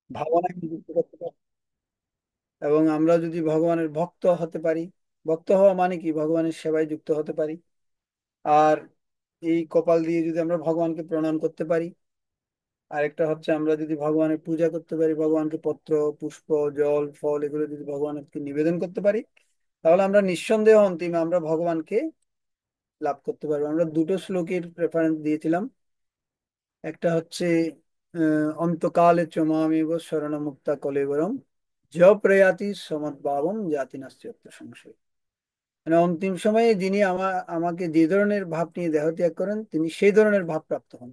ভাবনাকে যুক্ত করতে পারি। এবং আমরা যদি ভগবানের ভক্ত হতে পারি, ভক্ত হওয়া মানে কি, ভগবানের সেবায় যুক্ত হতে পারি। আর এই কপাল দিয়ে যদি আমরা ভগবানকে প্রণাম করতে পারি, আরেকটা হচ্ছে আমরা যদি ভগবানের পূজা করতে পারি, ভগবানকে পত্র, পুষ্প, জল, ফল এগুলো যদি ভগবানকে নিবেদন করতে পারি, তাহলে আমরা নিঃসন্দেহ অন্তিমে আমরা ভগবানকে লাভ করতে পারবো। আমরা দুটো শ্লোকের রেফারেন্স দিয়েছিলাম। একটা হচ্ছে অন্তকালে চ মামেব শরণমুক্তা কলেবরম য প্রয়াতি সমদ্ভাবম জাতি নাস্তি অত্র সংশয়। মানে অন্তিম সময়ে যিনি আমাকে যে ধরনের ভাব নিয়ে দেহত্যাগ করেন, তিনি সেই ধরনের ভাব প্রাপ্ত হন।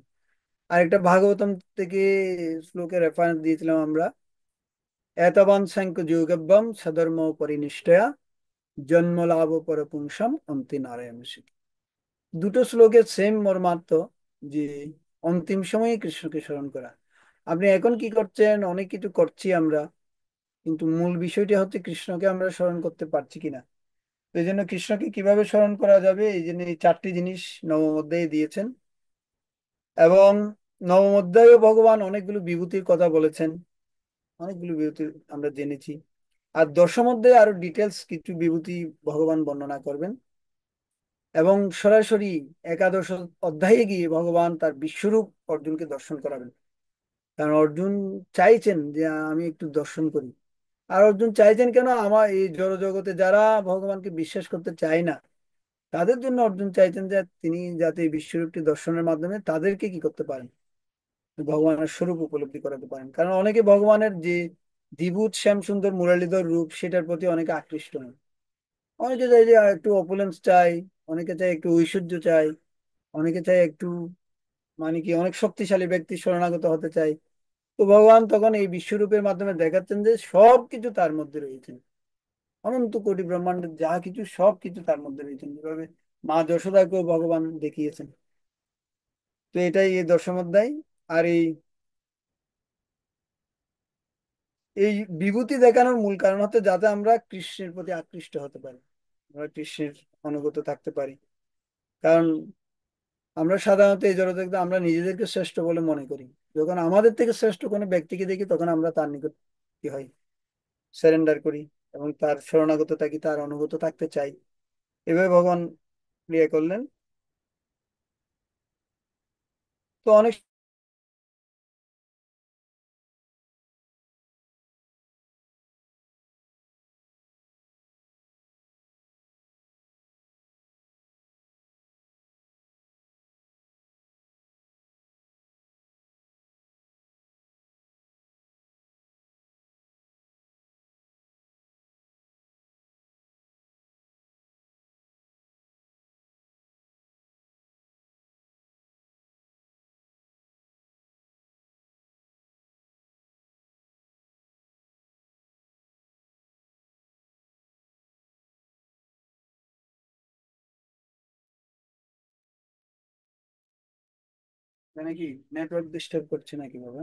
আরেকটা ভাগবতম থেকে শ্লোকের রেফারেন্স দিয়েছিলাম আমরা, এতবান সাংখ্য যোগব্যম সধর্ম পরিনিষ্ঠয়া জন্ম লাভ পরপুংসাম অন্তি নারায়ণ। দুটো শ্লোকের সেম মর্মার্থ, যে অন্তিম সময়ে কৃষ্ণকে স্মরণ করা। আপনি এখন কি করছেন, অনেক কিছু করছি আমরা, কিন্তু মূল বিষয়টি হচ্ছে কৃষ্ণকে আমরা স্মরণ করতে পারছি কিনা। তো এই জন্য কৃষ্ণকে কিভাবে স্মরণ করা যাবে, এই জন্য এই চারটি জিনিস নবম অধ্যায়ে দিয়েছেন। এবং নবম অধ্যায়েও ভগবান অনেকগুলো বিভূতির কথা বলেছেন, অনেকগুলো বিভূতি আমরা জেনেছি। আর দশম অধ্যায়ে আরো ডিটেলস কিছু বিভূতি ভগবান বর্ণনা করবেন। এবং সরাসরি একাদশ অধ্যায়ে গিয়ে ভগবান তার বিশ্বরূপ অর্জুনকে দর্শন করাবেন। কারণ অর্জুন চাইছেন যে আমি একটু দর্শন করি। আর অর্জুন চাইছেন কেন, আমার এই জড় জগতে যারা ভগবানকে বিশ্বাস করতে চায় না, তাদের জন্য অর্জুন চাইছেন যে তিনি যাতে এই বিশ্বরূপটি দর্শনের মাধ্যমে তাদেরকে কি করতে পারেন, ভগবানের স্বরূপ উপলব্ধি করাতে পারেন। কারণ অনেকে ভগবানের যে দ্বিভুজ শ্যাম সুন্দর মুরলীধর রূপ, সেটার প্রতি অনেকে আকৃষ্ট নয়। অনেকে চাই যে একটু অপুলেন্স চাই, অনেকে চাই একটু ঐশ্বর্য চাই, অনেকে চাই একটু মানে কি অনেক শক্তিশালী ব্যক্তি শরণাগত হতে চাই। তো ভগবান তখন এই বিশ্বরূপের মাধ্যমে দেখাচ্ছেন যে সব কিছু তার মধ্যে রয়েছে, অনন্ত কোটি ব্রহ্মাণ্ডের যা কিছু সব কিছু তার মধ্যে রয়েছেন, যেভাবে মা যশোদাকেও ভগবান দেখিয়েছেন। তো এটাই এই দশম অধ্যায়। আর এই বিভূতি দেখানোর মূল কারণ হচ্ছে যাতে আমরা কৃষ্ণের প্রতি আকৃষ্ট হতে পারি, আমরা কৃষ্ণের অনুগত থাকতে পারি। কারণ আমরা সাধারণত এই জগতে আমরা নিজেদেরকে শ্রেষ্ঠ বলে মনে করি। যখন আমাদের থেকে শ্রেষ্ঠ কোনো ব্যক্তিকে দেখি, তখন আমরা তার নিকট কি হয়, সারেন্ডার করি এবং তার শরণাগত থাকি, তার অনুগত থাকতে চাই। এভাবে ভগবান ক্রিয়া করলেন। তো অনেক মানে কি নেটওয়ার্ক ডিস্টার্ব করছে নাকি বাবা?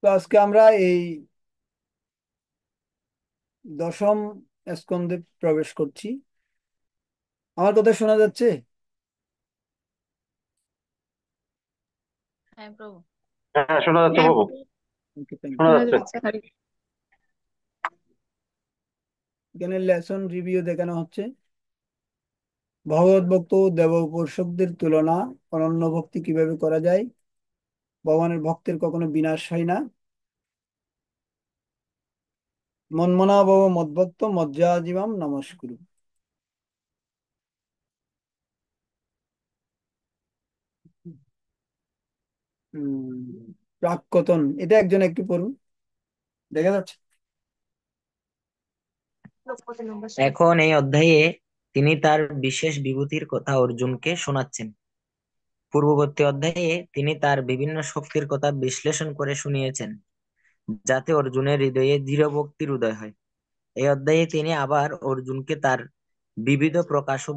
তো আজকে আমরা এই দশম স্কন্ধে প্রবেশ করছি। আমার কথা শোনা যাচ্ছে? হ্যাঁ প্রভু। হ্যাঁ, শোনা যাচ্ছে হ্যাঁ বাবু। প্রভু, ওকে, থ্যাংক শোনা ইউ। শোনা যাচ্ছে। যাচ্ছে হরি। এখানে লেসন রিভিউ দেখানো হচ্ছে। ভগবত ভক্ত ও দেব উপাসকদের তুলনা, অনন্য ভক্তি কিভাবে করা যায়, ভগবানের ভক্তের কখনো বিনাশ হয় না। মন্মনা ভব মদ্ভক্ত মজ্জাজীবম নমস্কুরু। হম প্রাককথন, এটা একজন একটু পড়ুন, দেখা যাচ্ছে? এখন এই অধ্যায়ে তিনি তার বিশেষ বিভূতির কথা অর্জুনকে শোনাচ্ছেন। পূর্ববর্তী অধ্যায়ে তিনি তার বিভিন্ন শক্তির কথা বিশ্লেষণ করে শুনিয়েছেন, যাতে অর্জুনের হৃদয়ে দৃঢ় ভক্তির উদয় হয়। এই অধ্যায়ে তিনি আবার অর্জুনকে তার বিবিধ প্রকাশ ও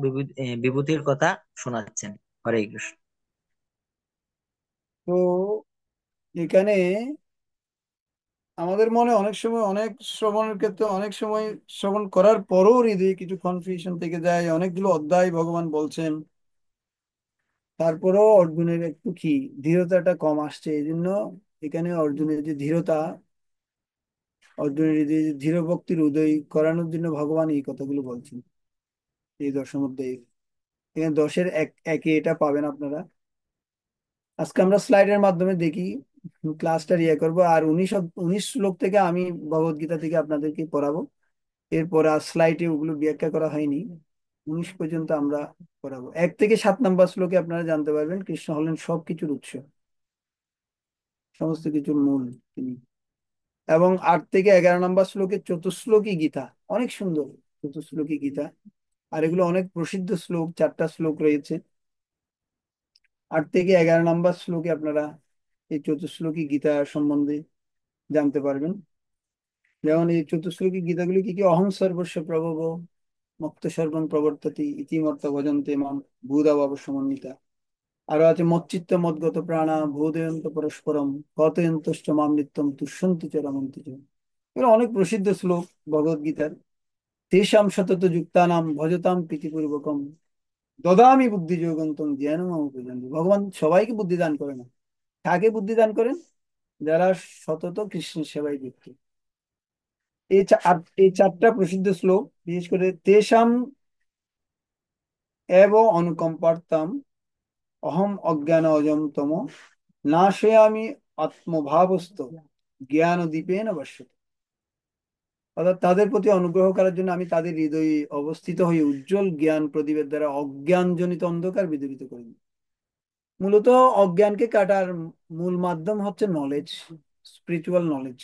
বিভূতির কথা শোনাচ্ছেন। হরে কৃষ্ণ। তো এখানে আমাদের মনে অনেক সময় অনেক শ্রবণের ক্ষেত্রে অনেক সময় শ্রবণ করার পরও হৃদয়ে কিছু কনফিউশন থেকে যায়, অনেকগুলো অধ্যায় ভগবান বলছেন, তারপরেও অর্জুনের একটু কি ধীরতাটা কম আসছে। এই জন্য এখানে অর্জুনের যে ধীরতা, অর্জুনের যে ধীর ভক্তির উদয় করানোর জন্য ভগবান এই কথাগুলো বলছেন এই দশম অধ্যায়ে। এখানে দশের একে এটা পাবেন আপনারা। আজকে আমরা স্লাইডের মাধ্যমে দেখি, ক্লাসটা করবো, আর 19 শ্লোক থেকে আমি ভগবত গীতা থেকে আপনাদেরকে পড়াবো। এরপর আর স্লাইডে ওগুলো ব্যাখ্যা করা হয়নি, 19 পর্যন্ত আমরা পড়াবো। 1 থেকে 7 নম্বর শ্লোকে আপনারা জানতে পারবেন কৃষ্ণ হলেন সবকিছুর উৎস, সমস্ত কিছুর মূল তিনি। এবং 8 থেকে 11 নম্বর শ্লোকে চতুশ্লোকী গীতা, অনেক সুন্দর চতুশ্লোকী গীতা। আর এগুলো অনেক প্রসিদ্ধ শ্লোক, 4টা শ্লোক রয়েছে। 8 থেকে 11 নম্বর শ্লোকে আপনারা এই চতুশ্লোকী গীতা সম্বন্ধে জানতে পারবেন। যেমন এই চতুশ্লোকী গীতাগুলি কি কি: অহং সর্বস্ব প্রভব মুক্ত সর্বং প্রবর্ততি ইতিমর্থ ভজন্তে মাম ভূদা ভাব সমন্বিতা। আরো আছে মচ্চিত্ত মদ্গত প্রাণা ভূদয়ন্ত পরস্পরম কতয়ন্তশ্চ মাম নিত্যম তুষ্যন্তি চ রমন্তি চ। এগুলো অনেক প্রসিদ্ধ শ্লোক ভগবদ গীতার। তেষাম সতত যুক্তানাম ভজতাম প্রীতিপূর্বকম দদামি বুদ্ধি যোগন্তম জ্ঞানম উপজন্তি। ভগবান সবাইকে বুদ্ধি দান করে না, কাকে বুদ্ধি দান করেন? যারা সতত কৃষ্ণের সেবায় যুক্ত। এই 4টা প্রসিদ্ধ শ্লোক, বিশেষ করে তেষাম এব অনুকম্পার্তাম অহম অজ্ঞান অজম তম নাশয়ামি আত্মভাবস্থ জ্ঞান দীপেন অবশ্যত। অর্থাৎ তাদের প্রতি অনুগ্রহ করার জন্য আমি তাদের হৃদয়ে অবস্থিত হয়ে উজ্জ্বল জ্ঞান প্রদীপের দ্বারা অজ্ঞানজনিত অন্ধকার বিদূরিত করি। মূলত অজ্ঞানকে কাটার মূল মাধ্যম হচ্ছে নলেজ, স্পিরিচুয়াল নলেজ।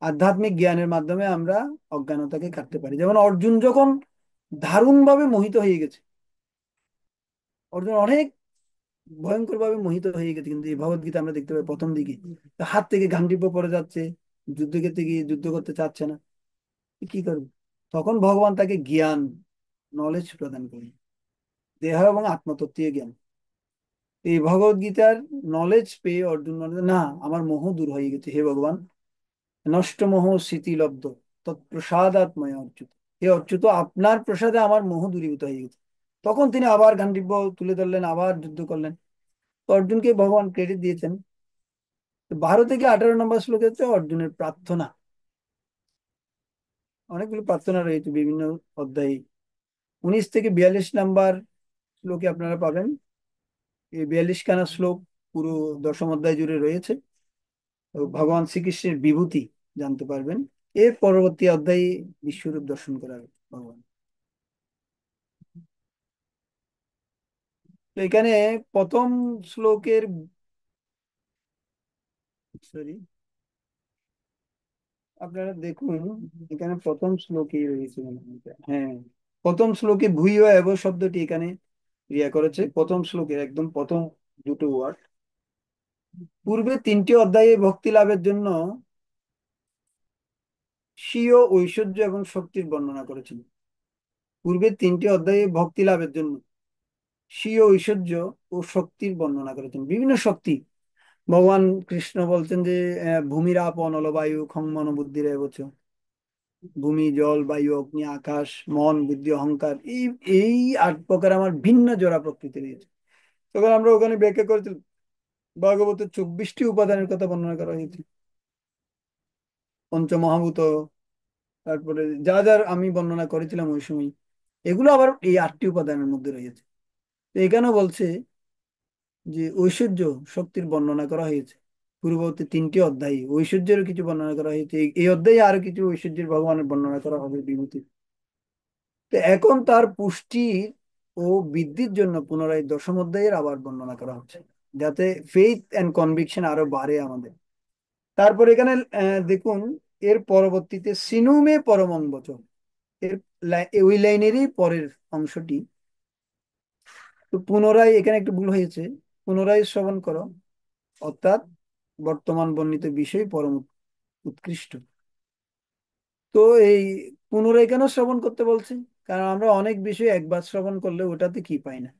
আধ্যাত্মিক জ্ঞানের মাধ্যমে আমরা অজ্ঞানতাকে কাটতে পারি। যেমন অর্জুন যখন দারুণ ভাবে মোহিত হয়ে গেছে, অর্জুন অনেক ভয়ঙ্কর ভাবে মোহিত হয়ে গেছে, কিন্তু এই ভগবত গীতা আমরা দেখতে পাই প্রথম দিকে তার হাত থেকে গান্ডীব পড়ে যাচ্ছে, যুদ্ধ করতে গিয়ে যুদ্ধ করতে চাচ্ছে না, কি করবে? তখন ভগবান তাকে জ্ঞান, নলেজ প্রদান করেন, দেহ এবং আত্মতত্ত্বীয় জ্ঞান। এই ভগবত গীতার নলেজ পেয়ে অর্জুন মনে করে, না, আমার মোহ দূর হয়ে গেছে, হে ভগবান, নষ্ট মোহ স্মৃতিলব্ধ তৎপ্রসাদাত্ময় অচ্যুত। হে অচ্যুত, আপনার প্রসাদে আমার মোহ দূরীভূত হয়ে গেছে। তখন তিনি আবার গান্ডীব তুলে ধরলেন, আবার যুদ্ধ করলেন। তো অর্জুনকে ভগবান ক্রেডিট দিয়েছেন। তো 12 থেকে 18 নম্বর শ্লোকে হচ্ছে অর্জুনের প্রার্থনা। অনেকগুলো প্রার্থনা রয়েছে বিভিন্ন অধ্যায়ে। 19 থেকে 42 নম্বর শ্লোকে আপনারা পাবেন, এই 42 খানা শ্লোক পুরো দশম অধ্যায় জুড়ে রয়েছে। তো ভগবান শ্রীকৃষ্ণের বিভূতি জানতে পারবেন। এর পরবর্তী অধ্যায়ে বিশ্বরূপ দর্শন করা হবে ভগবান। তো এখানে প্রথম শ্লোকের, সরি, আপনারা দেখুন, এখানে প্রথম শ্লোকেই রয়েছে মনে হয় এটা। হ্যাঁ, প্রথম শ্লোকে ভূয় এব শব্দটি এখানে করেছে, প্রথম শ্লোকের একদম প্রথম দুটো ওয়ার্ড। পূর্বে 3টি অধ্যায়ে ভক্তি লাভের জন্য স্বীয় ঐশ্বর্য এবং শক্তির বর্ণনা করেছেন। পূর্বে 3টি অধ্যায়ে ভক্তি লাভের জন্য স্বীয় ঐশ্বর্য ও শক্তির বর্ণনা করেছেন, বিভিন্ন শক্তি। ভগবান কৃষ্ণ বলছেন যে ভূমির আপন অলবায়ু খং মন বুদ্ধির এবচ। ভূমি, জল, বায়ু, অগ্নি, আকাশ, মন, বুদ্ধি, অহংকার, এই এই 8 প্রকার আমার ভিন্ন জোড়া প্রকৃতি রয়েছে। তখন আমরা ওখানে ব্যাখ্যা করেছিলাম ভাগবতের 24টি উপাদানের কথা বর্ণনা করা হয়েছে, পঞ্চমহাভূত, তারপরে যা যার আমি বর্ণনা করেছিলাম ওই সময়, এগুলো আবার এই 8টি উপাদানের মধ্যে রয়েছে। তো এখানেও বলছে যে ঐশ্বর্য শক্তির বর্ণনা করা হয়েছে। পূর্ববর্তী 3টি অধ্যায়ে ঐশ্বর্যেরও কিছু বর্ণনা করা হয়েছে, এই অধ্যায়ে আরো কিছু ঐশ্বর্যের ভগবানের বর্ণনা করা হবে, বিভূতি। তো এখন তার পুষ্টির ও বৃদ্ধির জন্য পুনরায় দশম অধ্যায়ের আবার বর্ণনা করা হচ্ছে, যাতে ফেইথ এন্ড কনভিকশন আরো বাড়ে আমাদের। তারপর এখানে দেখুন, এর পরবর্তীতে সিনুমে পরমং বচন, এর ওই লাইনেরই পরের অংশটি। তো পুনরায় এখানে একটু ভুল হয়েছে, পুনরায় শ্রবণ করো, অর্থাৎ বর্তমান বর্ণিত বিষয় পরম উৎকৃষ্ট। তো এই পুনরায় কেন শ্রবণ করতে বলছি? কারণ আমরা অনেক বিষয় একবার শ্রবণ করলে ওটাতে কি পাই না,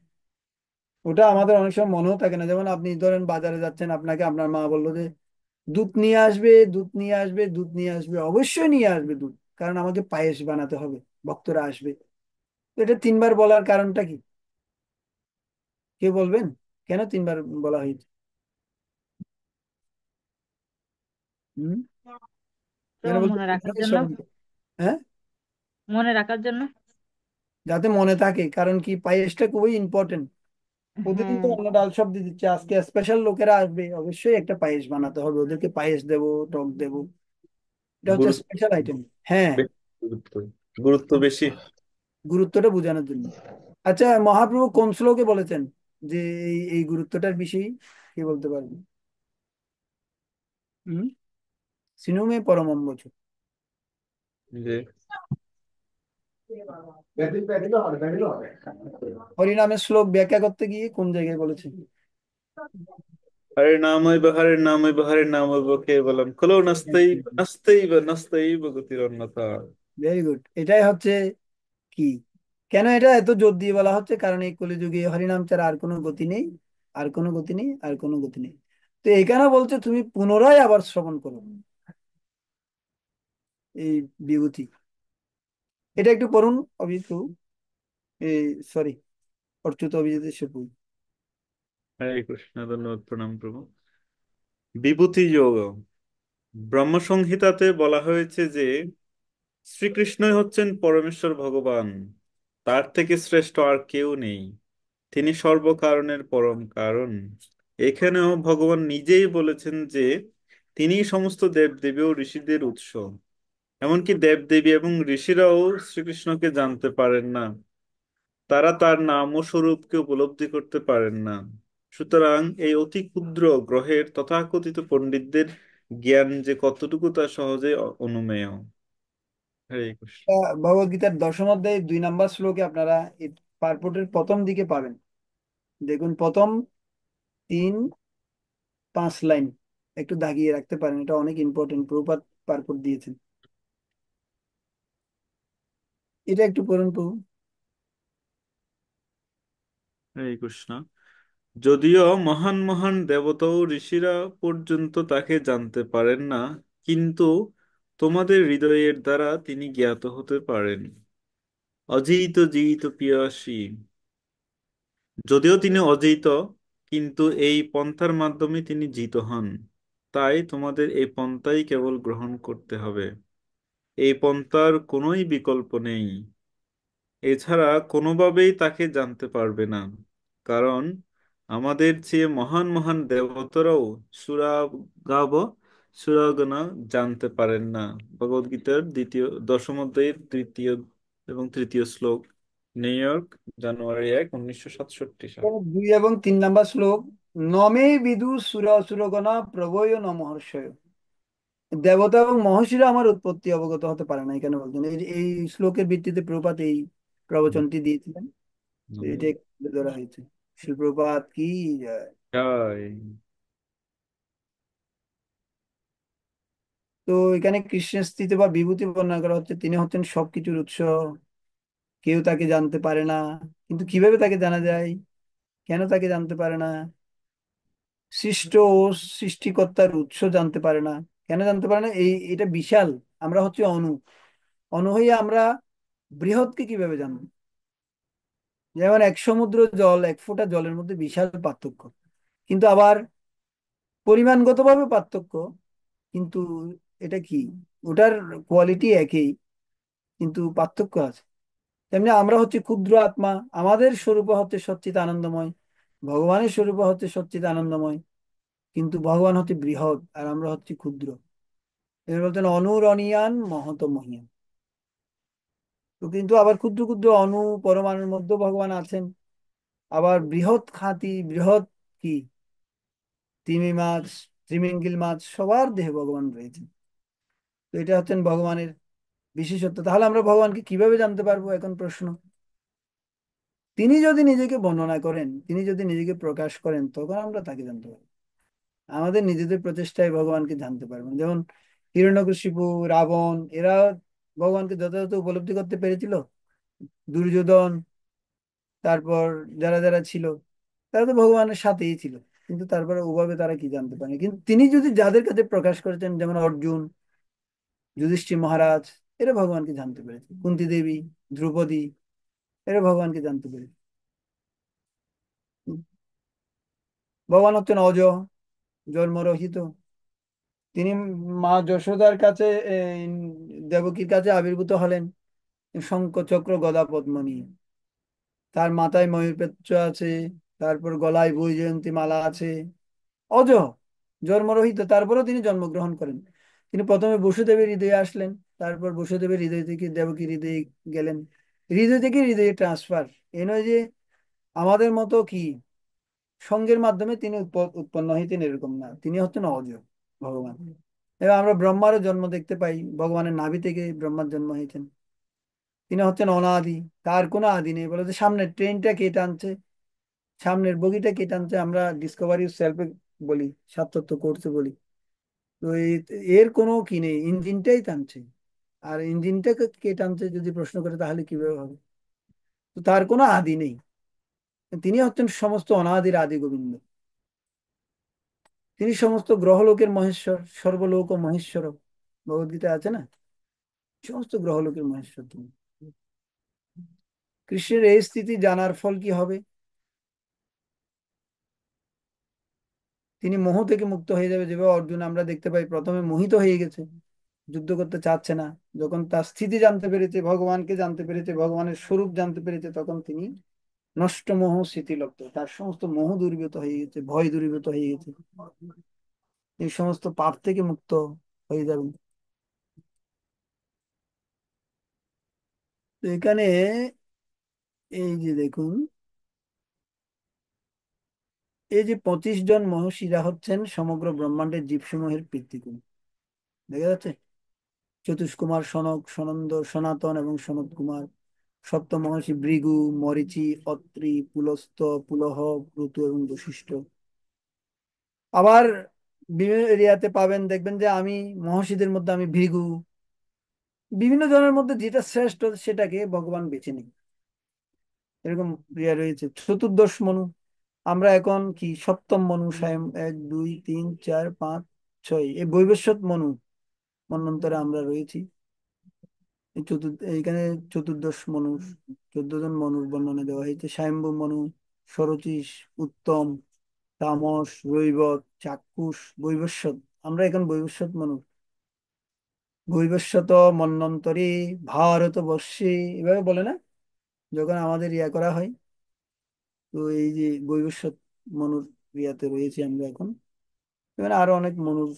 ওটা আমাদের অনেক সময় মনেও থাকে না। যেমন আপনি ধরেন বাজারে যাচ্ছেন, আপনাকে আপনার মা বললো যে দুধ নিয়ে আসবে, দুধ নিয়ে আসবে, দুধ নিয়ে আসবে, অবশ্যই নিয়ে আসবে দুধ, কারণ আমাকে পায়েস বানাতে হবে, ভক্তরা আসবে। তো এটা তিনবার বলার কারণটা কি? কে বলবেন কেন তিনবার বলা হয়েছে? হুম? তো কেন বলতে মনে রাখার পুনরায় জন্য। শ্রবণ করো? হ্যাঁ, মনে রাখার জন্য। যাতে মনে থাকে, কারণ কি পায়েসটা খুবই ইম্পর্টেন্ট। প্রতিদিন তো হ্যাঁ। অন্য ডাল সবজি দিচ্ছে, আজকে স্পেশাল লোকেরা আসবে, অবশ্যই একটা পায়েস বানাতে হবে, ওদেরকে পায়েস দেবো, টক দেবো, এটা হচ্ছে গুরুত্ব স্পেশাল আইটেম। হ্যাঁ, বেশি, গুরুত্ব গুরুত্ব বেশি। গুরুত্বটা বোঝানোর জন্য। আচ্ছা, মহাপ্রভু কোন শ্লোকে বলেছেন যে এই গুরুত্বটার বিষয়? কি বলতে পারবেন? হুম? সিনুমে পরমম বচন। যে হরিনামের শ্লোক ব্যাখ্যা করতে গিয়ে কোন জায়গায় বলেছেন? হরে নামৈব হরে নামৈব হরে নামৈব কেবলম খলো নাস্তাইব গতিরন্যথা। ভেরি গুড, এটাই হচ্ছে কি। কেন এটা এত জোর দিয়ে বলা হচ্ছে? কারণ এই কলিযুগে হরিনাম ছাড়া আর কোনো গতি নেই, আর কোনো গতি নেই, আর কোনো গতি নেই। তো এখানে বলছে তুমি পুনরায় আবার শ্রবণ করো এই বিভূতি। এটা একটু পড়ুন, অভিজিৎ প্রভু, এই সরি, অচ্যুত অভিজিতের সুপ্রভু। হরে কৃষ্ণ, ধন্যবাদ, প্রণাম প্রভু। বিভূতি যোগ ব্রহ্মসংহিতাতে বলা হয়েছে যে শ্রীকৃষ্ণই হচ্ছেন পরমেশ্বর ভগবান, তার থেকে শ্রেষ্ঠ আর কেউ নেই। তিনি সর্বকারণের পরম কারণ। এখানেও ভগবান নিজেই বলেছেন যে তিনি সমস্ত দেবদেবী ও ঋষিদের উৎস। এমনকি দেবদেবী এবং ঋষিরাও শ্রীকৃষ্ণকে জানতে পারেন না, তারা তার নাম ও স্বরূপকে উপলব্ধি করতে পারেন না। সুতরাং এই অতি ক্ষুদ্র গ্রহের তথাকথিত পণ্ডিতদের জ্ঞান যে কতটুকু তা সহজেই অনুমেয়। হরে কৃষ্ণ। ভগবদ গীতার দশম অধ্যায় 2 নম্বর শ্লোকে আপনারা এই পার্পটের প্রথম দিকে পাবেন। দেখুন, প্রথম 3-5 লাইন একটু দাগিয়ে রাখতে পারেন, এটা অনেক ইম্পর্টেন্ট, প্রভুপাদ পার্পট দিয়েছেন। এটা একটু পড়ুন প্রভু। হরে কৃষ্ণ। যদিও মহান মহান দেবতা ও ঋষিরা পর্যন্ত তাকে জানতে পারেন না, কিন্তু তোমাদের হৃদয়ের দ্বারা তিনি জ্ঞাত হতে পারেন। অজিত জিত পিয়াসী, যদিও তিনি অজিত, কিন্তু এই পন্থার মাধ্যমে তিনি জিত হন। তাই তোমাদের এই পন্থাই কেবল গ্রহণ করতে হবে। এই পন্থার কোনোই বিকল্প নেই। এছাড়া কোনোভাবেই তাকে জানতে পারবে না, কারণ আমাদের চেয়ে মহান মহান দেবতারাও সুরাগাব সুরাগনা জানতে পারেন না। ভগবদ্গীতার দশম অধ্যায়ের দ্বিতীয় এবং তৃতীয় শ্লোক। নিউ ইয়র্ক, জানুয়ারি 1, 1967 সাল। 2 এবং 3 নম্বর শ্লোক। নমে বিদু সুর সুরগণা প্রভয় ন মহর্ষয়। দেবতা এবং মহর্ষিরা আমার উৎপত্তি অবগত হতে পারে না, এখানে বলছেন। এই শ্লোকের ভিত্তিতে প্রভুপাদ এই প্রবচনটি দিয়েছিলেন। তো নমো এটা তুলে ধরা হয়েছে। শিল প্রভুপাদ কি জয়। জয়। তো এখানে কৃষ্ণের স্থিতি বা বিভূতি বর্ণনা করা হচ্ছে, তিনি হচ্ছেন সবকিছুর উৎস, কেউ তাকে জানতে পারে না। কিন্তু কিভাবে তাকে জানা যায়? কেন তাকে জানতে পারে না? সৃষ্ট ও সৃষ্টিকর্তার উৎস জানতে পারে না। কেন জানতে পারে না? এটা বিশাল। আমরা হচ্ছে অণু, অণু হইয়া আমরা বৃহৎকে কিভাবে জানবো? যেমন এক সমুদ্র জল, এক ফোঁটা জলের মধ্যে বিশাল পার্থক্য, কিন্তু আবার পরিমাণগতভাবে পার্থক্য, কিন্তু এটা কি, ওটার কোয়ালিটি একই, কিন্তু পার্থক্য আছে। তেমনি আমরা হচ্ছে ক্ষুদ্র আত্মা, আমাদের স্বরূপ হচ্ছে সচ্চিৎ আনন্দময়, ভগবানের স্বরূপ হচ্ছে সচ্চিৎ আনন্দময়, কিন্তু ভগবান হচ্ছে বৃহৎ আর আমরা হচ্ছে ক্ষুদ্র। এর বলতেন অনুরণীয়ান মহত মহিয়ান। তো কিন্তু আবার ক্ষুদ্র ক্ষুদ্র অণু পরমাণুর মধ্যে ভগবান আছেন। আবার বৃহৎ খাতি বৃহৎ কি, তিমি মাছ, ত্রিমিঙ্গিল মাছ, সবার দেহে ভগবান রয়েছেন। তো এটা হচ্ছেন ভগবানের বিশেষত্ব। তাহলে আমরা ভগবানকে কিভাবে জানতে পারবো, এখন প্রশ্ন। তিনি যদি নিজেকে বর্ণনা করেন, তিনি যদি নিজেকে প্রকাশ করেন, তখন আমরা তাকে জানতে পারবো। আমাদের নিজেদের প্রচেষ্টায় ভগবানকে জানতে পারবেন। যেমন হিরণ্যকশিপু, রাবণ, এরা ভগবানকে যথাযথ উপলব্ধি করতে পেরেছিল। দুর্যোধন, তারপর যারা যারা ছিল, তারা তো ভগবানের সাথেই ছিল, কিন্তু তারপরে ওভাবে তারা কি জানতে পারেনি। কিন্তু তিনি যদি যাদের কাছে প্রকাশ করেছেন, যেমন অর্জুন, যুধিষ্ঠির মহারাজ, এরা ভগবানকে জানতে পেরেছে। কুন্তী দেবী, দ্রৌপদী, এরা ভগবানকে জানতে পেরেছে। ভগবান হচ্ছেন অজ, জন্মরহিত। তিনি মা যশোদার কাছে, এই, দেবকীর কাছে আবির্ভূত হলেন শঙ্খ চক্র গদা পদ্ম নিয়ে। তার মাথায় ময়ূর পেচ্ছ আছে, তারপর গলায় বৈজয়ন্তী মালা আছে। অজ, জন্মরহিত, তারপরেও তিনি জন্মগ্রহণ করেন। তিনি প্রথমে বসুদেবের হৃদয়ে আসলেন, তারপর বসুদেবের হৃদয় থেকে দেবকীর হৃদয়ে গেলেন। হৃদয় থেকে হৃদয়ে ট্রান্সফার। এ নয় যে আমাদের মতো কি সঙ্গের মাধ্যমে তিনি উৎপন্ন হইতেন, এরকম না। তিনি হচ্ছেন অজ, ভগবান। এবং আমরা ব্রহ্মারও জন্ম দেখতে পাই, ভগবানের নাভি থেকে ব্রহ্মার জন্ম হয়েছেন। তিনি হচ্ছেন অনাদি, তার কোনো আদি নেই। বলে যে সামনের ট্রেনটা কে টানছে, সামনের বগিটা কে টানছে, আমরা ডিসকভারি সেলফে বলি, সাতত্য কোর্সে বলি। তো এর কোনো কি নেই, ইঞ্জিনটাই টানছে। আর ইঞ্জিনটাকে কে টানছে যদি প্রশ্ন করে, তাহলে কিভাবে হবে? তো তার কোনো আদি নেই। তিনি হচ্ছেন সমস্ত অনাদির আদি গোবিন্দ। তিনি সমস্ত গ্রহলোকের মহেশ্বর, সর্বলোক মহেশ্বর। ভগবদ্গীতা আছে না, সমস্ত গ্রহলোকের মহেশ্বর তিনি। কৃষ্ণের এই স্থিতি জানার ফল কি হবে? তিনি মোহ থেকে মুক্ত হয়ে যাবে। যেভাবে অর্জুন আমরা দেখতে পাই প্রথমে মোহিত হয়ে গেছে, যুদ্ধ করতে চাচ্ছে না। যখন তার স্থিতি জানতে পেরেছে, ভগবানকে জানতে পেরেছে, ভগবানের স্বরূপ জানতে পেরেছে, তখন তিনি নষ্ট মোহ স্মৃতিলব্ধ, তার সমস্ত মোহ দূরীভূত হয়ে গেছে, ভয় দূরীভূত হয়ে গেছে। এই সমস্ত পাপ থেকে মুক্ত হয়ে যাবেন। তো এখানে এই যে দেখুন, এই যে 25 জন মহর্ষিরা হচ্ছেন সমগ্র ব্রহ্মাণ্ডের জীবসমূহের পিতৃকুল। দেখা যাচ্ছে, চতুষ্কুমার, সনক, সনন্দ, সনাতন এবং সনত কুমার। সপ্ত মহর্ষি ভৃগু, মরীচি, অত্রি, পুলস্ত, পুলহ, ভৃতু এবং বশিষ্ঠ। আবার বিভিন্ন এরিয়াতে পাবেন, দেখবেন যে আমি মহর্ষিদের মধ্যে আমি ভৃগু। বিভিন্ন জনের মধ্যে যেটা শ্রেষ্ঠ সেটাকে ভগবান বেছে নেই, এরকম ইয়ে রয়েছে। চতুর্দশ মনু, আমরা এখন কি সপ্তম মনু, সায়ম 1 2 3 4 5 6, এই বৈবস্বত মনু মন্বন্তরে আমরা রয়েছি। এইখানে চতুর্দশ মনু, 14 জন মনুর বর্ণনা দেওয়া হয়েছে। স্বয়ম্ভু মনু, সরচিস, উত্তম, তামস, রৈবত, চাক্ষুষ, বৈবস্বত। আমরা এখন বৈবস্বত মনু। বৈবস্বত মন্বন্তরে ভারত বর্ষে, এভাবে বলে না যখন আমাদের ইয়া করা হয়। তো এই যে বৈবস্বত মনুর ইয়াতে রয়েছে আমরা এখন। এখানে আরো অনেক মনুর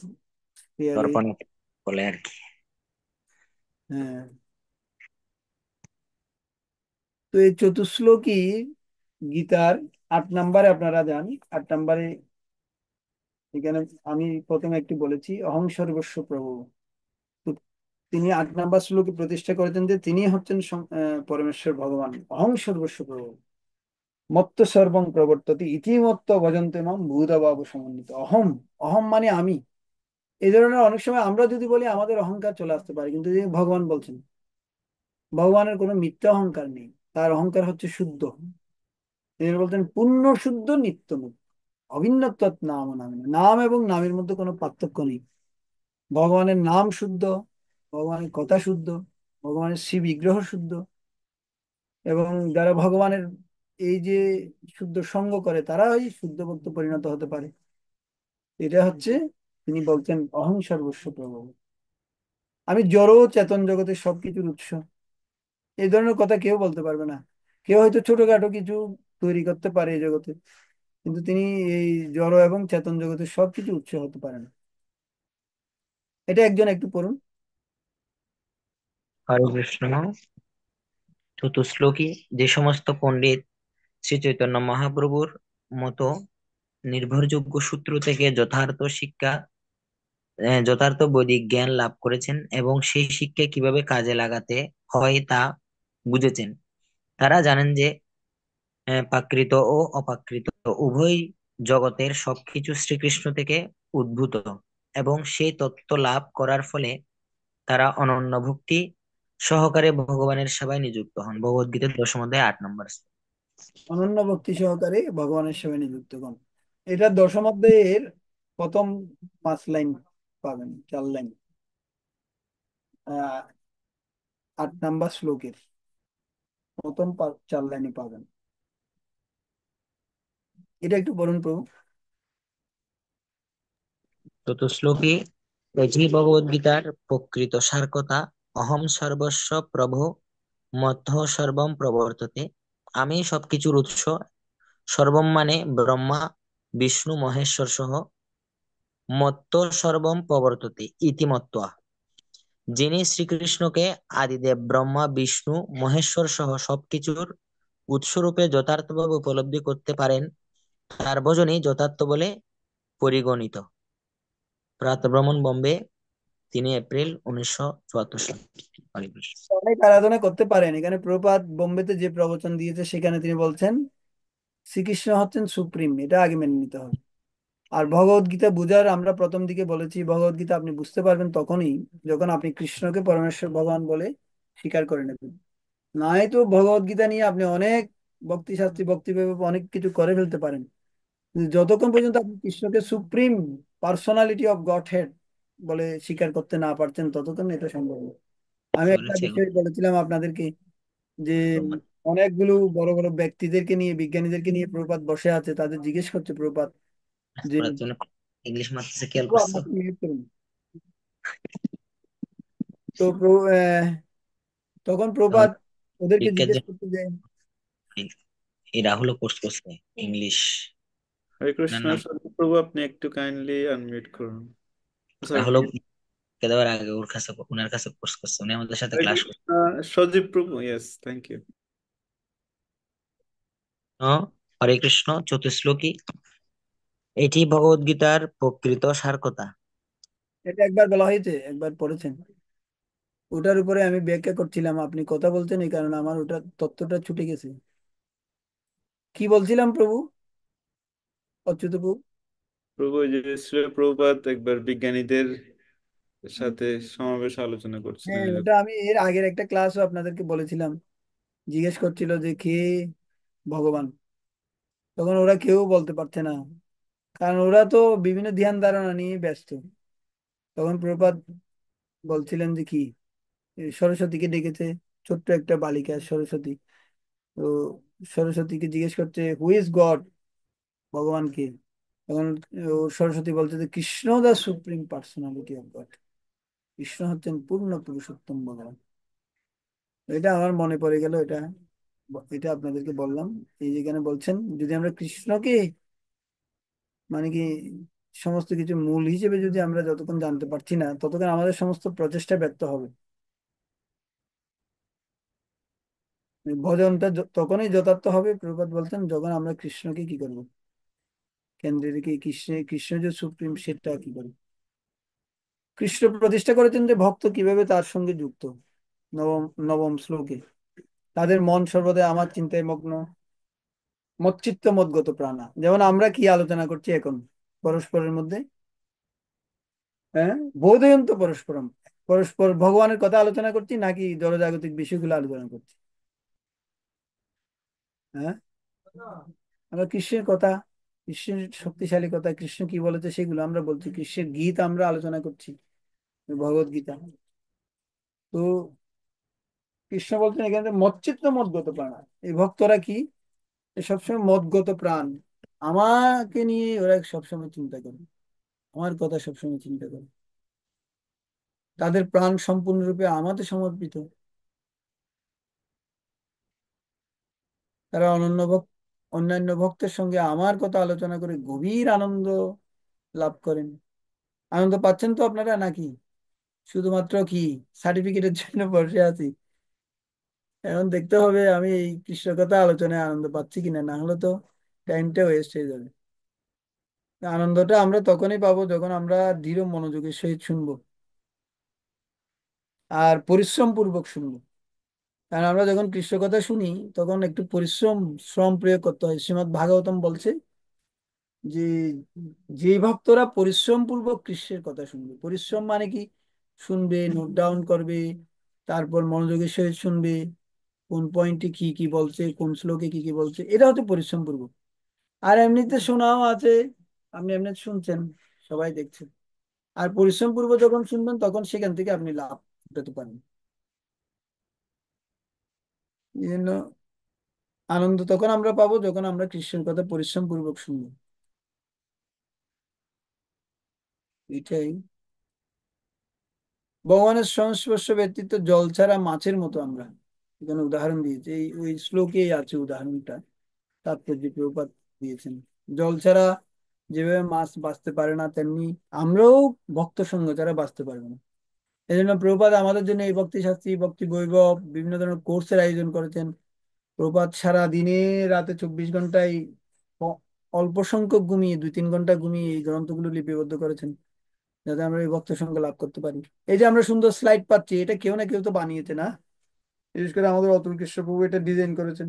ইয়া রয়েছে। দর্পণে বলে আর কি। হ্যাঁ। তো এই চতুশ্লোকী গীতার 8 নম্বরে আপনারা যান। 8 নম্বরে এখানে আমি প্রথমে একটু বলেছি, অহং সর্বস্ব প্রভু। তো তিনি 8 নম্বর শ্লোকে প্রতিষ্ঠা করেছেন যে তিনি হচ্ছেন পরমেশ্বর ভগবান। অহং সর্বস্ব প্রভু, মত্ত সর্বং প্রবর্ততি ইতিমত্ত ভজন্তে মাম ভূতভাব সমন্বিত। অহম, অহম মানে আমি। এই ধরনের অনেক সময় আমরা যদি বলি, আমাদের অহংকার চলে আসতে পারে, কিন্তু যে ভগবান বলছেন, ভগবানের কোনো মিথ্যা অহংকার নেই, তার অহংকার হচ্ছে শুদ্ধ। তিনি বলতেন পূর্ণ শুদ্ধ নিত্য মুক্ত, অভিন্ন তৎ নাম নামে। নাম এবং নামের মধ্যে কোনো পার্থক্য নেই। ভগবানের নাম শুদ্ধ, ভগবানের কথা শুদ্ধ, ভগবানের শ্রী বিগ্রহ শুদ্ধ। এবং যারা ভগবানের এই যে শুদ্ধ সঙ্গ করে, তারা ওই শুদ্ধ ভক্ত পরিণত হতে পারে। এটা হচ্ছে, তিনি বলছেন অহং সর্বস্ব প্রভু, আমি জড় ও চেতন জগতের সবকিছুর উৎস। এই ধরনের কথা কেউ বলতে পারবে না। কেউ হয়তো ছোটখাটো কিছু তৈরি করতে পারে এই জগতে, কিন্তু তিনি এই জড় এবং চেতন জগতের সবকিছু উৎস হতে পারে না। এটা একজন একটু পড়ুন। হরে কৃষ্ণ। চতুশ্লোকী, যে সমস্ত পণ্ডিত শ্রী চৈতন্য মহাপ্রভুর মতো নির্ভরযোগ্য সূত্র থেকে যথার্থ বৈদিক জ্ঞান লাভ করেছেন এবং সেই শিক্ষা কিভাবে কাজে লাগাতে হয় তা বুঝেছেন, তারা জানেন যে প্রাকৃত ও অপ্রাকৃত উভয় জগতের সবকিছু শ্রীকৃষ্ণ থেকে উদ্ভূত, এবং সেই তত্ত্ব লাভ করার ফলে তারা অনন্য ভক্তি সহকারে ভগবানের সেবায় নিযুক্ত হন। ভগবদ্গীতার 10 অধ্যায় 8 নম্বর শ্লোক। অনন্য ভক্তি সহকারে ভগবানের সেবায় নিযুক্তগণ, এটা দশম অধ্যায়ের প্রথম 5 লাইন পাবেন, 4 লাইন, 8 নাম্বার শ্লোকের প্রথম 4 লাইনে পাবেন। এটা একটু পড়ুন প্রভু। চতুশ্লোকে এটি ভগবদ্গীতার প্রকৃত সার কথা। অহং সর্বস্ব প্রভো মধ্য সর্বম প্রবর্ততে। আমি সবকিছুর উৎস। সর্বম মানে ব্রহ্মা, বিষ্ণু, মহেশ্বর সহ। মত্ত সর্বম প্রবর্ততে ইতিমত্ত্বা। যিনি শ্রীকৃষ্ণকে আদিদেব ব্রহ্মা, বিষ্ণু, মহেশ্বর সহ সবকিছুর উৎসরূপে যথার্থভাবে উপলব্ধি করতে পারেন, তার ভজনই যথার্থ বলে পরিগণিত। প্রাতঃভ্রমণ, বোম্বে, 3 এপ্রিল 1974 সাল। হরে কৃষ্ণ। অনেক আরাধনা করতে পারেন। এখানে প্রভুপাদ বোম্বেতে যে প্রবচন দিয়েছে সেখানে তিনি বলছেন শ্রীকৃষ্ণ হচ্ছেন সুপ্রিম, এটা আগে মেনে নিতে হবে। আর ভগবত গীতা বুঝার আমরা প্রথম দিকে বলেছি, ভগবত গীতা আপনি বুঝতে পারবেন তখনই যখন আপনি কৃষ্ণকে পরমেশ্বর ভগবান বলে স্বীকার করে নেবেন। নাই তো ভগবত গীতা নিয়ে আপনি অনেক ভক্তি শাস্ত্রী ভক্তি ভেবে অনেক কিছু করে ফেলতে পারেন, কিন্তু যতক্ষণ পর্যন্ত আপনি কৃষ্ণকে supreme personality of god head বলে স্বীকার করতে না পারছেন ততক্ষণ এটা সম্ভব না। আমি একটা বলেছে বিষয় বলেছিলাম আপনাদেরকে যে ব্রহ্মা। অনেকগুলো বড় বড় ব্যক্তিদেরকে নিয়ে, বিজ্ঞানীদেরকে নিয়ে প্রভুপাদ বসে আছে, তাদের জিজ্ঞেস করছে প্রভুপাদ যে ওরা জন্য ইংলিশ মারতেছে, খেয়াল প্রভু করছো? আমাকে মিউট করুন। তো তখন তখন প্রভুপাদ ওদেরকে ভিক্ষার জিজ্ঞেস জন্য করতে যে এই রাহুলও কোর্স করছে ইংলিশ। হরে ওনার কৃষ্ণ নাম সদাপ্রভু, আপনি একটু কাইন্ডলি আনমিউট করুন। সরি। রাহুলও কে দেওয়ার আগে ওর কাছে, ওনার কাছে কোর্স করছে, উনি আমাদের সাথে হরে ক্লাস করছে। কৃষ্ণ সজীব প্রভু, ইয়েস, থ্যাংক ইউ। হরে কৃষ্ণ চতুশ্লোকী এটি ভগবদ্গীতার প্রকৃত সার কথা। এটা একবার বলা হয়েছে, একবার পড়েছেন, ওটার উপরে আমি ব্যাখ্যা করছিলাম, আপনি কথা বলছেন এই কারণে আমার ওটা তথ্যটা ছুটে গেছে। কি বলছিলাম প্রভু, অচ্যুত প্রভু? প্রভু, ওই যে শ্রী প্রভুপাদ একবার বিজ্ঞানীদের সাথে সমাবেশ আলোচনা করছিলেন হ্যাঁ, ওটা এরকম। আমি এর আগের একটা ক্লাসও আপনাদেরকে বলেছিলাম। জিজ্ঞেস করছিল যে কে ভগবান, তখন ওরা কেউ বলতে পারছে না, কারণ ওরা তো বিভিন্ন ধ্যান ধারণা নিয়ে ব্যস্ত। তখন প্রভুপাদ বলছিলেন যে কি, এই সরস্বতীকে ডেকেছে, ছোট্ট একটা বালিকা সরস্বতী। তো সরস্বতীকে জিজ্ঞেস করছে হু ইজ গড, ভগবান কে? তখন সরস্বতী বলছে যে Krishna the supreme personality of God, Krishna হচ্ছেন পূর্ণ পুরুষোত্তম ভগবান। এটা আমার মনে পড়ে গেল, এটা এটা আপনাদেরকে বললাম। এই যেখানে বলছেন যদি আমরা কৃষ্ণকে মানে কি সমস্ত কিছু মূল হিসেবে যদি আমরা যতক্ষণ জানতে পারছি না ততক্ষণ আমাদের সমস্ত প্রচেষ্টা ব্যর্থ হবে। এই ভজনটা তখনই যথার্থ হবে, প্রভুপাদ বলতেন, যখন আমরা কৃষ্ণকে কি করবো কেন্দ্রে রেখে, কৃষ্ণ যে সুপ্রিম সেটা কি করবো। কৃষ্ণ প্রতিষ্ঠা করেছেন যে ভক্ত কিভাবে তার সঙ্গে যুক্ত। নবম নবম শ্লোকে তাদের মন সর্বদা আমার চিন্তায় মগ্ন, মচ্চিত্ত মদ্গত প্রাণা। যেমন আমরা কি আলোচনা করছি এখন পরস্পরের মধ্যে, হ্যাঁ, বোধয়ন্ত পরস্পরম, পরস্পর ভগবানের কথা আলোচনা করছি নাকি জড়জাগতিক বিষয়গুলো আলোচনা করছি? হ্যাঁ, আমরা কৃষ্ণের কথা, কৃষ্ণের শক্তিশালী কথা, কৃষ্ণ কি বলেছে সেগুলো আমরা বলছি, কৃষ্ণের গীত আমরা আলোচনা করছি, ভগবত গীতা। তো কৃষ্ণ বলছেন এখানে মচ্চিত্ত মদ্গত প্রাণ। এই ভক্তরা কি, এ সবসময় মদগত প্রাণ, আমাকে নিয়ে ওরা সবসময় চিন্তা করে, আমার কথা সবসময় চিন্তা করে, তাদের প্রাণ সম্পূর্ণরূপে আমাদের সমর্পিত। তারা অন্যান্য ভক্তের সঙ্গে আমার কথা আলোচনা করে গভীর আনন্দ লাভ করেন। আনন্দ পাচ্ছেন তো আপনারা নাকি শুধুমাত্র কি সার্টিফিকেটের জন্য বসে আছি? এখন দেখতে হবে আমি এই কৃষ্ণ কথা আলোচনায় আনন্দ পাচ্ছি কিনা, না হলে তো টাইমটা ওয়েস্ট হয়ে যাবে। আনন্দটা আমরা তখনই পাবো যখন আমরা দৃঢ় মনোযোগের সহিত শুনবো আর পরিশ্রম পূর্বক শুনবো। কারণ আমরা যখন কৃষ্ণ কথা শুনি তখন একটু শ্রম প্রয়োগ করতে হয়। শ্রীমদ্ ভাগবতম বলছে যে যে ভক্তরা পরিশ্রম পূর্বক কৃষ্ণের কথা শুনবে, পরিশ্রম মানে কি, শুনবে, নোট ডাউন করবে, তারপর মনোযোগের সহিত শুনবে, কোন পয়েন্টে কি কি বলছে, কোন শ্লোকে কি কি বলছে, এটা হচ্ছে পরিশ্রম পূর্বক। আর এমনিতে শোনাও আছে, আপনি এমনি শুনছেন, সবাই দেখছেন। আর পরিশ্রম পূর্বক যখন শুনবেন তখন সেখান থেকে আপনি লাভ উঠাতে পারেন। এই জন্য আনন্দ তখন আমরা পাবো যখন আমরা কৃষ্ণের কথা পরিশ্রম পূর্বক শুনবো। এটাই ভগবানের সংস্পর্শ ব্যতীত জল ছাড়া মাছের মতো আমরা। এখানে উদাহরণ দিয়েছে, এই ওই শ্লোকেই আছে উদাহরণটা, তাৎপর্য প্রভুপাদ দিয়েছেন। জল ছাড়া যেভাবে মাছ বাঁচতে পারে না, তেমনি আমরাও ভক্ত সঙ্গ ছাড়া বাঁচতে পারবো না। এই জন্য প্রভুপাদ আমাদের জন্য এই ভক্তি শাস্ত্রী, ভক্তি বৈভব, বিভিন্ন ধরনের কোর্সের আয়োজন করেছেন। প্রভুপাদ সারা দিনে রাতে 24 ঘন্টায় অ- অল্প সংখ্যক ঘুমিয়ে, 2-3 ঘন্টা ঘুমিয়ে এই গ্রন্থগুলো লিপিবদ্ধ করেছেন, যাতে আমরা এই ভক্ত সঙ্গ লাভ করতে পারি। এই যে আমরা সুন্দর স্লাইড পাচ্ছি, এটা কেউ না কেউ তো বানিয়েছে না? বিশেষ করে আমাদের অতুল কৃষ্ণ প্রভু এটা ডিজাইন করেছেন।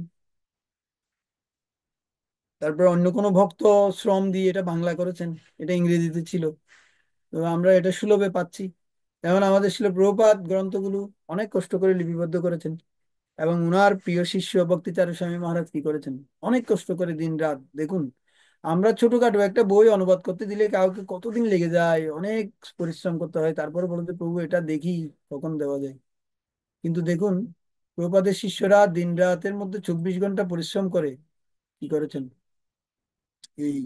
তারপর অন্য কোনো ভক্ত শ্রম দিয়ে এটা বাংলা করেছেন, এটা ইংরেজিতে ছিল, তো আমরা এটা সুলভে পাচ্ছি। যেমন আমাদের শিল প্রভুপাদ গ্রন্থগুলো অনেক কষ্ট করে লিপিবদ্ধ করেছেন, এবং উনার প্রিয় শিষ্য ভক্তিচারু স্বামী মহারাজ কি করেছেন, অনেক কষ্ট করে দিন রাত। দেখুন, আমরা ছোটখাটো একটা বই অনুবাদ করতে দিলে কাউকে কতদিন লেগে যায়, অনেক পরিশ্রম করতে হয়, তারপরে বলতে প্রভু এটা দেখি কখন দেওয়া যায়। কিন্তু দেখুন, প্রভুপাদের শিষ্যরা দিন রাতের মধ্যে 24 ঘন্টা পরিশ্রম করে কি করেছেন, এই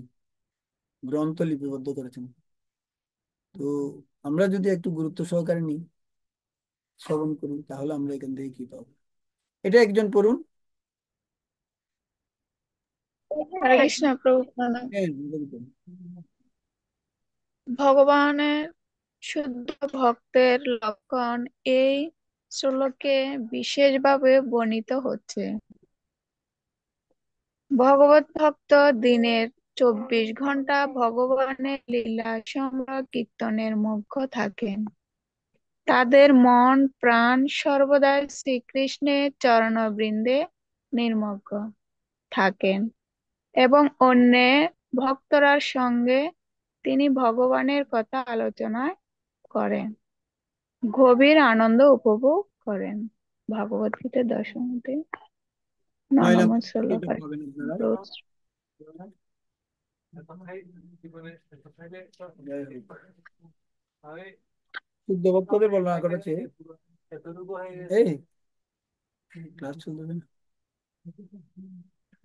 গ্রন্থ লিপিবদ্ধ করেছেন। তো আমরা যদি একটু গুরুত্ব সহকারে নিই, শ্রবণ করি, তাহলে আমরা এখান থেকে কি পাবো। এটা একজন পড়ুন। হরে কৃষ্ণ প্রভু প্রণাম। হ্যাঁ, বলুন। ভগবানের শুদ্ধ ভক্তের লক্ষণ এই শ্লোকে বিশেষভাবে বর্ণিত হচ্ছে। ভগবত ভক্ত দিনের 24 ঘন্টা ভগবানের লীলা সংগ্রহ কীর্তনের মগ্ন থাকেন। তাদের মন প্রাণ সর্বদাই শ্রীকৃষ্ণের চরণবৃন্দে নিমগ্ন থাকেন, এবং অন্য ভক্তরার সঙ্গে তিনি ভগবানের কথা আলোচনা করেন, গভীর আনন্দ উপভোগ করেন। ভগবত গীতা দশম অধ্যায় 9 নয় নম্বর নম্বর শ্লোক। এটা পাবেন আপনারা। যাই হোক, শুদ্ধ ভক্তদের বর্ণনা করেছে। এই ক্লাস চলবে না।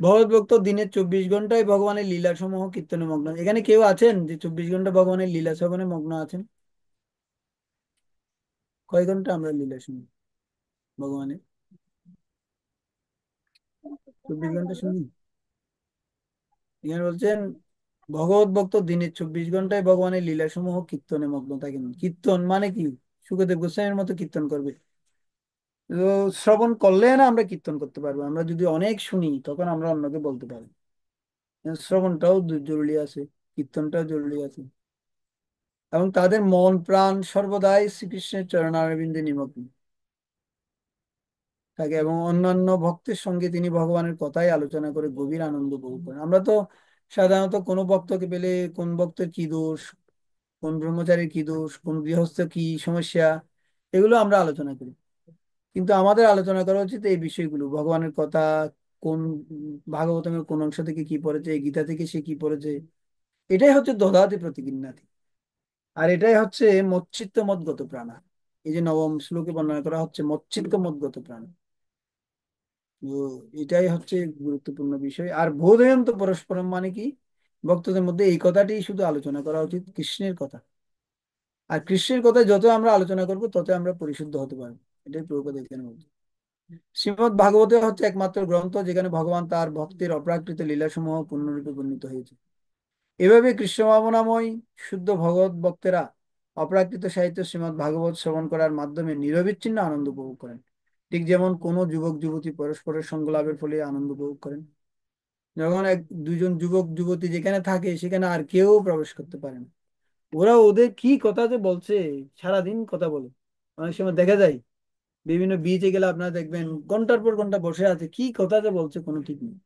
ভগবত ভক্ত দিনের 24 ঘন্টায় ভগবানের লীলা সমূহ কীর্তনে মগ্ন। এখানে কেউ আছেন যে 24 ঘন্টা ভগবানের লীলা শ্রবণে মগ্ন আছেন? কয় ঘন্টা আমরা লীলা শুনি ভগবানের? 24 ঘন্টা শুনি? এখানে বলছেন ভগবত ভক্ত দিনের 24 ঘন্টায় ভগবানের লীলা সমূহ কীর্তনে মগ্ন থাকেন। কীর্তন মানে কি? সুখদেব গোস্বামীর মতো কীর্তন করবে? তো শ্রবণ করলে না আমরা কীর্তন করতে পারবো। আমরা যদি অনেক শুনি তখন আমরা অন্যকে বলতে পারি। শ্রবণটাও জরুরি আছে, কীর্তনটাও জরুরি আছে। এবং তাদের মন প্রাণ সর্বদাই শ্রীকৃষ্ণের চরণারবিন্দে নিমগ্ন থাকে, এবং অন্যান্য ভক্তের সঙ্গে তিনি ভগবানের কথাই আলোচনা করে গভীর আনন্দ উপভোগ করেন। আমরা তো সাধারণত কোনো ভক্তকে পেলে কোন ভক্তের কি দোষ, কোন ব্রহ্মচারীর কি দোষ, কোন গৃহস্থ কি সমস্যা, এগুলো আমরা আলোচনা করি। কিন্তু আমাদের আলোচনা করা উচিত এই বিষয়গুলো, ভগবানের কথা, কোন ভাগবতমের কোন অংশ থেকে কি পড়েছে, গীতা থেকে সে কি পড়েছে। এটাই হচ্ছে দদাতি প্রতিগৃহ্ণাতি। আর এটাই হচ্ছে মচ্ছিত্ত মদগত প্রাণা। এই যে নবম শ্লোকে বর্ণনা করা হচ্ছে মচ্ছিত্ত মদগত প্রাণ। তো এটাই হচ্ছে গুরুত্বপূর্ণ বিষয়। আর বোধয়ন্ত পরস্পরম মানে কি, ভক্তদের মধ্যে এই কথাটি শুধু আলোচনা করা উচিত, কৃষ্ণের কথা। আর কৃষ্ণের কথা যত আমরা আলোচনা করব তত আমরা পরিশুদ্ধ হতে পারবো। এটাই প্রভুপাদ এখানে বলছে। শ্রীমদ্ ভাগবতে হচ্ছে একমাত্র গ্রন্থ যেখানে ভগবান তার ভক্তের অপ্রাকৃত লীলাসমূহ পূর্ণরূপে বর্ণিত হয়েছে। এভাবে কৃষ্ণ ভাবনাময় শুদ্ধ ভগবত ভক্তেরা অপ্রাকৃত সাহিত্য শ্রীমদ্ ভাগবত শ্রবণ করার মাধ্যমে নিরবিচ্ছিন্ন আনন্দ উপভোগ করেন। ঠিক যেমন কোনো যুবক যুবতী পরস্পরের সঙ্গ লাভের ফলে আনন্দ উপভোগ করেন। যখন দুজন যুবক যুবতী যেখানে থাকে সেখানে আর কেউ প্রবেশ করতে পারে না। ওরা ওদের কি কথা যে বলছে, সারাদিন কথা বলে, অনেক সময় দেখা যায় বিভিন্ন বিচে গেলে আপনারা দেখবেন ঘন্টার পর ঘন্টা বসে আছে, কি কথা যে বলছে কোনো ঠিক নেই।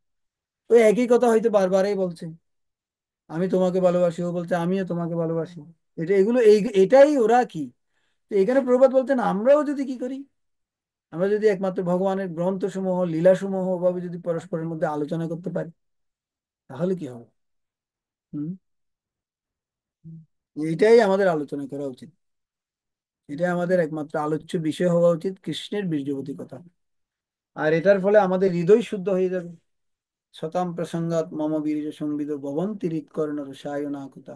ওই একই কথা হয়তো বারবারই বলছে, আমি তোমাকে ভালোবাসি, ও বলছে আমিও তোমাকে ভালোবাসি। এগুলো এটাই ওরা কি। তো এখানে প্রভুপাদ বলতেন আমরাও যদি কি করি, আমরা যদি একমাত্র ভগবানের গ্রন্থ সমূহ লীলা সমূহ ভাবে যদি পরস্পরের মধ্যে আলোচনা করতে পারি, তাহলে কি হবে? হুম। এটাই আমাদের আলোচনা করা উচিত, এটাই আমাদের একমাত্র আলোচ্য বিষয় হওয়া উচিত, কৃষ্ণের বীর্যবতী কথা। আর এটার ফলে আমাদের হৃদয় শুদ্ধ হয়ে যাবে। শতাম প্রসঙ্গাত মম বীর্য সংবিদ ভবন্তি হৃৎকর্ণ রসায়নাকুতা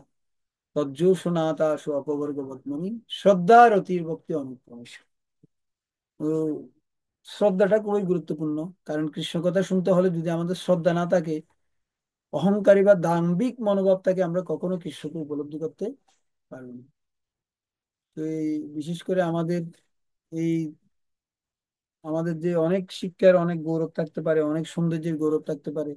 তজ্জোষণাতাসু অপবর্গ বদমনি শ্রদ্ধার অতির ভক্তি অনুপ্রবেশ। তো শ্রদ্ধাটা খুবই গুরুত্বপূর্ণ, কারণ কৃষ্ণ কথা শুনতে হলে যদি আমাদের শ্রদ্ধা না থাকে, অহংকারী বা দাম্ভিক মনোভাব থাকে, আমরা কখনো কৃষ্ণকে উপলব্ধি করতে পারবো না। তো এই বিশেষ করে এই আমাদের যে অনেক শিক্ষার অনেক গৌরব থাকতে পারে, অনেক সৌন্দর্যের গৌরব থাকতে পারে,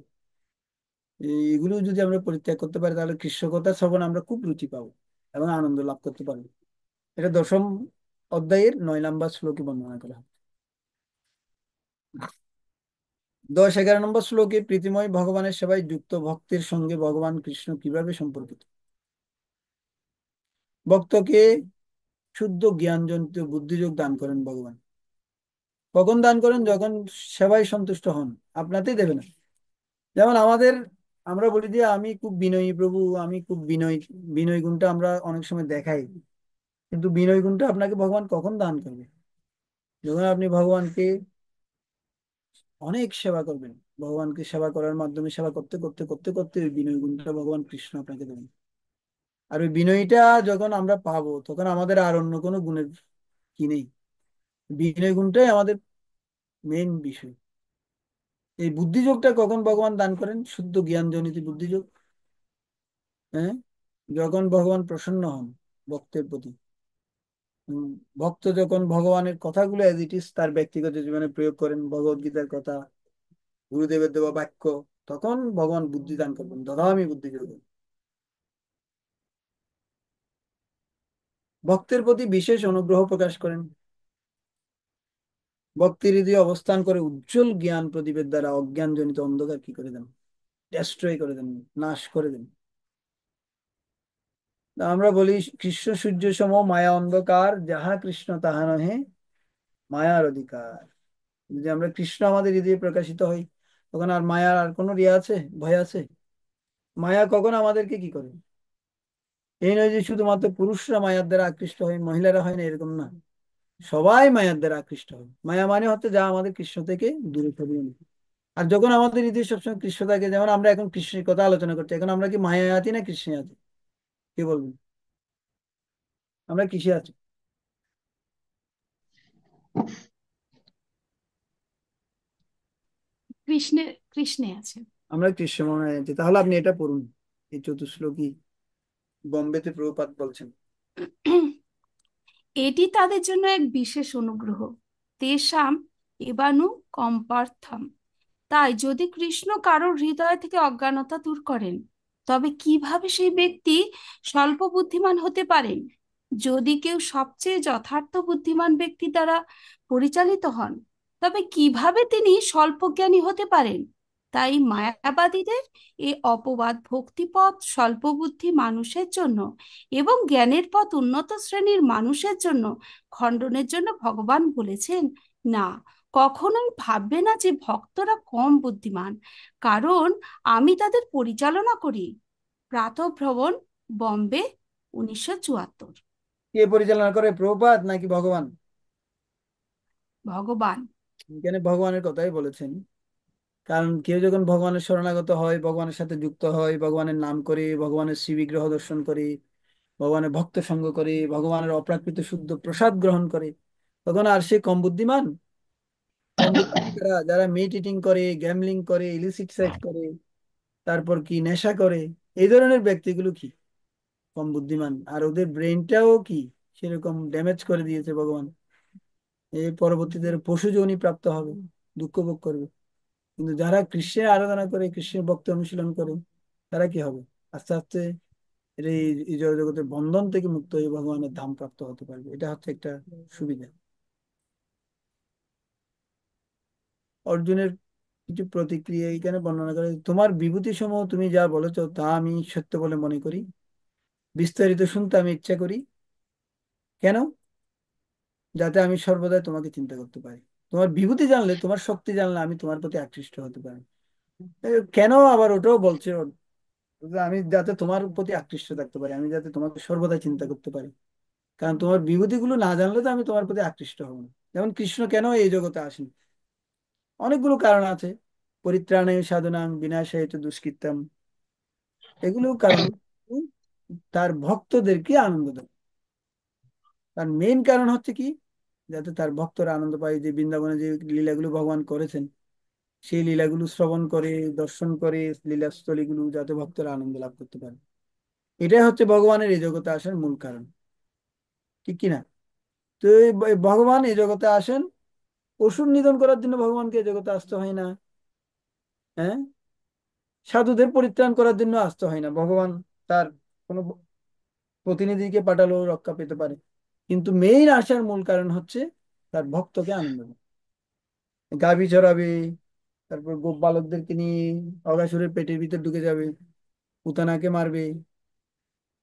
এগুলো যদি আমরা পরিত্যাগ করতে পারি, তাহলে কৃষ্ণ কথা শ্রবণ আমরা খুব রুচি পাবো এবং আনন্দ লাভ করতে পারবো। এটা দশম অধ্যায়ের 9 নম্বর শ্লোকে বর্ণনা করা হয়। 10-11 নম্বর শ্লোকে প্রীতিময় ভগবানের সেবায় যুক্ত ভক্তের সঙ্গে ভগবান কৃষ্ণ কিভাবে সম্পর্কিত। ভক্তকে শুদ্ধ জ্ঞানজনিত বুদ্ধিযোগ দান করেন ভগবান। কখন দান করেন? যখন সেবায় সন্তুষ্ট হন, আপনাতেই দেবে না। যেমন আমরা বলি যে আমি খুব বিনয়ী প্রভু, আমি খুব বিনয়ী। বিনয় গুণটা আমরা অনেক সময় দেখাই, কিন্তু বিনয় গুণটা আপনাকে ভগবান কখন দান করবে? যখন আপনি ভগবানকে অনেক সেবা করবেন, ভগবানকে সেবা করার মাধ্যমে সেবা করতে করতে করতে করতে ওই বিনয় গুণটা ভগবান কৃষ্ণ আপনাকে দেবেন। আর ওই বিনয়ীটা যখন আমরা পাবো, তখন আমাদের আর অন্য কোনো গুণের কি নেই। বিনয় গুণটাই আমাদের মেইন বিষয়। এই বুদ্ধিযোগটা কখন ভগবান দান করেন? শুদ্ধ জ্ঞান জনিত বুদ্ধিযোগ। হ্যাঁ, যখন ভগবান প্রসন্ন হন ভক্তের প্রতি। উম, ভক্ত যখন ভগবানের কথাগুলো এজ ইট ইজ তার ব্যক্তিগত জীবনে প্রয়োগ করেন, ভগবদ গীতার কথা, গুরুদেবের দেওয়া বাক্য, তখন ভগবান বুদ্ধি দান করবেন, দদামি বুদ্ধি যোগ। ভক্তের প্রতি বিশেষ অনুগ্রহ প্রকাশ করেন। ভক্তির হৃদয়ে অবস্থান করে উজ্জ্বল জ্ঞান প্রদীপের দ্বারা অজ্ঞানজনিত অন্ধকার কি করে দেন? ডেস্ট্রয় করে দেন, নাশ করে দেন। আমরা বলি কৃষ্ণ সূর্য সম মায়া অন্ধকার, যাহা কৃষ্ণ তাহা নহে মায়ার অধিকার। যদি আমরা কৃষ্ণ আমাদের হৃদয়ে প্রকাশিত হই, তখন আর মায়ার আর কোনো আছে, ভয় আছে? মায়া কখন আমাদেরকে কি করে? এই নয় যে শুধুমাত্র পুরুষরা মায়ার দ্বারা আকৃষ্ট হয়, মহিলারা হয় না, এরকম না। সবাই মায়ার দ্বারা আকৃষ্ট হয়। মায়া মানে হচ্ছে যা আমাদের কৃষ্ণ থেকে দূরে সরিয়ে নেয়। আর যখন আমাদের হৃদয়ে সবসময় কৃষ্ণ থাকে, যেমন আমরা এখন কৃষ্ণের কথা আলোচনা করছি, এখন আমরা কি মায়ায় আছি না কৃষ্ণে আছি? কি বলবেন? আমরা কিসে আছি? কৃষ্ণে কৃষ্ণে আছে। আমরা কৃষ্ণ মনে আছি। তাহলে আপনি এটা পড়ুন, এই চতুশ্লোকী বোম্বেতে প্রভুপাদ বলছেন। এটি তাদের জন্য এক বিশেষ অনুগ্রহ, তেষাম এবানু কম্পার্থম। তাই যদি কৃষ্ণ কারোর হৃদয় থেকে অজ্ঞানতা দূর করেন, তবে কিভাবে সেই ব্যক্তি স্বল্প বুদ্ধিমান হতে পারেন? যদি কেউ সবচেয়ে যথার্থ বুদ্ধিমান ব্যক্তি দ্বারা পরিচালিত হন, তবে কিভাবে তিনি স্বল্পজ্ঞানী হতে পারেন? তাই মায়াবাদীদের এই অপবাদ ভক্তিপথ স্বল্পবুদ্ধি মানুষের জন্য এবং জ্ঞানের পথ উন্নত শ্রেণীর মানুষের জন্য খণ্ডনের জন্য ভগবান বলেছেন, না, কখনোই ভাববে না যে ভক্তরা কম বুদ্ধিমান, কারণ আমি তাদের পরিচালনা করি। প্রাতঃভ্রমণ, বম্বে, 1974। কে পরিচালনা করে, প্রভুপাদ নাকি ভগবান? ভগবান। এখানে ভগবানের কথাই বলেছেন। কারণ কেউ যখন ভগবানের শরণাগত হয়, ভগবানের সাথে যুক্ত হয়, ভগবানের নাম করে, ভগবানের শ্রী বিগ্রহ দর্শন করে, ভগবানের ভক্ত সঙ্গ করে, ভগবানের অপ্রাকৃত শুদ্ধ প্রসাদ গ্রহণ করে, তখন আর সে কম বুদ্ধিমান? কম বুদ্ধিমান যারা যারা মিট ইটিং করে, গ্যামলিং করে, ইলিসিট সেক্স করে, তারপর কি নেশা করে, এই ধরনের ব্যক্তিগুলো কি কম বুদ্ধিমান? আর ওদের ব্রেনটাও কি সেরকম ড্যামেজ করে দিয়েছে ভগবান। এই পরবর্তীতে পশু যোনি প্রাপ্ত হবে, দুঃখ ভোগ করবে। কিন্তু যারা কৃষ্ণের আরাধনা করে, কৃষ্ণের ভক্তি অনুশীলন করে, তারা কি হবে? আস্তে আস্তে এই এই জগতের বন্ধন থেকে মুক্ত হয়ে ভগবানের ধাম প্রাপ্ত হতে পারবে। এটা হচ্ছে একটা সুবিধা। অর্জুনের কিছু প্রতিক্রিয়া এখানে বর্ণনা করে, তোমার বিভূতি সমূহ তুমি যা বলেছো তা আমি সত্য বলে মনে করি, বিস্তারিত শুনতে আমি ইচ্ছা করি। কেন? যাতে আমি সর্বদাই তোমাকে চিন্তা করতে পারি। তোমার বিভূতি জানলে, তোমার শক্তি জানলে আমি তোমার প্রতি আকৃষ্ট হতে পারি। কেন আবার ওটাও বলছে যে আমি যাতে তোমার প্রতি আকৃষ্ট থাকতে পারি, আমি যাতে তোমাকে সর্বদা চিন্তা করতে পারি। কারণ তোমার বিভূতিগুলো না জানলে তো আমি তোমার প্রতি আকৃষ্ট হব না। যেমন কৃষ্ণ কেন এই জগতে আসেন, অনেকগুলো কারণ আছে। পরিত্রাণায় সাধনাং বিনাশায় তো দুষ্কৃতম, এগুলো কারণ। তার ভক্তদেরকে আনন্দ দেয়। তার মেইন কারণ হচ্ছে কি, যাতে তার ভক্তরা আনন্দ পায়। যে বৃন্দাবনে যে লীলাগুলো ভগবান করেছেন, সেই লীলাগুলো শ্রবণ করে, দর্শন করে, লীলাস্থলীগুলো যাতে ভক্তরা আনন্দ লাভ করতে পারে। এটাই হচ্ছে ভগবানের এই জগতে আসার মূল কারণ, ঠিক কিনা? তো এই ভগবান এই জগতে আসেন অসুর নিধন করার জন্য। ভগবানকে এই জগতে আসতে হয় না। হ্যাঁ, সাধুদের পরিত্রাণ করার জন্য আসতে হয় না। ভগবান তার কোনো প্রতিনিধিকে পাঠালেও রক্ষা পেতে পারে। কিন্তু মেইন আসার মূল কারণ হচ্ছে তার ভক্তকে আনন্দ দেয়। গাভী চড়াবে, তারপর গোপ বালকদেরকে নিয়ে অঘাসুরের পেটের ভিতর ঢুকে যাবে, পুতনাকে মারবে,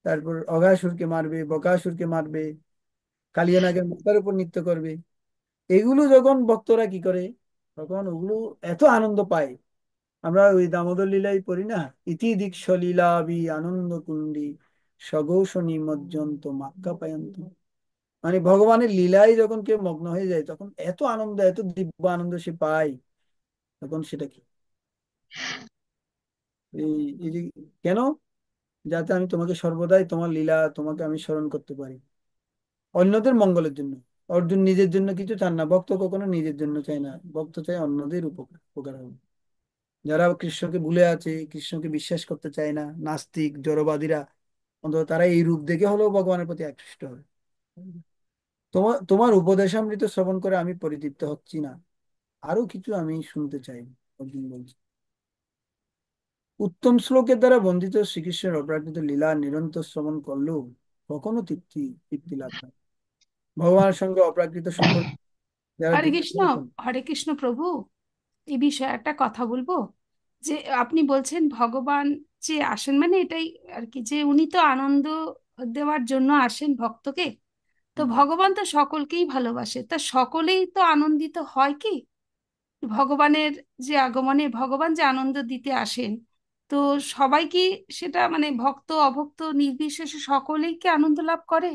তারপর অঘাসুরকে মারবে, বকাসুরকে মারবে, কালিয়া নাগের মাথার উপর নৃত্য করবে। এগুলো যখন ভক্তরা কি করে, তখন ওগুলো এত আনন্দ পায়। আমরা ওই দামোদর লীলাই পড়ি না, ইতি দিক সলীলাবি আনন্দ কুণ্ডি সগৌষণী মজ্জন্ত মাক্কা পায়ন্ত। মানে ভগবানের লীলায় যখন কেউ মগ্ন হয়ে যায়, তখন এত আনন্দ, এত দিব্য আনন্দ সে পায়। তখন সেটা কি, এই এই যে কেন, যাতে আমি তোমাকে সর্বদাই তোমার লীলা, তোমাকে আমি স্মরণ করতে পারি, অন্যদের মঙ্গলের জন্য। অর্জুন নিজের জন্য কিছু চান না, ভক্ত কখনো নিজের জন্য চায় না, ভক্ত চায় অন্যদের উপকার উপকার হবে। যারা কৃষ্ণকে ভুলে আছে, কৃষ্ণকে বিশ্বাস করতে চায় না, নাস্তিক জড়বাদীরা, অন্তত তারা এই রূপ দেখে হলেও ভগবানের প্রতি আকৃষ্ট হবে। তোমার তোমার উপদেশামৃত শ্রবণ করে আমি পরিতৃপ্ত হচ্ছি না, আরো কিছু আমি শুনতে চাই, অর্জুন বলছে। উত্তম শ্লোকের দ্বারা বন্দিত শ্রীকৃষ্ণের অপ্রাকৃত লীলা নিরন্তর শ্রবণ করলেও কখনো তৃপ্তি তৃপ্তি লাভ হয়। ভগবানের সঙ্গে অপ্রাকৃত সম্পর্ক যারা হরে যুক্ত কৃষ্ণ। হয়েছেন। হরে কৃষ্ণ প্রভু, এই বিষয়ে একটা কথা বলবো। যে আপনি বলছেন ভগবান যে আসেন, মানে এটাই আর কি, যে উনি তো আনন্দ দেওয়ার জন্য আসেন ভক্তকে। তো ভগবান তো সকলকেই ভালোবাসে, তা সকলেই তো আনন্দিত হয় কি ভগবানের যে আগমনে? ভগবান যে আনন্দ দিতে আসেন, তো সবাই কি সেটা মানে ভক্ত অভক্ত নির্বিশেষে সকলেই কি আনন্দ লাভ করে?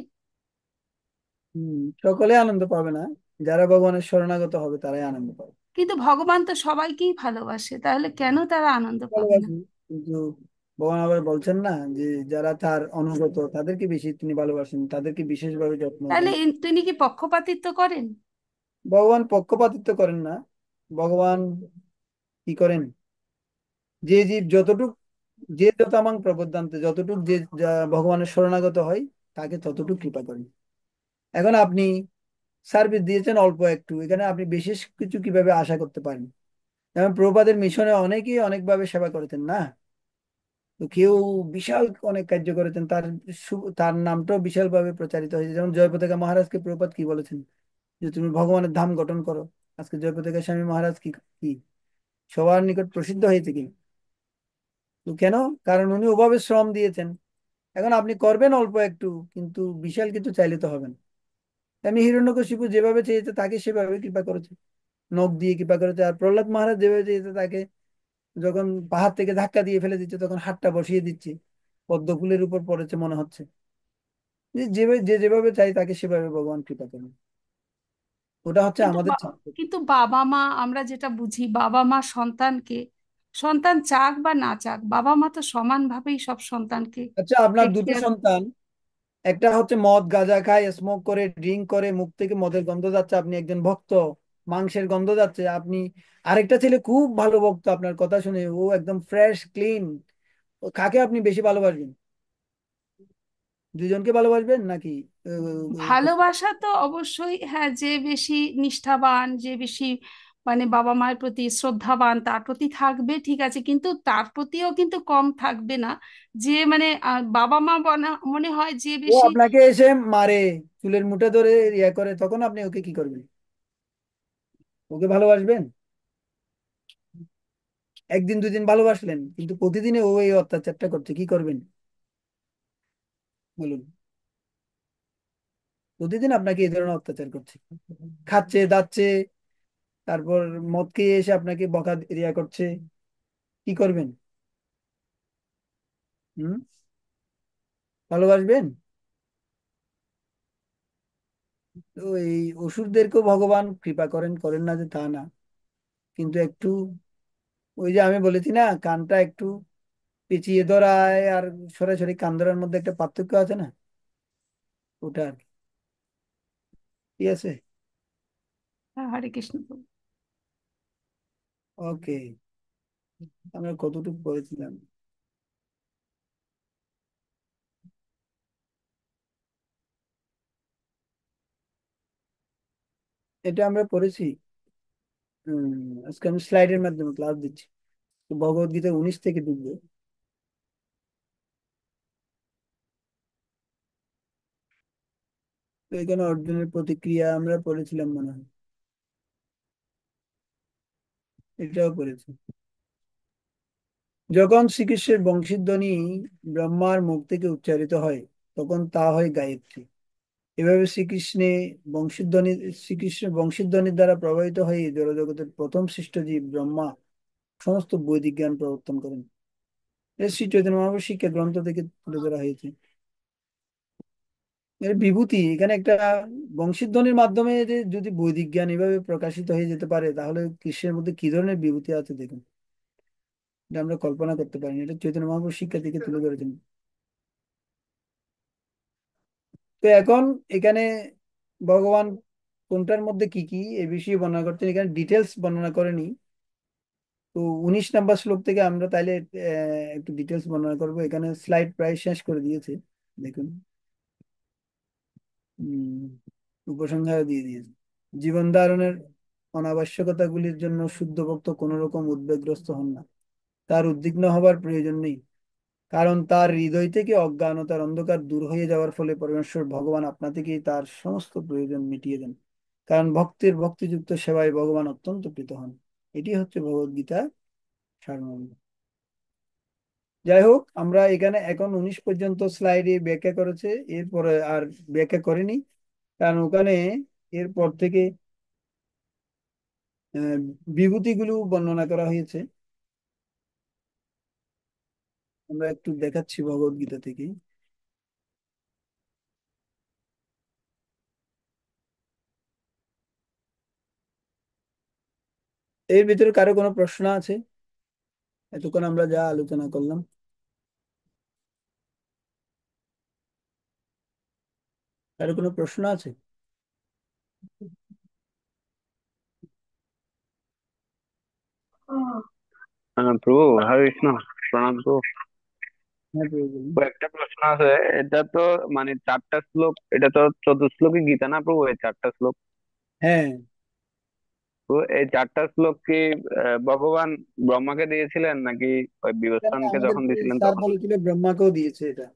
সকলে আনন্দ পাবে না, যারা ভগবানের শরণাগত হবে তারাই আনন্দ পাবে। কিন্তু ভগবান তো সবাইকেই ভালোবাসে, তাহলে কেন তারা আনন্দ পাবে না? ভালোবাসি, কিন্তু ভগবান আবার বলছেন না যে যারা তার অনুগত তাদেরকে বেশি তিনি ভালোবাসেন, তাদেরকে বিশেষভাবে যত্ন তাহলে দেন। তিনি কি পক্ষপাতিত্ব করেন? ভগবান পক্ষপাতিত্ব করেন না। ভগবান কি করেন, যে জীব যতটুক, যে যতামাং প্রবর্তান্তে, যতটুক যে ভগবানের শরণাগত হয় তাকে ততটুক কৃপা করেন। এখন আপনি সার্ভিস দিয়েছেন অল্প একটু, এখানে আপনি বিশেষ কিছু কিভাবে আশা করতে পারেন? যেমন প্রভুপাদের মিশনে অনেকেই অনেকভাবে সেবা করেছেন না, তো কেউ বিশাল অনেক কার্য করেছেন, তার তার নামটাও বিশাল ভাবে প্রচারিত হয়েছে। যেমন জয়পতাকা মহারাজকে প্রভুপাদ কি বলেছেন, যে তুমি ভগবানের ধাম গঠন করো। আজকে জয়পতাকা স্বামী মহারাজ কি কি সবার নিকট প্রসিদ্ধ হয়েছে কি? তো কেন? কারণ উনি ওভাবে শ্রম দিয়েছেন। এখন আপনি করবেন অল্প একটু, কিন্তু বিশাল কিছু চাইলে তো হবে না। এমনি হিরণ্যকশিপু যেভাবে চেয়েছে তাকে সেভাবে কৃপা করেছে, নখ দিয়ে কৃপা করেছে। আর প্রহ্লাদ মহারাজ যেভাবে চেয়েছে তাকে যখন পাহাড় থেকে ধাক্কা দিয়ে ফেলে দিচ্ছে, তখন হাতটা বসিয়ে দিচ্ছে, পদ্ম ফুলের উপর পড়েছে মনে হচ্ছে। যেভাবে যে যেভাবে চাই তাকে সেভাবে ভগবান কৃপা করেন। ওটা হচ্ছে কিন্তু আমাদের চাকরি। কিন্তু বাবা মা, আমরা যেটা বুঝি, বাবা মা সন্তানকে, সন্তান চাক বা না চাক, বাবা মা তো সমানভাবেই সব সন্তানকে আচ্ছা, আপনার টেক দুটো কেয়ার। সন্তান, একটা হচ্ছে মদ গাঁজা খায়, স্মোক করে, ড্রিঙ্ক করে, মুখ থেকে মদের গন্ধ যাচ্ছে, আপনি একজন ভক্ত, মাংসের গন্ধ যাচ্ছে আপনি। আরেকটা ছেলে খুব ভালো ভক্ত, আপনার কথা শুনে ও একদম ফ্রেশ ক্লিন, কাকে আপনি বেশি ভালোবাসবেন? দুজনকে ভালোবাসবেন নাকি ভালোবাসা তো অবশ্যই, হ্যাঁ, যে বেশি নিষ্ঠাবান, যে বেশি মানে বাবা মায়ের প্রতি শ্রদ্ধাবান তার প্রতি থাকবে, ঠিক আছে, কিন্তু তার প্রতিও কিন্তু কম থাকবে না। যে মানে বাবা মা মনে হয় যে ও বেশি। আপনাকে এসে মারে, চুলের মুঠে ধরে ইয়ে করে, তখন আপনি ওকে কি করবেন? ওকে ভালোবাসবেন? একদিন দুদিন ভালোবাসলেন, কিন্তু প্রতিদিনে ও এই অত্যাচারটা করছে, কি করবেন বলুন? প্রতিদিন আপনাকে এই ধরনের অত্যাচার করছে, খাচ্ছে দাচ্ছে, তারপর মদ খেয়ে এসে আপনাকে বকা এরিয়া করছে, কি করবেন? হুম? ভালোবাসবেন? তো এই অসুরদেরকেও ভগবান কৃপা করেন, করেন না যে তা না, কিন্তু একটু ওই যে আমি বলেছি না, কানটা একটু পেঁচিয়ে ধরায় আর সরাসরি কান ধরার মধ্যে একটা পার্থক্য আছে না, ওটা আর কি। ঠিক আছে। হরে কৃষ্ণ প্রভু। ওকে, আমরা কতটুকু পড়েছিলাম? এটা আমরা পড়েছি। আজকে আমি স্লাইডের মাধ্যমে ক্লাস দিচ্ছি, তো ভগবদ গীতা 19 থেকে ঢুকবে। তো এখানে অর্জুনের প্রতিক্রিয়া আমরা পড়েছিলাম মনে হয়, এটাও পড়েছি। যখন শ্রীকৃষ্ণের বংশীধ্বনি ব্রহ্মার মুখ থেকে উচ্চারিত হয়, তখন তা হয় গায়ত্রী। এভাবে শ্রীকৃষ্ণের বংশীধ্বনির দ্বারা প্রভাবিত হয়ে জড়জগতের প্রথম সৃষ্ট জীব ব্রহ্মা সমস্ত বৈদিক জ্ঞান প্রবর্তন করেন। এটা শ্রী চৈতন্য মহাপ্রভুর শিক্ষা গ্রন্থ থেকে তুলে ধরা হয়েছে। এর বিভূতি এখানে একটা, বংশীধ্বনির মাধ্যমে যে যদি বৈদিক জ্ঞান এভাবে প্রকাশিত হয়ে যেতে পারে, তাহলে কৃষ্ণের মধ্যে কি ধরনের বিভূতি আছে দেখুন, এটা আমরা কল্পনা করতে পারিনি। এটা চৈতন্য মহাপ্রভুর শিক্ষা থেকে তুলে ধরেছেন। তো এখন এখানে ভগবান কোনটার মধ্যে কি কি এই বিষয়ে বর্ণনা করছেন, এখানে ডিটেলস বর্ণনা করেনি। তো 19 নম্বর শ্লোক থেকে আমরা তাইলে একটু ডিটেলস বর্ণনা করবো। এখানে স্লাইড প্রায় শেষ করে দিয়েছে, দেখুন। উম উপসংহার দিয়ে দিয়েছে। জীবন ধারণের অনাবশ্যকতাগুলির জন্য শুদ্ধ ভক্ত কোন রকম উদ্বেগগ্রস্ত হন না, তার উদ্বিগ্ন হবার প্রয়োজন নেই, কারণ তার হৃদয় থেকে অজ্ঞানতার অন্ধকার দূর হয়ে যাওয়ার ফলে পরমেশ্বর ভগবান আপনা থেকেই তার সমস্ত প্রয়োজন মিটিয়ে দেন। কারণ ভক্তের ভক্তিযুক্ত সেবায় ভগবান অত্যন্ত প্রীত হন। এটি হচ্ছে ভগবদ গীতা সারমর্ম। যাই হোক, আমরা এখানে এখন 19 পর্যন্ত স্লাইডে ব্যাখ্যা করেছে, এরপরে আর ব্যাখ্যা করেনি, কারণ ওখানে এরপর থেকে আহ, বিভূতিগুলো বর্ণনা করা হয়েছে। আমরা একটু দেখাচ্ছি ভগবদ গীতা থেকে। এর ভিতরে কারো কোনো প্রশ্ন আছে? এতক্ষণ আমরা যা আলোচনা করলাম, কারো কোনো প্রশ্ন আছে? প্রভু, হরে কৃষ্ণ। প্রণাম প্রভু। হ্যাঁ প্রভু বলুন। তো একটা প্রশ্ন আছে। এটা তো মানে চারটা শ্লোক, এটা তো চতুশ্লোকী গীতা না প্রভু, এই চারটা শ্লোক? হ্যাঁ, তো এই চারটা শ্লোক কি ভগবান ব্রহ্মাকে দিয়েছিলেন নাকি ওই এখানে বিবস্বানকে যখন আমাদেরকে দিয়েছিলেন স্যার তখন? বলেছিল ব্রহ্মাকেও দিয়েছে এটা।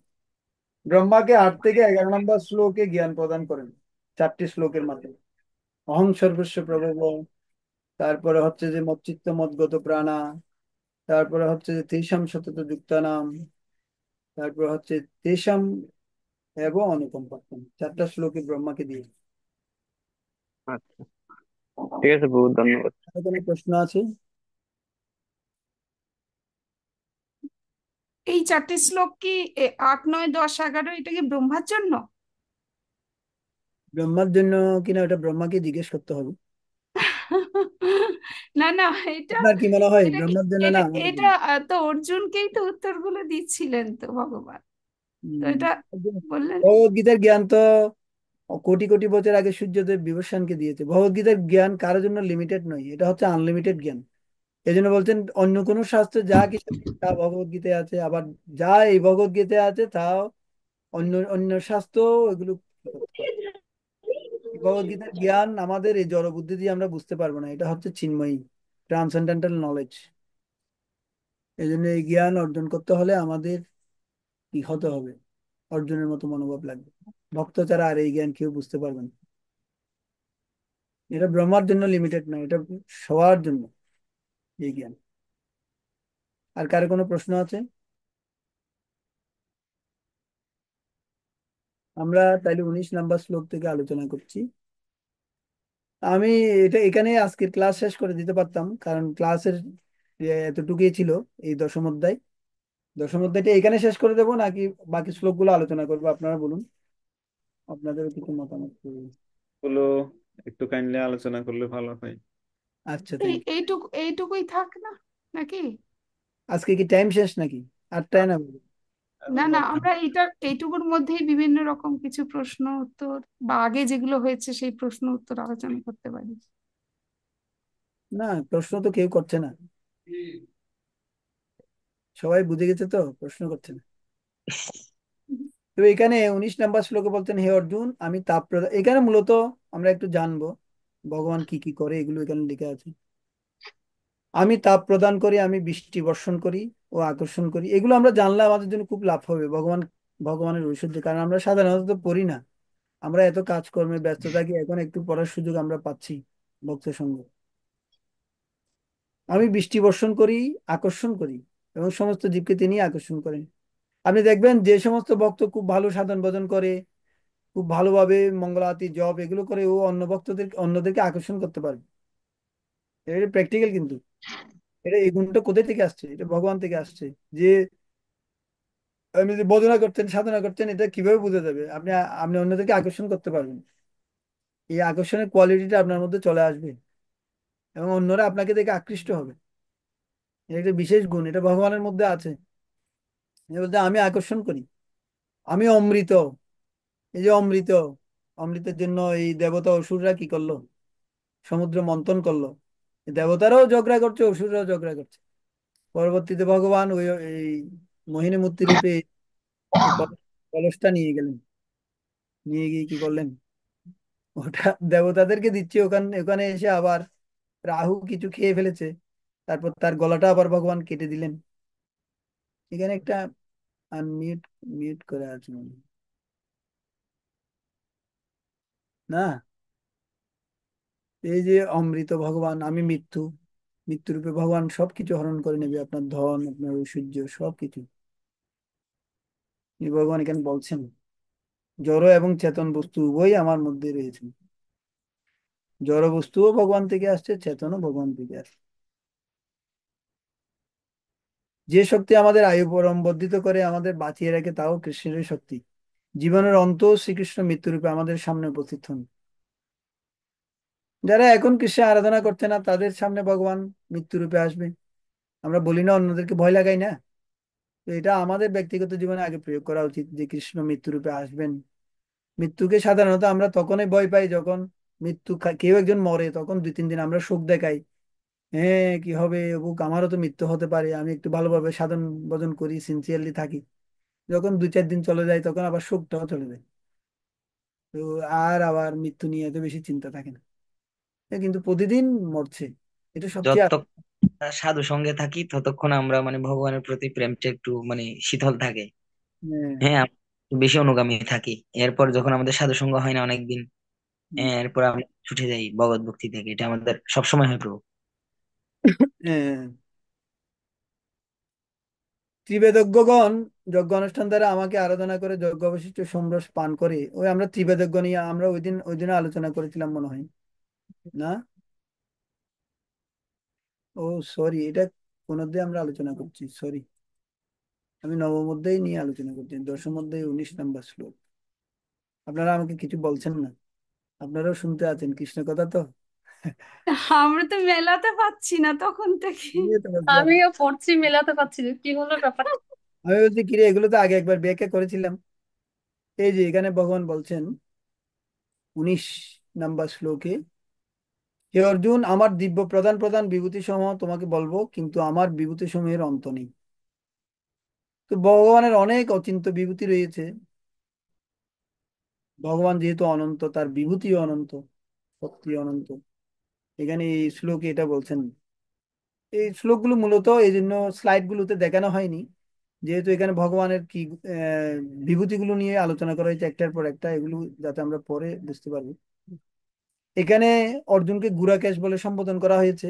ব্রহ্মাকে 8 থেকে 11 নম্বর শ্লোকে জ্ঞান প্রদান করেন, 4টি শ্লোকের মাধ্যমে। অহং সর্বস্ব প্রভব, তারপরে হচ্ছে যে মচ্চিত্ত মদ্গত প্রাণা, তারপরে হচ্ছে যে তেষাম সতত যুক্তানাম, তারপরে হচ্ছে তেষাম এবং অনুকম্পাত্তাম। 4টা শ্লোকে ব্রহ্মাকে দিয়ে। আচ্ছা, ঠিক আছে প্রভু, ধন্যবাদ। আর কোনো প্রশ্ন আছে? এই চারটি শ্লোক কি 8, 9, 10, 11 এটা কি ব্রহ্মার জন্য? ব্রহ্মার জন্য কিনা ওটা ব্রহ্মাকে জিজ্ঞেস করতে হবে। না না, এটা আপনার কি মনে হয় এটা কি ব্রহ্মার জন্য না এটা আমাদের এটা জন্য? তো অর্জুনকেই তো উত্তরগুলো দিচ্ছিলেন তো ভগবান, তো হম এটা বললেন। ভগবদ্গীতার জ্ঞান তো কোটি কোটি বছর আগে সূর্যদেব বিভূষণকে দিয়েছে। ভগবদ্গীতার জ্ঞান কারোর জন্য লিমিটেড নয়, এটা হচ্ছে আনলিমিটেড জ্ঞান। এই জন্য বলছেন অন্য কোনো শাস্ত্রে যা কিছু নেই তা ভগবদ্গীতায় আছে, আবার যা এই ভগবদ্গীতায় আছে তাও অন্য অন্য শাস্ত্র এগুলো করতে পারে। ভগবদ্গীতার জ্ঞান আমাদের এই জড় বুদ্ধি দিয়ে আমরা বুঝতে পারবো না, এটা হচ্ছে চিন্ময়ী, ট্রান্সেন্ডেন্টাল নলেজ। এই জন্য এই জ্ঞান অর্জন করতে হলে আমাদের কি হতে হবে? অর্জুনের মতো মনোভাব লাগবে। ভক্ত ছাড়া আর এই জ্ঞান কেউ বুঝতে পারবে না। এটা ব্রহ্মার জন্য লিমিটেড নয়, এটা সবার জন্য এই জ্ঞান। আর কারো কোনো প্রশ্ন আছে? আমরা তাইলে 19 নম্বর শ্লোক থেকে আলোচনা করছি। আমি এটা এখানে আজকের ক্লাস শেষ করে দিতে পারতাম, কারণ ক্লাসের এতটুকুই ছিল। এই দশম অধ্যায়, দশম অধ্যায়টা এখানে শেষ করে দেবো নাকি বাকি শ্লোকগুলো আলোচনা করবো, আপনারা বলুন, আপনাদের কিছু মতামত করুন। গুলো একটু কাইন্ডলি আলোচনা করলে ভালো হয়। আচ্ছা, থ্যাংক ইউ। এইটুকুই থাক না নাকি? আজকে কি টাইম শেষ নাকি? 8টায় না? না না, আমরা এইটুকুর মধ্যেই বিভিন্ন রকম কিছু প্রশ্ন উত্তর বা আগে যেগুলো হয়েছে সেই প্রশ্ন উত্তর আলোচনা করতে পারি। না, প্রশ্ন তো কেউ করছে না, সবাই বুঝে গেছে তো, প্রশ্ন করছে না। তো এখানে 19 নম্বর শ্লোকে বলতেন, হে অর্জুন, আমি তাপ প্রদান, এখানে মূলত আমরা একটু জানবো ভগবান কি কি করে, এগুলো এখানে লেখা আছে। আমি তাপ প্রদান করি, আমি বৃষ্টি বর্ষণ করি ও আকর্ষণ করি। এগুলো আমরা জানলে আমাদের জন্য খুব লাভ হবে ভগবানের ঐশ্বর্য, কারণ আমরা সাধারণত পড়ি না। আমরা এত কাজকর্মে ব্যস্ত থাকি, এখন একটু পড়ার সুযোগ আমরা পাচ্ছি ভক্তের সঙ্গে। আমি বৃষ্টি বর্ষণ করি, আকর্ষণ করি, এবং সমস্ত জীবকে তিনি আকর্ষণ করেন। আপনি দেখবেন যে সমস্ত ভক্ত খুব ভালো সাধন ভজন করে, খুব ভালোভাবে মঙ্গলারতি জপ এগুলো করে, ও অন্যদেরকে আকর্ষণ করতে পারবে। এটা প্র্যাকটিক্যাল কিন্তু। এটা এই গুণটা কোথায় থেকে আসছে? এটা ভগবান থেকে আসছে। যে আপনি যে ভজনা করছেন, সাধনা করছেন, এটা কিভাবে বোঝা যাবে? আপনি আপনি অন্যদেরকে আকর্ষণ করতে পারবেন, এই আকর্ষণের কোয়ালিটিটা আপনার মধ্যে চলে আসবে, এবং অন্যরা আপনাকে দেখে আকৃষ্ট হবে। এটা একটা বিশেষ গুণ, এটা ভগবানের মধ্যে আছে। এটা বলতে আমি আকর্ষণ করি। আমি অমৃত। এই যে অমৃত, অমৃতের জন্য এই দেবতা অসুররা কি করলো? সমুদ্র মন্থন করলো। এই দেবতারাও ঝগড়া করছে, অসুররাও ঝগড়া করছে। পরবর্তীতে ভগবান ওই এই মোহিনী মূর্তি রূপে এই কলসটা নিয়ে গেলেন। নিয়ে গিয়ে কি করলেন? ওটা দেবতাদেরকে দিচ্ছে। ওখানে ওখানে এসে আবার রাহু কিছু খেয়ে ফেলেছে, তারপর তার গলাটা আবার ভগবান কেটে দিলেন। এখানে একটা আনমিউট মিউট করে আছে মনে হয়। না, এই যে অমৃত ভগবান, আমি মৃত্যু, মৃত্যু রূপে ভগবান সবকিছু হরণ করে নেবে, আপনার ধন, আপনার ঐশ্বর্য, সবকিছু। এই ভগবান এখানে বলছেন জড় এবং চেতন বস্তু উভয়ই আমার মধ্যে রয়েছে। জড় বস্তুও ভগবান থেকে আসছে, চেতনও ভগবান থেকে আসছে। যে শক্তি আমাদের আয়ু বর্ধিত করে, আমাদের বাঁচিয়ে রাখে, তাও কৃষ্ণের শক্তি। জীবনের অন্ত শ্রীকৃষ্ণ মৃত্যুরূপে আমাদের সামনে উপস্থিত হন। যারা এখন কৃষ্ণের আরাধনা করছে না, তাদের সামনে ভগবান মৃত্যুরূপে আসবে। আমরা বলি না, অন্যদেরকে ভয় লাগাই না? তো এটা আমাদের ব্যক্তিগত জীবনে আগে প্রয়োগ করা উচিত, যে কৃষ্ণ মৃত্যুরূপে আসবেন। মৃত্যুকে সাধারণত আমরা তখনই ভয় পাই যখন কেউ একজন মরে, তখন 2-3 দিন আমরা শোক দেখাই। হ্যাঁ, কি হবে, বুক, আমারও তো মৃত্যু হতে পারে, আমি একটু ভালোভাবে সাধন ভজন করি, সিনসিয়ারলি থাকি। যখন 2-4 দিন চলে যায়, তখন আবার শোকটাও চলে যায়। তো আর আবার মৃত্যু নিয়ে এত বেশি চিন্তা থাকে না। কিন্তু প্রতিদিন মরছে, এটা সবচেয়ে যতক্ষণ আমরা সাধু সঙ্গে থাকি ততক্ষণ আমরা মানে ভগবানের প্রতি প্রেমটা একটু মানে শীতল থাকে। হ্যাঁ, হ্যাঁ, আমরা একটু বেশি অনুগামী থাকি। এরপর যখন আমাদের সাধু সঙ্গ হয় না অনেকদিন, এরপর আমরা ছুটে যাই ভগবত ভক্তি থেকে। এটা আমাদের সবসময় হয় প্রভু। হ্যাঁ। ত্রিবেদজ্ঞগণ যজ্ঞ অনুষ্ঠান দ্বারা আমাকে আরাধনা করে যজ্ঞ অবশিষ্ট সোমরস পান করে। ওই আমরা ত্রিবেদজ্ঞ নিয়ে আমরা ওই দিন আলোচনা করেছিলাম মনে হয়, না? ও সরি, এটা কোন অধ্যায়ে আমরা আলোচনা করছি? সরি, আমি নবম অধ্যায় নিয়ে আলোচনা করছি, দশম অধ্যায় 19 নম্বর শ্লোক। আপনারা আমাকে কিছু বলছেন না, আপনারাও শুনতে আছেন কৃষ্ণ কথা তো। আমরা তো মেলাতে পাচ্ছি না তখন থেকে। এই তো বলছি আমিও পড়ছি, মেলাতে পারছি না, কি হলো ব্যাপারটা? আমি বলছি কিরে, এগুলো তো আগে একবার ব্যাখ্যা করেছিলাম। এই যে এখানে ভগবান বলছেন 19 নম্বর শ্লোকে, হে অর্জুন, আমার দিব্য প্রধান প্রধান বিভূতি সমূহ তোমাকে বলবো, কিন্তু আমার বিভূতি সমূহের অন্ত নেই। তো ভগবানের অনেক অচিন্ত্য বিভূতি রয়েছে। ভগবান যেহেতু অনন্ত, তার বিভূতিও অনন্ত, শক্তি অনন্ত। এখানে এই শ্লোকে এটা বলছেন। এই শ্লোকগুলো মূলত এই জন্য স্লাইড গুলোতে দেখানো হয়নি, যেহেতু এখানে ভগবানের কি বিভূতিগুলো নিয়ে আলোচনা করা হয়েছে একটার পর একটা, এগুলো যাতে আমরা পরে বুঝতে পারবো। এখানে অর্জুনকে গুরাকেশ বলে সম্বোধন করা হয়েছে।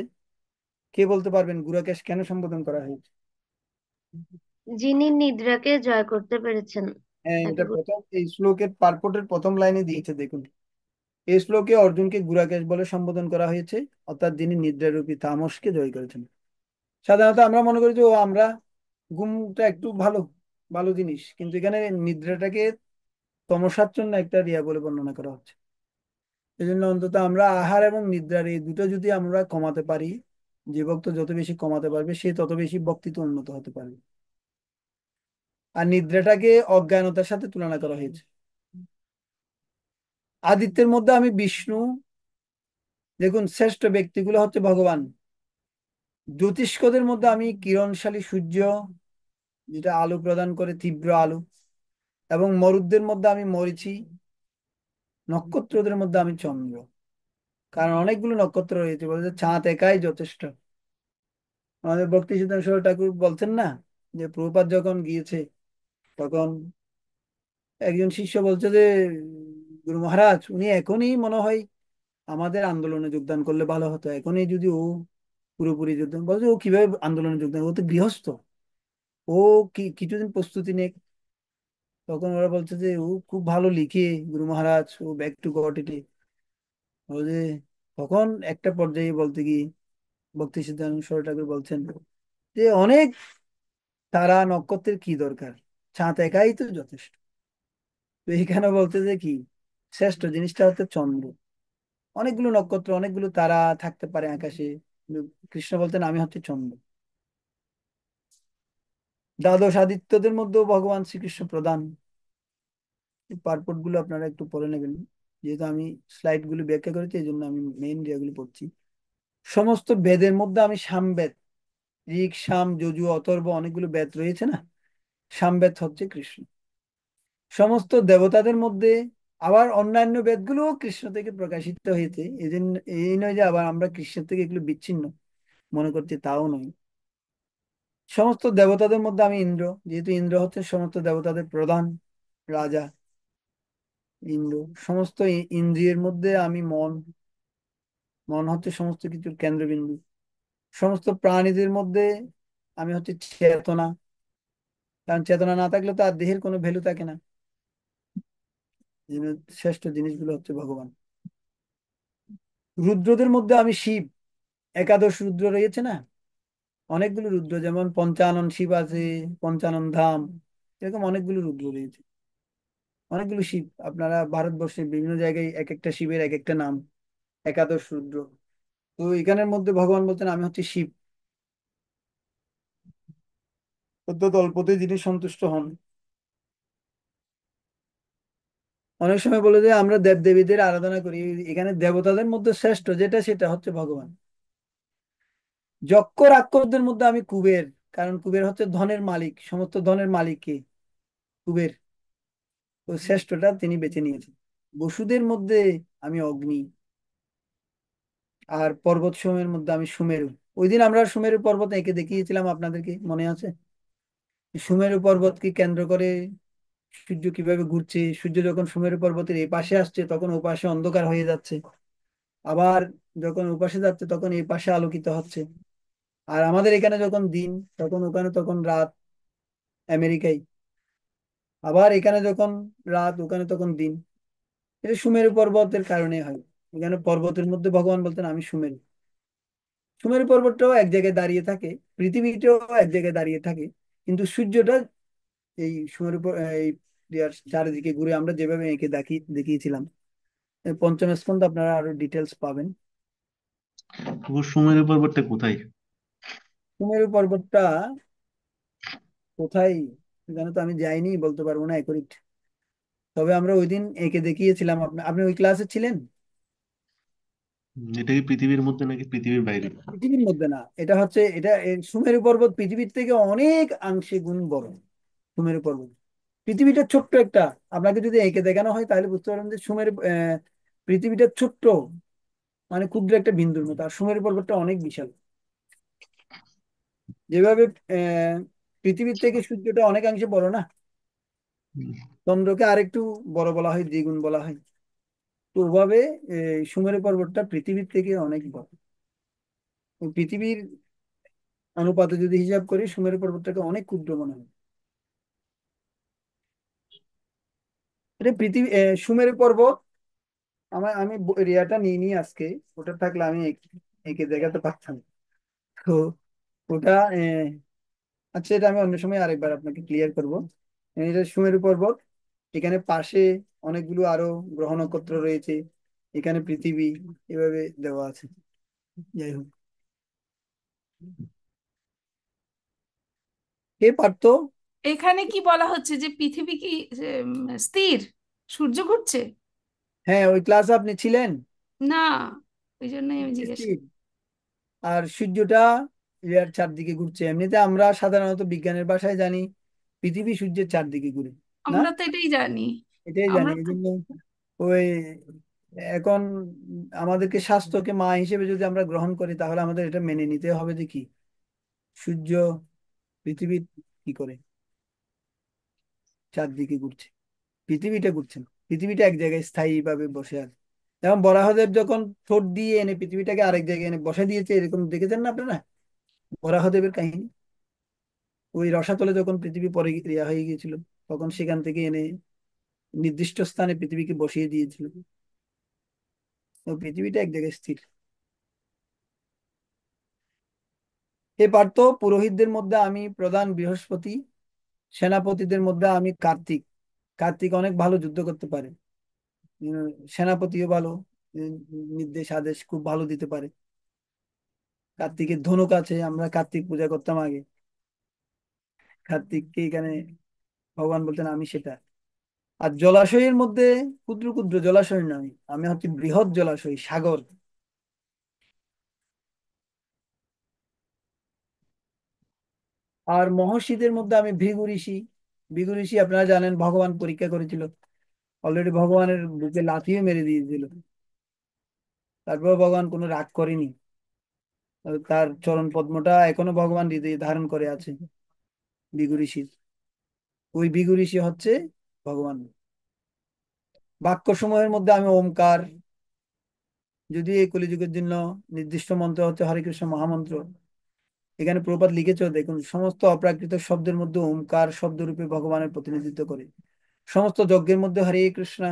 কে বলতে পারবেন গুরাকেশ কেন সম্বোধন করা হয়েছে? যিনি নিদ্রাকে জয় করতে পেরেছেন। হ্যাঁ, তাকে এটা প্রথম এই শ্লোকের পার্পটের প্রথম লাইনে দিয়েছে, দেখুন। এই শ্লোকে অর্জুনকে গুরাকেশ বলে সম্বোধন করা হয়েছে, অর্থাৎ যিনি নিদ্রারূপী তামসকে জয় করেছেন। সাধারণত আমরা মনে করি যে ও আমরা ঘুমটা একটু ভালো ভালো জিনিস, কিন্তু এখানে নিদ্রাটাকে তমসাচ্ছন্ন একটা রিয়া বলে বর্ণনা করা হচ্ছে। এই জন্য অন্তত আমরা আহার এবং নিদ্রার এই দুটো যদি আমরা কমাতে পারি, যে ভক্ত যত বেশি কমাতে পারবে সে তত বেশি ভক্তিতে উন্নত হতে পারবে। আর নিদ্রাটাকে অজ্ঞানতার সাথে তুলনা করা হয়েছে। আদিত্যের মধ্যে আমি বিষ্ণু, দেখুন শ্রেষ্ঠ ব্যক্তিগুলো হচ্ছে ভগবান। জ্যোতিষ্কদের মধ্যে আমি কিরণশালী সূর্য, যেটা আলো প্রদান করে, তীব্র আলো। এবং মরুদ্দের মধ্যে আমি মরিচি। নক্ষত্রদের মধ্যে আমি চন্দ্র। কারণ অনেকগুলো নক্ষত্র রয়েছে, বলে যে চাঁদ একাই যথেষ্ট। আমাদের ভক্তি সিদ্ধান্ত সরোজ ঠাকুর বলছেন না, যে প্রভুপাদ যখন গিয়েছে, তখন একজন শিষ্য বলছে যে গুরু মহারাজ, উনি এখনই মনে হয় আমাদের আন্দোলনে যোগদান করলে ভালো হতো। এখনই যদি ও পুরোপুরি যোগদান, বলছে ও কিভাবে আন্দোলনে যোগদান, ও তো গৃহস্থ, ও কি কিছুদিন প্রস্তুতি নেই। তখন ওরা বলছে যে ও খুব ভালো লিখে গুরু মহারাজ, ও ব্যাক টু গড ইট। বলছে, তখন একটা পর্যায়ে বলতে গিয়ে ভক্তি সিদ্ধান্ত সরোজ ঠাকুর বলছেন যে অনেক তারা নক্ষত্রের কি দরকার, চাঁদ একাই তো যথেষ্ট। তো এখানে বলতে যে কি শ্রেষ্ঠ জিনিসটা হচ্ছে চন্দ্র। অনেকগুলো নক্ষত্র, অনেকগুলো তারা থাকতে পারে আকাশে, কিন্তু কৃষ্ণ বলতেন আমি হচ্ছে চন্দ্র। দ্বাদশ আদিত্যদের মধ্যেও ভগবান শ্রীকৃষ্ণ প্রধান। এই পারপট গুলো আপনারা একটু পড়ে নেবেন, যেহেতু আমি স্লাইড গুলো ব্যাখ্যা করেছি, এই জন্য আমি মেইন যেগুলো পড়ছি। সমস্ত বেদের মধ্যে আমি সামবেদ, ঋক সাম যজু অথর্ব অনেকগুলো বেদ রয়েছে না, সামবেদ হচ্ছে কৃষ্ণ। সমস্ত দেবতাদের মধ্যে আবার অন্যান্য বেদগুলোও কৃষ্ণ থেকে প্রকাশিত হয়েছে। এই জন্য এই নয় যে আবার আমরা কৃষ্ণ থেকে এগুলো বিচ্ছিন্ন মনে করছি, তাও নয়। সমস্ত দেবতাদের মধ্যে আমি ইন্দ্র, যেহেতু ইন্দ্র হচ্ছে সমস্ত দেবতাদের প্রধান রাজা। ইন্দ্র সমস্ত ইন্দ্রিয়ের মধ্যে আমি মন, মন হচ্ছে সমস্ত কিছুর কেন্দ্রবিন্দু। সমস্ত প্রাণীদের মধ্যে আমি হচ্ছে চেতনা, কারণ চেতনা না থাকলে তো আর দেহের কোনো ভ্যালু থাকে না। এই জন্য শ্রেষ্ঠ জিনিসগুলো হচ্ছে ভগবান। রুদ্রদের মধ্যে আমি শিব, একাদশ রুদ্র রয়েছে না, অনেকগুলো রুদ্র, যেমন পঞ্চানন শিব আছে, পঞ্চানন ধাম, এরকম অনেকগুলো রুদ্র রয়েছে, অনেকগুলো শিব। আপনারা ভারতবর্ষের বিভিন্ন জায়গায় এক একটা শিবের এক একটা নাম, একাদশ রুদ্র। তো এখানের মধ্যে ভগবান বলতেন আমি হচ্ছে শিব। অত্যন্ত অল্পতেই যিনি সন্তুষ্ট হন। অনেক সময় বলে যে আমরা দেব দেবীদের আরাধনা করি, এখানে দেবতাদের মধ্যে শ্রেষ্ঠ যেটা সেটা হচ্ছে ভগবান। যক্ষ রাক্ষসদের মধ্যে আমি কুবের, কারণ কুবের হচ্ছে ধনের মালিক, সমস্ত ধনের মালিক কে? কুবের। তো শ্রেষ্ঠটা তিনি বেছে নিয়েছেন। বসুদের মধ্যে আমি অগ্নি। আর পর্বত সমূহের মধ্যে আমি সুমেরু। ওই দিন আমরা সুমেরু পর্বত এঁকে দেখিয়েছিলাম, আপনাদেরকে মনে আছে? সুমেরু পর্বতকে কেন্দ্র করে সূর্য কিভাবে ঘুরছে, সূর্য যখন সুমেরু পর্বতের এই পাশে আসছে তখন ও পাশে অন্ধকার হয়ে যাচ্ছে, আবার যখন ও পাশে যাচ্ছে তখন এই পাশে আলোকিত হচ্ছে। আর আমাদের এখানে যখন দিন, তখন ওখানে তখন রাত, আমেরিকায়। আবার এখানে যখন রাত, ওখানে তখন দিন। এটা সুমেরু পর্বতের কারণে হয়। এখানে পর্বতের মধ্যে ভগবান বলতেন আমি সুমেরু। সুমেরু পর্বতটাও এক জায়গায় দাঁড়িয়ে থাকে, পৃথিবীটাও এক জায়গায় দাঁড়িয়ে থাকে, কিন্তু সূর্যটা এই সুমেরু এই ইয়ার চারিদিকে ঘুরে, আমরা যেভাবে এঁকে দেখিয়েছিলাম। এই পঞ্চম স্কন্ধ আপনারা আরো ডিটেলস পাবেন। সুমেরু পর্বতটা কোথায়? সুমেরু পর্বতটা কোথায়, এখানে তো আমি যাইনি, বলতে পারবো না একুরেট। তবে আমরা ওই দিন এঁকে দেখিয়েছিলাম। আপনি ওই ক্লাসে ছিলেন? এটা কি পৃথিবীর মধ্যে নাকি পৃথিবীর বাইরে? পৃথিবীর মধ্যে না, এটা হচ্ছে সুমেরু পর্বত পৃথিবীর থেকে অনেক আংশে গুণ বড়। সুমেরু পর্বত, পৃথিবীটা ছোট্ট একটা, আপনাকে যদি এঁকে দেখানো হয় তাহলে বুঝতে পারবেন যে পৃথিবীটা ছোট্ট, মানে ক্ষুদ্র একটা বিন্দুর মতো, আর সুমেরু পর্বতটা অনেক বিশাল। যেভাবে আহ পৃথিবীর থেকে সূর্যটা অনেকাংশে বড় না, হুম। চন্দ্রকে আরেকটু বড় বলা হয়, দ্বিগুণ বলা হয়। তো ওভাবে সুমেরু পর্বতটা পৃথিবীর থেকে অনেক বড়। পৃথিবীর অনুপাতে যদি হিসাব করি সুমেরু পর্বতটাকে অনেক ক্ষুদ্র মনে হয়। এটা পৃথিবী সুমেরু পর্বত, আমি রিয়াটা নিয়ে নিই আজকে। ওটা থাকলে আমি এঁকে দেখাতে পারতাম। তো ওটা আচ্ছা, এটা আমি অন্য সময় আরেকবার আপনাকে ক্লিয়ার করবো। এটা সুমেরু পর্বত, এখানে পাশে অনেকগুলো আরো গ্রহ নক্ষত্র রয়েছে, এখানে পৃথিবী, এভাবে দেওয়া আছে। যাই হোক, কে পারতো? এখানে কি বলা হচ্ছে যে পৃথিবী কি স্থির, সূর্য ঘুরছে? হ্যাঁ, ওই ক্লাসে আপনি ছিলেন। না, ওই জন্যই আমি জিজ্ঞেস স্থির। আর সূর্যটা এর চারদিকে ঘুরছে। এমনিতে আমরা সাধারণত বিজ্ঞানের ভাষায় জানি পৃথিবী সূর্যের চারদিকে ঘুরে, না? আমরা তো এটাই জানি। এটাই জানি, আমরা এই তো জন্য ওই এখন আমাদেরকে শাস্ত্রকে মা হিসেবে যদি আমরা গ্রহণ করি, তাহলে আমাদের এটা মেনে নিতে হবে যে কি সূর্য পৃথিবী কি করে চারদিকে ঘুরছে, পৃথিবীটা ঘুরছে না। পৃথিবীটা এক জায়গায় স্থায়ী ভাবে বসে আছে। যেমন বরাহদেব যখন ঠোঁট দিয়ে এনে পৃথিবীটাকে আরেক জায়গায় এনে বসে দিয়েছে, এরকম দেখেছেন না আপনারা বরাহদেবের কাহিনী? ওই রসাতলে যখন পৃথিবী পরে ইয়া হয়ে গিয়েছিল, তখন সেখান থেকে এনে নির্দিষ্ট স্থানে পৃথিবীকে বসিয়ে দিয়েছিল। তো পৃথিবীটা এক জায়গায় স্থির। এ পার্থ, পুরোহিতদের মধ্যে আমি প্রধান বৃহস্পতি, সেনাপতিদের মধ্যে আমি কার্তিক। কার্তিক অনেক ভালো যুদ্ধ করতে পারে, উম, সেনাপতিও ভালো, উম, নির্দেশ আদেশ খুব ভালো দিতে পারে। কার্তিকের ধনুক আছে, আমরা কার্তিক পূজা করতাম আগে। কার্তিককে এখানে ভগবান বলতেন আমি সেটা। আর জলাশয়ের মধ্যে ক্ষুদ্র ক্ষুদ্র জলাশয় নয়, আমি হচ্ছে বৃহৎ জলাশয়, সাগর। আর মহর্ষিদের মধ্যে আমি ভৃগু ঋষি। ভৃগু ঋষি আপনারা জানেন ভগবান পরীক্ষা করেছিল, অলরেডি ভগবানের বুকে লাথিও মেরে দিয়েছিল, তারপর ভগবান কোনো রাগ করেনি। তার চরণ পদ্মটা এখনো ভগবান হৃদয়ে ধারণ করে আছে ভৃগু ঋষির। ওই ভৃগু ঋষি হচ্ছে ভগবান। বাক্য সমূহের মধ্যে আমি ওমকার, যদি এই কলিযুগের জন্য নির্দিষ্ট মন্ত্র হচ্ছে হরে কৃষ্ণ মহামন্ত্র। এখানে প্রপাত লিখেছ, দেখুন সমস্ত অপ্রাকৃত শব্দের মধ্যে ওমকার শব্দরূপে ভগবানের প্রতিনিধিত্ব করে। সমস্ত যজ্ঞের মধ্যে হরে কৃষ্ণ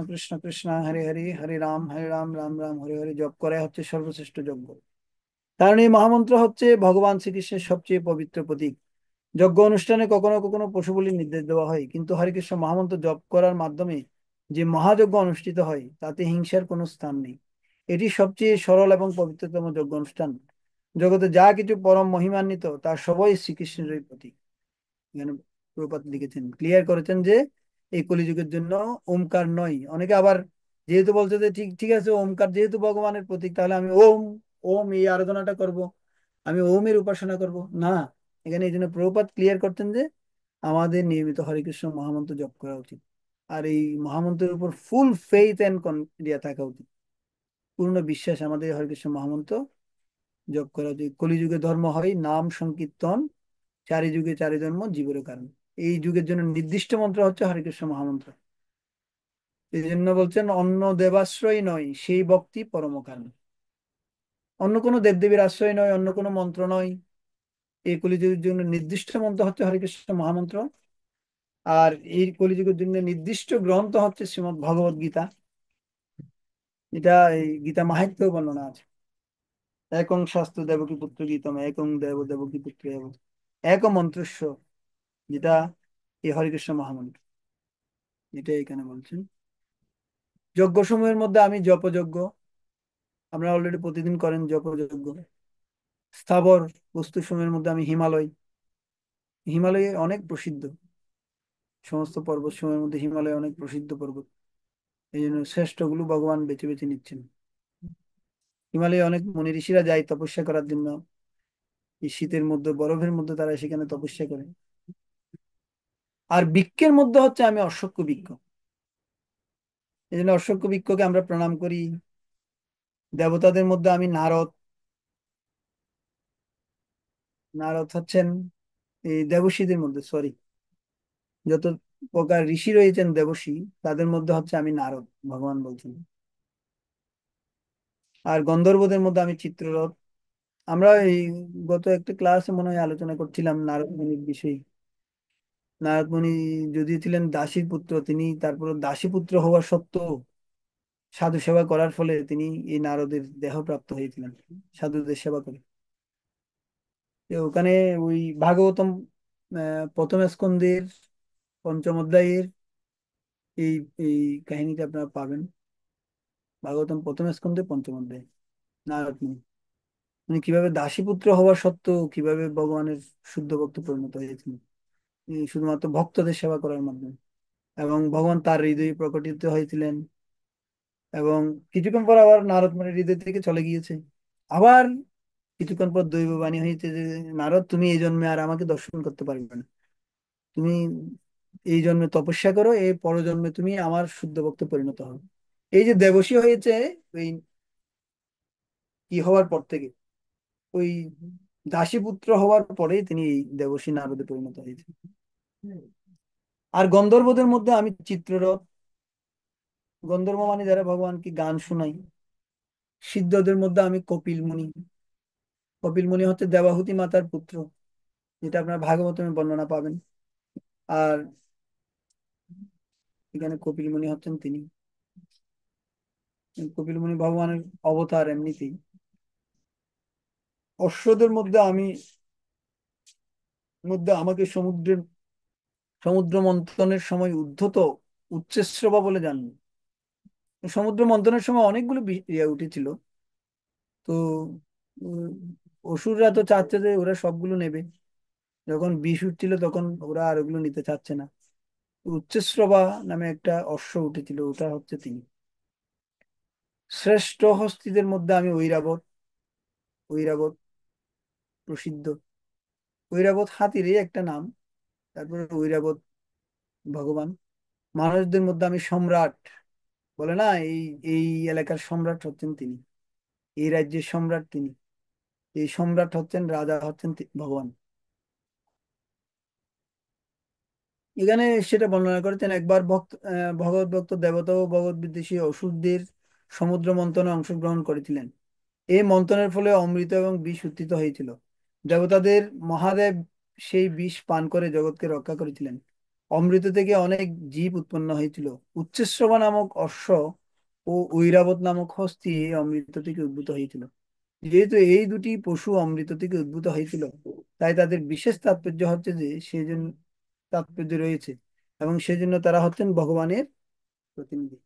কৃষ্ণ কৃষ্ণ হরে হরে, হরে রাম রাম রাম হরে হরে জপ করা হচ্ছে সর্বশ্রেষ্ঠ যজ্ঞ। কারণ এই মহামন্ত্র হচ্ছে ভগবান শ্রীকৃষ্ণের সবচেয়ে পবিত্র প্রতীক। যজ্ঞ অনুষ্ঠানে কখনো কখনো পশু বলির নির্দেশ দেওয়া হয়, কিন্তু হরে কৃষ্ণ মহামন্ত্র জপ করার মাধ্যমে যে মহাযজ্ঞ অনুষ্ঠিত হয় তাতে হিংসার কোনো স্থান নেই। এটি সবচেয়ে সরল এবং পবিত্রতম যজ্ঞ অনুষ্ঠান। জগতে যা কিছু পরম মহিমান্বিত তার সবই শ্রীকৃষ্ণেরই প্রতীক। এখানে প্রভুপাদ লিখেছেন, ক্লিয়ার করেছেন যে এই কলিযুগের জন্য ওমকার নয়। অনেকে আবার যেহেতু বলছে যে ঠিক ঠিক আছে, ওমকার যেহেতু ভগবানের প্রতীক, তাহলে আমি ওম ওম এই আরাধনাটা করব, আমি ওমের উপাসনা করব না। এখানে এই জন্য প্রভুপাদ ক্লিয়ার করতেন যে আমাদের নিয়মিত হরে কৃষ্ণ মহামন্ত্র জপ করা উচিত। আর এই মহামন্ত্রের উপর ফুল ফেইথ এন্ড থাকা উচিত। পূর্ণ বিশ্বাস আমাদের হরে কৃষ্ণ মহামন্ত্র জপ করা উচিত। কলিযুগে ধর্ম হয় নাম সংকীর্তন, চারি যুগে চারি ধর্ম জীবের কারণ। এই যুগের জন্য নির্দিষ্ট মন্ত্র হচ্ছে হরে কৃষ্ণ মহামন্ত্র। এই জন্য বলছেন অন্য দেবাশ্রয় নয়, সেই ভক্তি পরম কারণ। অন্য কোনো দেবদেবীর আশ্রয় নয়, অন্য কোনো মন্ত্র নয়। এই কলিযুগের জন্য নির্দিষ্ট মন্ত্র হচ্ছে হরে কৃষ্ণ মহামন্ত্র। আর এই কলিযুগের জন্য নির্দিষ্ট গ্রন্থ হচ্ছে শ্রীমদ্ ভগবত গীতা। এটা এই গীতা মাহাত্ম্যেও বর্ণনা আছে। একং শাস্ত্র দেবকী পুত্র গীতম, একং দেব দেবকী পুত্র এব, এক মন্ত্রস্য, যেটা এই হরিকৃষ্ণ মহামন্ত্র, এটা এখানে বলছেন। যজ্ঞ সমূহের মধ্যে আমি জপযজ্ঞ, আপনারা অলরেডি প্রতিদিন করেন জপযজ্ঞ। স্থাবর বস্তু সমূহের মধ্যে আমি হিমালয়। হিমালয়ে অনেক প্রসিদ্ধ, সমস্ত পর্বত সমূহের মধ্যে হিমালয় অনেক প্রসিদ্ধ পর্বত। এই জন্য শ্রেষ্ঠগুলো ভগবান বেছে বেছে নিচ্ছেন। হিমালয়ে অনেক মুনি ঋষিরা যায় তপস্যা করার জন্য। এই শীতের মধ্যে বরফের মধ্যে তারা সেখানে তপস্যা করে। আর বৃক্ষের মধ্যে হচ্ছে আমি অশ্বক্ষ বৃক্ষ। এই জন্য অশ্বক্ষ বৃক্ষকে আমরা প্রণাম করি। দেবতাদের মধ্যে আমি নারদ। নারদ হচ্ছেন এই দেবর্ষীদের মধ্যে, সরি, যত প্রকার ঋষি রয়েছেন দেবর্ষী, তাদের মধ্যে হচ্ছে আমি নারদ, ভগবান বলছেন। আর গন্ধর্বদের মধ্যে আমি চিত্ররথ। আমরা এই গত একটা ক্লাসে মনে হয় আলোচনা করছিলাম নারদ মুনির বিষয়ে। নারদ মুনি যদিও ছিলেন দাসীর পুত্র, তিনি তারপর দাসী পুত্র হওয়া সত্ত্বেও সাধু সেবা করার ফলে তিনি এই নারদের দেহ প্রাপ্ত হয়েছিলেন সাধুদের সেবা করে। তো ওখানে ওই ভাগবতম প্রথম স্কন্ধের পঞ্চম অধ্যায়ের এই এই কাহিনীটা আপনারা পাবেন। ভাগবতম প্রথম স্কন্ধে পঞ্চম অধ্যায়, নারদ মুনি মানে কিভাবে দাসীপুত্র হওয়া সত্ত্বেও কিভাবে ভগবানের শুদ্ধ ভক্ত পরিণত হয়েছিলেন এই শুধুমাত্র ভক্তদের সেবা করার মাধ্যমে। এবং ভগবান তার হৃদয়ে প্রকটিত হয়েছিলেন। এবং কিছুক্ষণ পর আবার নারদ মুনির হৃদয় থেকে চলে গিয়েছে। আবার কিছুক্ষণ পর দৈববাণী হয়েছে যে নারদ, তুমি এই জন্মে আর আমাকে দর্শন করতে পারবে না। তুমি এই জন্মে তপস্যা করো, এই পরজন্মে তুমি আমার শুদ্ধ ভক্ত পরিণত হও। এই যে দেবশী হয়েছে, ওই কি হওয়ার পর থেকে, ওই দাসীপুত্র হওয়ার পরে তিনি এই দেবশী নারদে পরিণত হয়েছে। আর গন্ধর্বদের মধ্যে আমি চিত্ররথ। গন্ধর্ব মানে যারা ভগবানকে গান শোনাই। সিদ্ধদের মধ্যে আমি কপিল মুনি। কপিল মুনি হচ্ছে দেবাহুতি মাতার পুত্র, যেটা আপনার ভাগবতমে বর্ণনা পাবেন। আর এখানে কপিল মুনি হচ্ছেন তিনি। কপিল মুনি ভগবানের অবতার এমনিতেই। অশ্বদের মধ্যে আমাকে সমুদ্র মন্থনের সময় উদ্ধত উচ্চশ্রবা বলে জানল। সমুদ্র মন্থনের সময় অনেকগুলো ইয়ে উঠেছিল। তো উম, অসুররা তো চাচ্ছে যে ওরা সবগুলো নেবে। যখন বিষ উঠছিল তখন ওরা আর ওগুলো নিতে চাচ্ছে না। উচ্চশ্রবা নামে একটা অশ্ব উঠেছিল, ওটা হচ্ছে তিনি। শ্রেষ্ঠ হস্তিদের মধ্যে আমি ঐরাবত। ঐরাবত প্রসিদ্ধ। ঐরাবত হাতিরই একটা নাম। তারপরে ঐরাবত ভগবান। মানুষদের মধ্যে আমি সম্রাট। বলে না, এই এই এলাকার সম্রাট হচ্ছেন তিনি, এই রাজ্যের সম্রাট তিনি। এই সম্রাট হচ্ছেন, রাজা হচ্ছেন ভগবান। এখানে সেটা বর্ণনা করেছেন একবার ভগবত ভক্ত দেবতা ও ভগবত বিদ্বেষী অসুরদের সমুদ্র মন্থনে অংশগ্রহণ করেছিলেন। এই মন্থনের ফলে অমৃত এবং বিষ উত্থিত হয়েছিল। দেবতাদের মহাদেব সেই বিষ পান করে জগৎকে রক্ষা করেছিলেন। অমৃত থেকে অনেক জীব উৎপন্ন হয়েছিল। উচ্চশ্রবা নামক অশ্ব ও ঐরাবত নামক হস্তি এই অমৃত থেকে উদ্ভূত হয়েছিল। যেহেতু এই দুটি পশু অমৃত থেকে উদ্ভূত হয়েছিল, তাই তাদের বিশেষ তাৎপর্য হচ্ছে যে সেজন্য তাৎপর্য রয়েছে, এবং সেজন্য তারা হচ্ছেন ভগবানের প্রতিনিধি।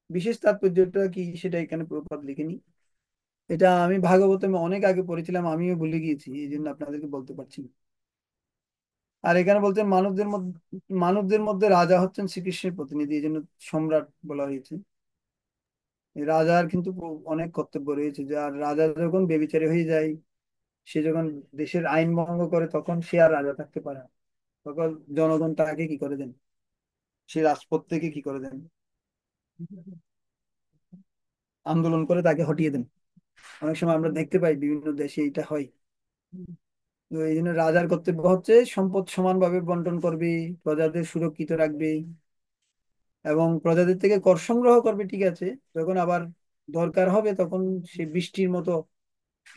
বিশেষ তাৎপর্যটা কি সেটা এখানে প্রপাত লিখিনি। এটা আমি ভাগবতমে অনেক আগে পড়েছিলাম, আমিও ভুলে গিয়েছি, এই জন্য আপনাদেরকে বলতে পারছি না। আর এখানে বলছেন মানবদের মধ্যে রাজা হচ্ছেন শ্রীকৃষ্ণের প্রতিনিধি, এই জন্য সম্রাট বলা হয়েছে। এই রাজার কিন্তু অনেক কর্তব্য রয়েছে। যে আর রাজা যখন বেবিচারী হয়ে যায়, সে যখন দেশের আইন ভঙ্গ করে, তখন সে আর রাজা থাকতে পারে না। তখন জনগণ তাকে কি করে দেন, সে রাজপথ থেকে কি করে দেন, আন্দোলন করে তাকে হটিয়ে দেন। অনেক সময় আমরা দেখতে পাই বিভিন্ন দেশে এটা হয়। তো এই জন্য রাজার কর্তব্য হচ্ছে সম্পদ সমানভাবে বন্টন করবে, প্রজাদের সুরক্ষিত রাখবে, এবং প্রজাদের থেকে কর সংগ্রহ করবে, ঠিক আছে। যখন আবার দরকার হবে তখন সে বৃষ্টির মতো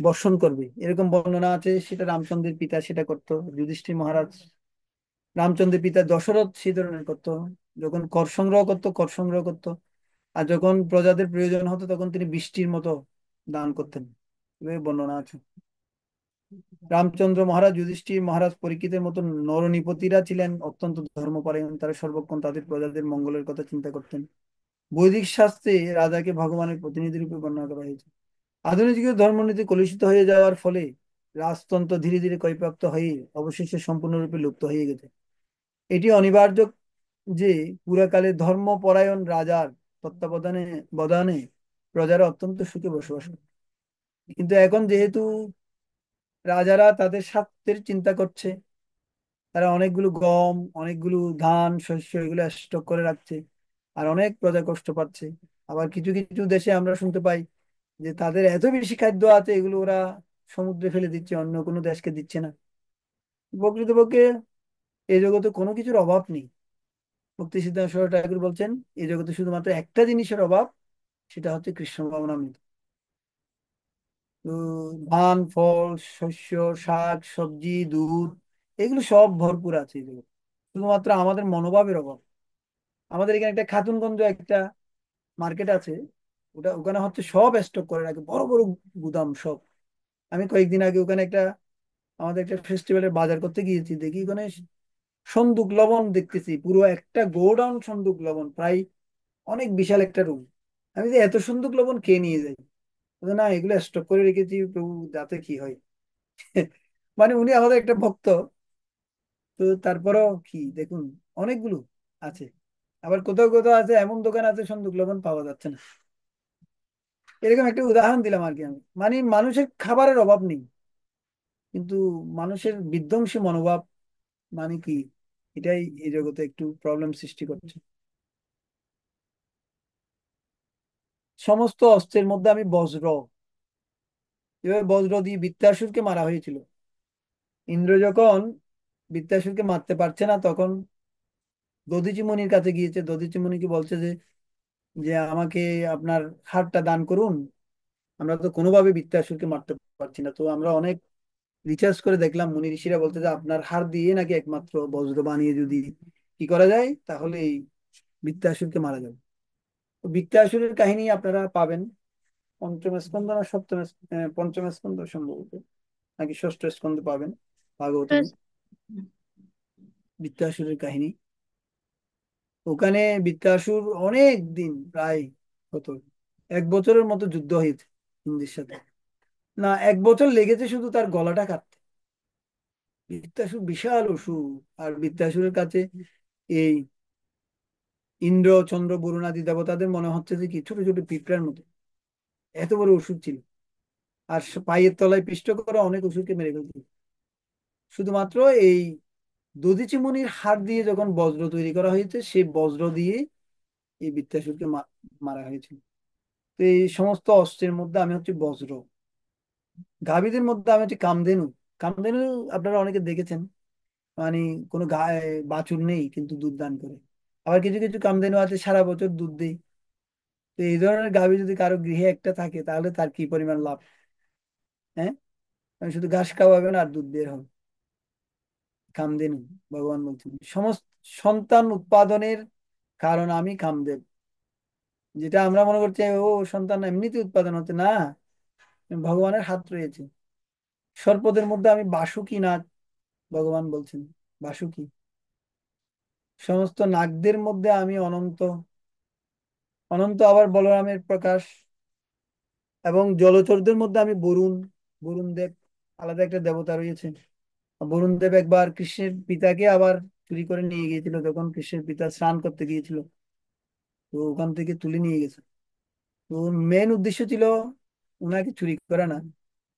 বর্ষণ করবে, এরকম বর্ণনা আছে। সেটা রামচন্দ্রের পিতা সেটা করতো, যুধিষ্ঠির মহারাজ। রামচন্দ্রের পিতা দশরথ সেই ধরনের করতো। যখন কর সংগ্রহ করতো, আর যখন প্রজাদের প্রয়োজন হতো তখন তিনি বৃষ্টির মতো দান করতেন। এভাবে বর্ণনা আছে। রামচন্দ্র মহারাজ, যুধিষ্ঠির মহারাজ, পরীক্ষিতের মতো নরনিপতিরা ছিলেন অত্যন্ত ধর্মপরায়ণ। তারা সর্বক্ষণ তাদের প্রজাদের মঙ্গলের কথা চিন্তা করতেন। বৈদিক শাস্ত্রে রাজাকে ভগবানের প্রতিনিধি রূপে বর্ণনা করা হয়েছে। আধুনিক যুগে ধর্মনীতি কলুষিত হয়ে যাওয়ার ফলে রাজতন্ত্র ধীরে ধীরে ক্ষয়প্রাপ্ত হয়ে অবশেষে সম্পূর্ণরূপে লুপ্ত হয়ে গেছে। এটি অনিবার্য যে পুরাকালে ধর্মপরায়ণ রাজার তত্ত্বাবধানে বদানে প্রজারা অত্যন্ত সুখে বসবাস করে। কিন্তু এখন যেহেতু রাজারা তাদের স্বার্থের চিন্তা করছে, তারা অনেকগুলো গম, অনেকগুলো ধান শস্য এগুলো স্টক করে রাখছে, আর অনেক প্রজা কষ্ট পাচ্ছে। আবার কিছু কিছু দেশে আমরা শুনতে পাই যে তাদের এত বেশি খাদ্য আছে, এগুলো ওরা সমুদ্রে ফেলে দিচ্ছে, অন্য কোনো দেশকে দিচ্ছে না। প্রকৃতপক্ষে এই জগতে কোনো কিছুর অভাব নেই। ভক্তি সিদ্ধান্ত সরস্বতী ঠাকুর বলছেন, এই জগতে শুধুমাত্র একটা জিনিসের অভাব, সেটা হচ্ছে কৃষ্ণ ভাবনামৃত। তো ধান, ফল, শস্য, শাক, সবজি, দুধ, এগুলো সব ভরপুর আছে এই জগতে। শুধুমাত্র আমাদের মনোভাবের অভাব। আমাদের এখানে একটা খাতুনগঞ্জ একটা মার্কেট আছে, ওখানে হচ্ছে সব স্টক করে রাখে, বড় বড় গুদাম সব। আমি কয়েকদিন আগে ওখানে আমাদের একটা ফেস্টিভ্যালের বাজার করতে গিয়েছি, দেখি ওখানে সন্দুক লবণ দেখতেছি, পুরো একটা গোডাউন সন্দুক লবণ, প্রায় অনেক বিশাল একটা রুম। আমি যে এত সন্দুক লবণ কে নিয়ে যাই? বলে, না এগুলো স্টক করে রেখেছি প্রভু, যাতে কি হয়। মানে উনি আমাদের একটা ভক্ত। তো তারপরেও কি দেখুন, অনেকগুলো আছে। আবার কোথাও কোথাও আছে এমন দোকান আছে সন্দুক লবণ পাওয়া যাচ্ছে না। এরকম একটা উদাহরণ দিলাম আর কি আমি। মানে মানুষের খাবারের অভাব নেই, কিন্তু মানুষের বিধ্বংসী মনোভাব মানে কি, এটাই এই জগতে একটু প্রবলেম সৃষ্টি করছে। সমস্ত অস্ত্রের মধ্যে আমি বজ্র, এভাবে বজ্র দিয়ে বৃত্তাসুরকে মারা হয়েছিল। ইন্দ্র যখন বৃত্তাসুরকে মারতে পারছে না, তখন দধিচি মুনির কাছে গিয়েছে। দধিচি মুনিকে বলছে যে যে আমাকে আপনার হাড়টা দান করুন, আমরা তো কোনোভাবে বৃত্তাসুরকে মারতে পারছি না। তো আমরা অনেক রিসার্চ করে দেখলাম, মুনি ঋষিরা বলতে যে আপনার হাড় দিয়ে নাকি একমাত্র বজ্র বানিয়ে যদি কি করা যায়, তাহলে এই বৃত্তাসুরকে মারা যাবে। তো বৃত্তাসুরের কাহিনী আপনারা পাবেন পঞ্চম স্কন্ধ না সপ্তম পঞ্চম স্কন্ধ সম্ভবত, নাকি ষষ্ঠ স্কন্ধে পাবেন ভাগবতমে বৃত্তাসুরের কাহিনী। ওখানে বৃত্তাসুর অনেক দিন, প্রায় কত, 1 বছরের মতো যুদ্ধ হয়েছে ইন্দ্রের সাথে। না, 1 বছর লেগেছে শুধু তার গলাটা কাটতে। বৃত্তাসুর বিশাল অসুর। আর বৃত্তাসুরের কাছে এই ইন্দ্র, চন্দ্র, বরুণ আদি দেবতাদের মনে হচ্ছে যে কি ছোট ছোট পিঁপড়ার মতো, এত বড় অসুর ছিল। আর পায়ের তলায় পিষ্ট করে অনেক অসুরকে মেরে ফেলছিল। শুধুমাত্র এই দধিচি মুনির হাড় দিয়ে যখন বজ্র তৈরি করা হয়েছে, সেই বজ্র দিয়ে এই বৃত্তাসুরকে মারা হয়েছিল। তো এই সমস্ত অস্ত্রের মধ্যে আমি হচ্ছে বজ্র। গাভীদের মধ্যে আমি হচ্ছে কামধেনু। কামধেনু আপনারা অনেকে দেখেছেন, মানে কোনো গায়ে বাছুর নেই কিন্তু দুধ দান করে। আবার কিছু কিছু কামধেনু আছে সারা বছর দুধ দেয়। তো এই ধরনের গাভী যদি কারো গৃহে একটা থাকে, তাহলে তার কি পরিমাণ লাভ। হ্যাঁ, আমি শুধু ঘাস খাওয়াবেন আর দুধ বের হবে। কামধেনু, ভগবান বলছেন সমস্ত সন্তান উৎপাদনের কারণ আমি কামদেব। যেটা আমরা মনে করছি ও সন্তান এমনিতে উৎপাদন হচ্ছে না, ভগবানের হাত রয়েছে। সর্পদের মধ্যে আমি বাসুকি নাগ, ভগবান বলছেন বাসুকি। সমস্ত নাগদের মধ্যে আমি অনন্ত। অনন্ত আবার বলরামের প্রকাশ। এবং জলচরদের মধ্যে আমি বরুণ। বরুণ দেব, আলাদা একটা দেবতা রয়েছে। বরুণ দেব একবার কৃষ্ণের পিতাকে আবার চুরি করে নিয়ে গিয়েছিল, যখন কৃষ্ণের পিতা স্নান করতে গিয়েছিল। তো ওখান থেকে তুলে নিয়ে গেছে। তো মেন উদ্দেশ্য ছিল ওনাকে চুরি করা না,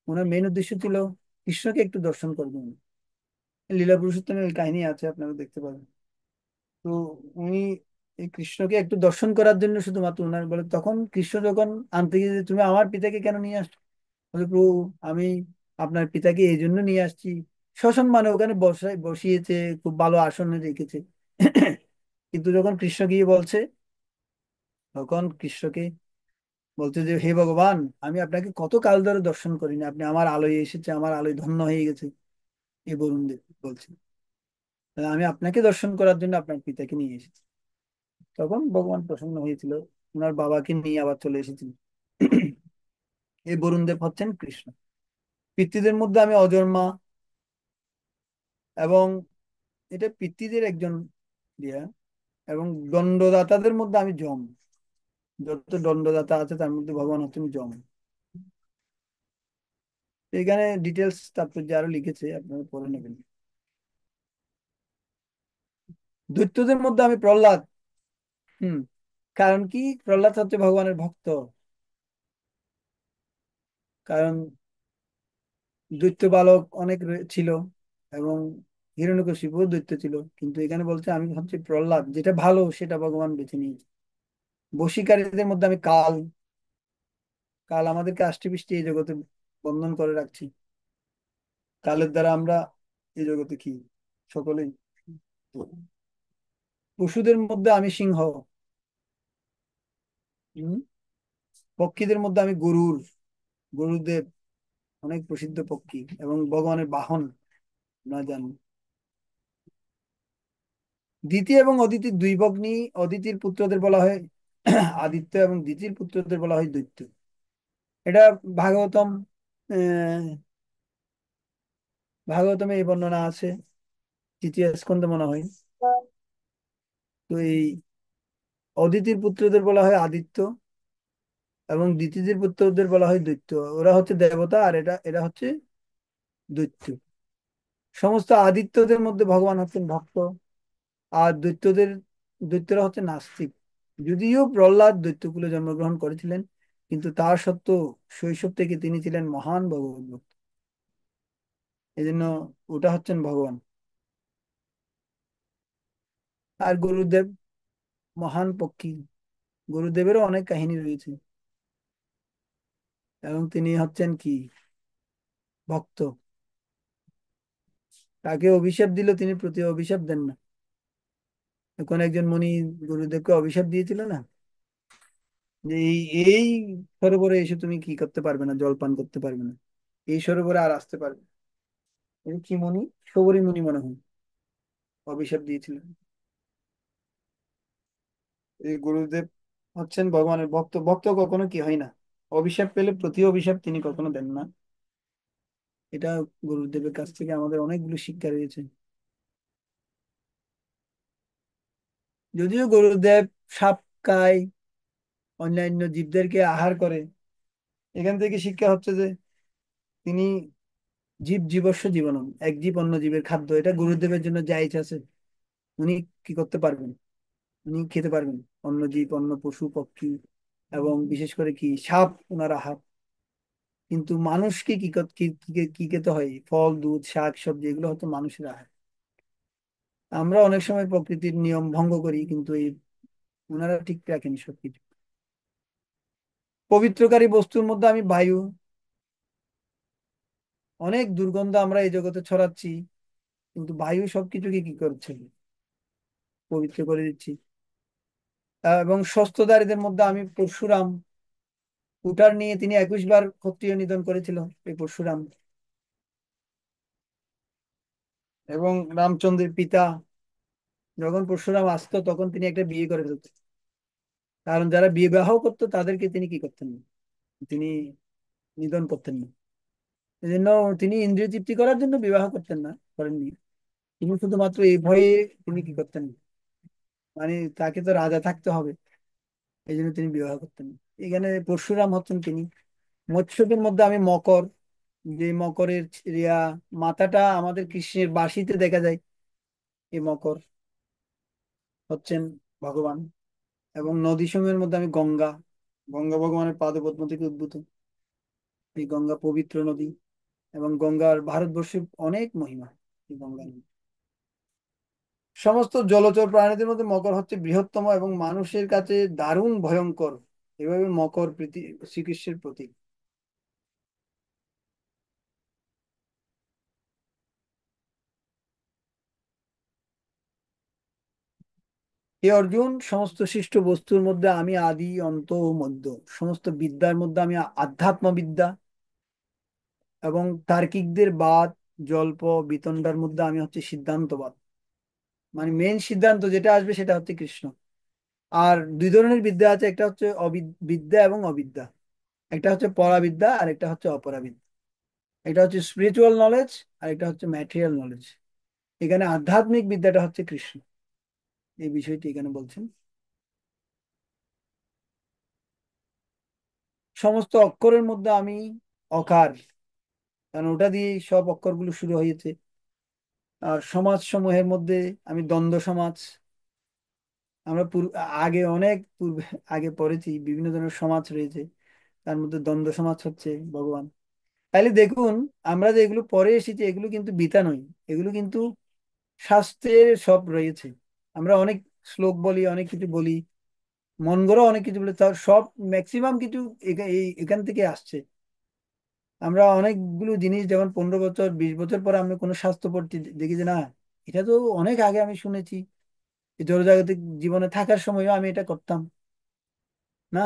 ওনার মেন উদ্দেশ্য ছিল কৃষ্ণকে একটু দর্শন করবেন। লীলা পুরুষোত্তমের ওই কাহিনী আছে, আপনারা দেখতে পাবেন। তো উনি এই কৃষ্ণকে একটু দর্শন করার জন্য শুধুমাত্র ওনার বলে, তখন কৃষ্ণ যখন আনতে গিয়ে যে, তুমি আমার পিতাকে কেন নিয়ে আসছো? বলে, প্রভু আমি আপনার পিতাকে এই জন্য নিয়ে আসছি। শ্মশান মানে ওখানে বসিয়েছে, খুব ভালো আসনে রেখেছে। কিন্তু যখন কৃষ্ণ গিয়ে বলছে, তখন কৃষ্ণকে বলছে যে হে ভগবান, আমি আপনাকে কত কাল ধরে দর্শন করিনি, আপনি আমার আলোয় এসেছে, আমার আলোয় ধন্য হয়ে গেছে। এই বরুণ দেব বলছে, তাহলে আমি আপনাকে দর্শন করার জন্য আপনার পিতাকে নিয়ে এসেছি। তখন ভগবান প্রসন্ন হয়েছিল, ওনার বাবাকে নিয়ে আবার চলে এসেছিল। এই বরুণ দেব হচ্ছেন কৃষ্ণ। পিতৃদের মধ্যে আমি অজন্মা। এবং এটা পিতৃদের একজন ইয়া। এবং দণ্ডদাতাদের মধ্যে আমি যম। যত দণ্ডদাতা আছে তার মধ্যে ভগবান হচ্ছেন যম। এখানে ডিটেলস তাৎপর্য আরো লিখেছে, আপনারা পড়ে নেবেন। দৈত্যদের মধ্যে আমি প্রহ্লাদ। হুম। কারণ কি, প্রহ্লাদ হচ্ছে ভগবানের ভক্ত। কারণ দৈত্য বালক অনেক ছিল, এবং হিরণ্যকশিপুও দৈত্য ছিল, কিন্তু এখানে বলছে আমি হচ্ছে প্রহ্লাদ, যেটা ভালো সেটা ভগবান বেছে নিয়েছে। বশীকারীদের মধ্যে আমি কাল। কাল আমাদেরকে আষ্টি পৃষ্টি এই জগতে বন্ধন করে রাখছি। কালের দ্বারা আমরা এই জগতে কি সকলেই। পশুদের মধ্যে আমি সিংহ। হম। পক্ষীদের মধ্যে আমি গরুর, গরুদেব। অনেক প্রসিদ্ধ পক্ষী এবং ভগবানের বাহন আমরা জানি। দিতি এবং অদিতি দুই ভগ্নী। অদিতির পুত্রদের বলা হয় আদিত্য এবং দিতির পুত্রদের বলা হয় দৈত্য। এটা ভাগবতম, আহ ভাগবতমে এই বর্ণনা আছে, তৃতীয় স্কন্ধে মনে হয়। তো এই অদিতির পুত্রদের বলা হয় আদিত্য এবং দিতিদের পুত্রদের বলা হয় দৈত্য। ওরা হচ্ছে দেবতা আর এরা হচ্ছে দৈত্য। সমস্ত আদিত্যদের মধ্যে ভগবান হচ্ছেন ভক্ত, আর দৈত্যরা হচ্ছে নাস্তিক। যদিও প্রহ্লাদ দৈত্যকুলে জন্মগ্রহণ করেছিলেন, কিন্তু তা সত্ত্বেও শৈশব থেকে তিনি ছিলেন মহান ভগবত ভক্ত। এই জন্য ওটা হচ্ছেন ভগবান। আর গুরুদেব মহান পক্ষী। গুরুদেবেরও অনেক কাহিনী রয়েছে এবং তিনি হচ্ছেন কি ভক্ত। তাকে অভিশাপ দিল, তিনি প্রতি অভিশাপ দেন না। এখন একজন মুনি গুরুদেবকে অভিশাপ দিয়েছিল না, যে এই সরোবরে এসে তুমি কি করতে পারবে না, জল পান করতে পারবে না, এই সরোবরে আর আসতে পারবে না। এই কি মুনি, সবরী মুনি মনে হয় অভিশাপ দিয়েছিলেন। এই গুরুদেব হচ্ছেন ভগবানের ভক্ত। ভক্ত কখনো কি হয় না, অভিশাপ পেলে প্রতি অভিশাপ তিনি কখনো দেন না। এটা গুরুদেবের কাছ থেকে আমাদের অনেকগুলো শিক্ষা রয়েছে। যদিও গুরুদেব সাপ খায়, অন্যান্য জীবদেরকে আহার করে, এখান থেকে শিক্ষা হচ্ছে যে তিনি জীব জীবস্ব জীবনম, এক জীব অন্য জীবের খাদ্য, এটা গুরুদেবের জন্য জায়েজ আছে। উনি কি করতে পারবেন, উনি খেতে পারবেন অন্য জীব, অন্য পশু পক্ষী এবং বিশেষ করে কি সাপ ওনার আহার। কিন্তু মানুষকে কি খেতে হয়, ফল দুধ শাক সবজি, এগুলো হচ্ছে মানুষের আহার। আমরা অনেক সময় প্রকৃতির নিয়ম ভঙ্গ করি, কিন্তু এই ওনারা ঠিক রাখেন সবকিছু। পবিত্রকারী বস্তুর মধ্যে আমি বায়ু, অনেক দুর্গন্ধ আমরা এই জগতে ছড়াচ্ছি, কিন্তু বায়ু সবকিছুকে কি করছে, পবিত্র করে দিচ্ছি। এবং স্বস্থদারীদের মধ্যে আমি পরশুরাম, উটার নিয়ে তিনি 21 বার ক্ষত্রিয় নিধন করেছিল এই পরশুরাম। এবং রামচন্দ্রের পিতা যখন পরশুরাম আসতো তখন তিনি একটা বিয়ে করে ফেলতেন, কারণ যারা বিবাহ করতো তাদেরকে তিনি কি করতেন না, তিনি নিধন করতেন না। এই জন্য তিনি ইন্দ্রিয় তৃপ্তি করার জন্য বিবাহ করতেন না, করেননি। তিনি শুধুমাত্র এই ভয়ে তিনি কি করতেন না, মানে তাকে তো রাজা থাকতে হবে, এই জন্য তিনি বিবাহ করতেন না। এখানে পরশুরাম হচ্ছেন তিনি। মৎস্যদের মধ্যে আমি মকর, যে মকরের মাথাটা আমাদের কৃষ্ণের বাঁশিতে দেখা যায়, এই মকর হচ্ছেন ভগবান। এবং নদী সমূহের মধ্যে আমি গঙ্গা, গঙ্গা ভগবানের পাদপদ্ম থেকে উদ্ভূত। এই গঙ্গা পবিত্র নদী এবং গঙ্গার ভারতবর্ষে অনেক মহিমা। এই গঙ্গা নদী সমস্ত জলচর প্রাণীদের মধ্যে মকর হচ্ছে বৃহত্তম এবং মানুষের কাছে দারুণ ভয়ঙ্কর। এভাবে মকর শ্রীকৃষ্ণের প্রতীক। হে অর্জুন, সমস্ত সৃষ্ট বস্তুর মধ্যে আমি আদি অন্ত ও মধ্য। সমস্ত বিদ্যার মধ্যে আমি আধ্যাত্ম বিদ্যা এবং তার্কিকদের বাদ, জল্প বিতণ্ডার মধ্যে আমি হচ্ছে সিদ্ধান্তবাদ। মানে মেন সিদ্ধান্ত যেটা আসবে সেটা হচ্ছে কৃষ্ণ। আর দুই ধরনের বিদ্যা আছে, একটা হচ্ছে বিদ্যা এবং অবিদ্যা। একটা হচ্ছে পরাবিদ্যা আর একটা হচ্ছে অপরাবিদ্যা। এটা হচ্ছে স্পিরিচুয়াল নলেজ আর এটা হচ্ছে ম্যাটেরিয়াল নলেজ। এখানে আধ্যাত্মিক বিদ্যাটা হচ্ছে কৃষ্ণ, এই বিষয়টি এখানে বলছেন। সমস্ত অক্ষরের মধ্যে আমি অকার, কারণ ওটা দিয়ে সব অক্ষরগুলো শুরু হয়েছে। আর সমাজ সমূহের মধ্যে আমি দ্বন্দ্ব সমাজ। আমরা আগে অনেক পূর্বে আগে পড়েছি বিভিন্ন ধরনের সমাজ রয়েছে, তার মধ্যে দ্বন্দ্ব সমাজ হচ্ছে ভগবান। তাইলে দেখুন, আমরা যে এগুলো পরে এসেছি এগুলো কিন্তু বীতা নয়, এগুলো কিন্তু শাস্ত্রে সব রয়েছে। আমরা অনেক শ্লোক বলি, অনেক কিছু বলি, মন গড়া অনেক কিছু বলি, তার সব ম্যাক্সিমাম কিছু এখান থেকে আসছে। আমরা অনেকগুলো জিনিস যেমন 15 বছর 20 বছর পরে আমরা কোনো শাস্ত্র পড়ছি, দেখি যে না, এটা তো অনেক আগে আমি শুনেছি, এই জড়জাগতিক জীবনে থাকার সময়ও আমি এটা করতাম না।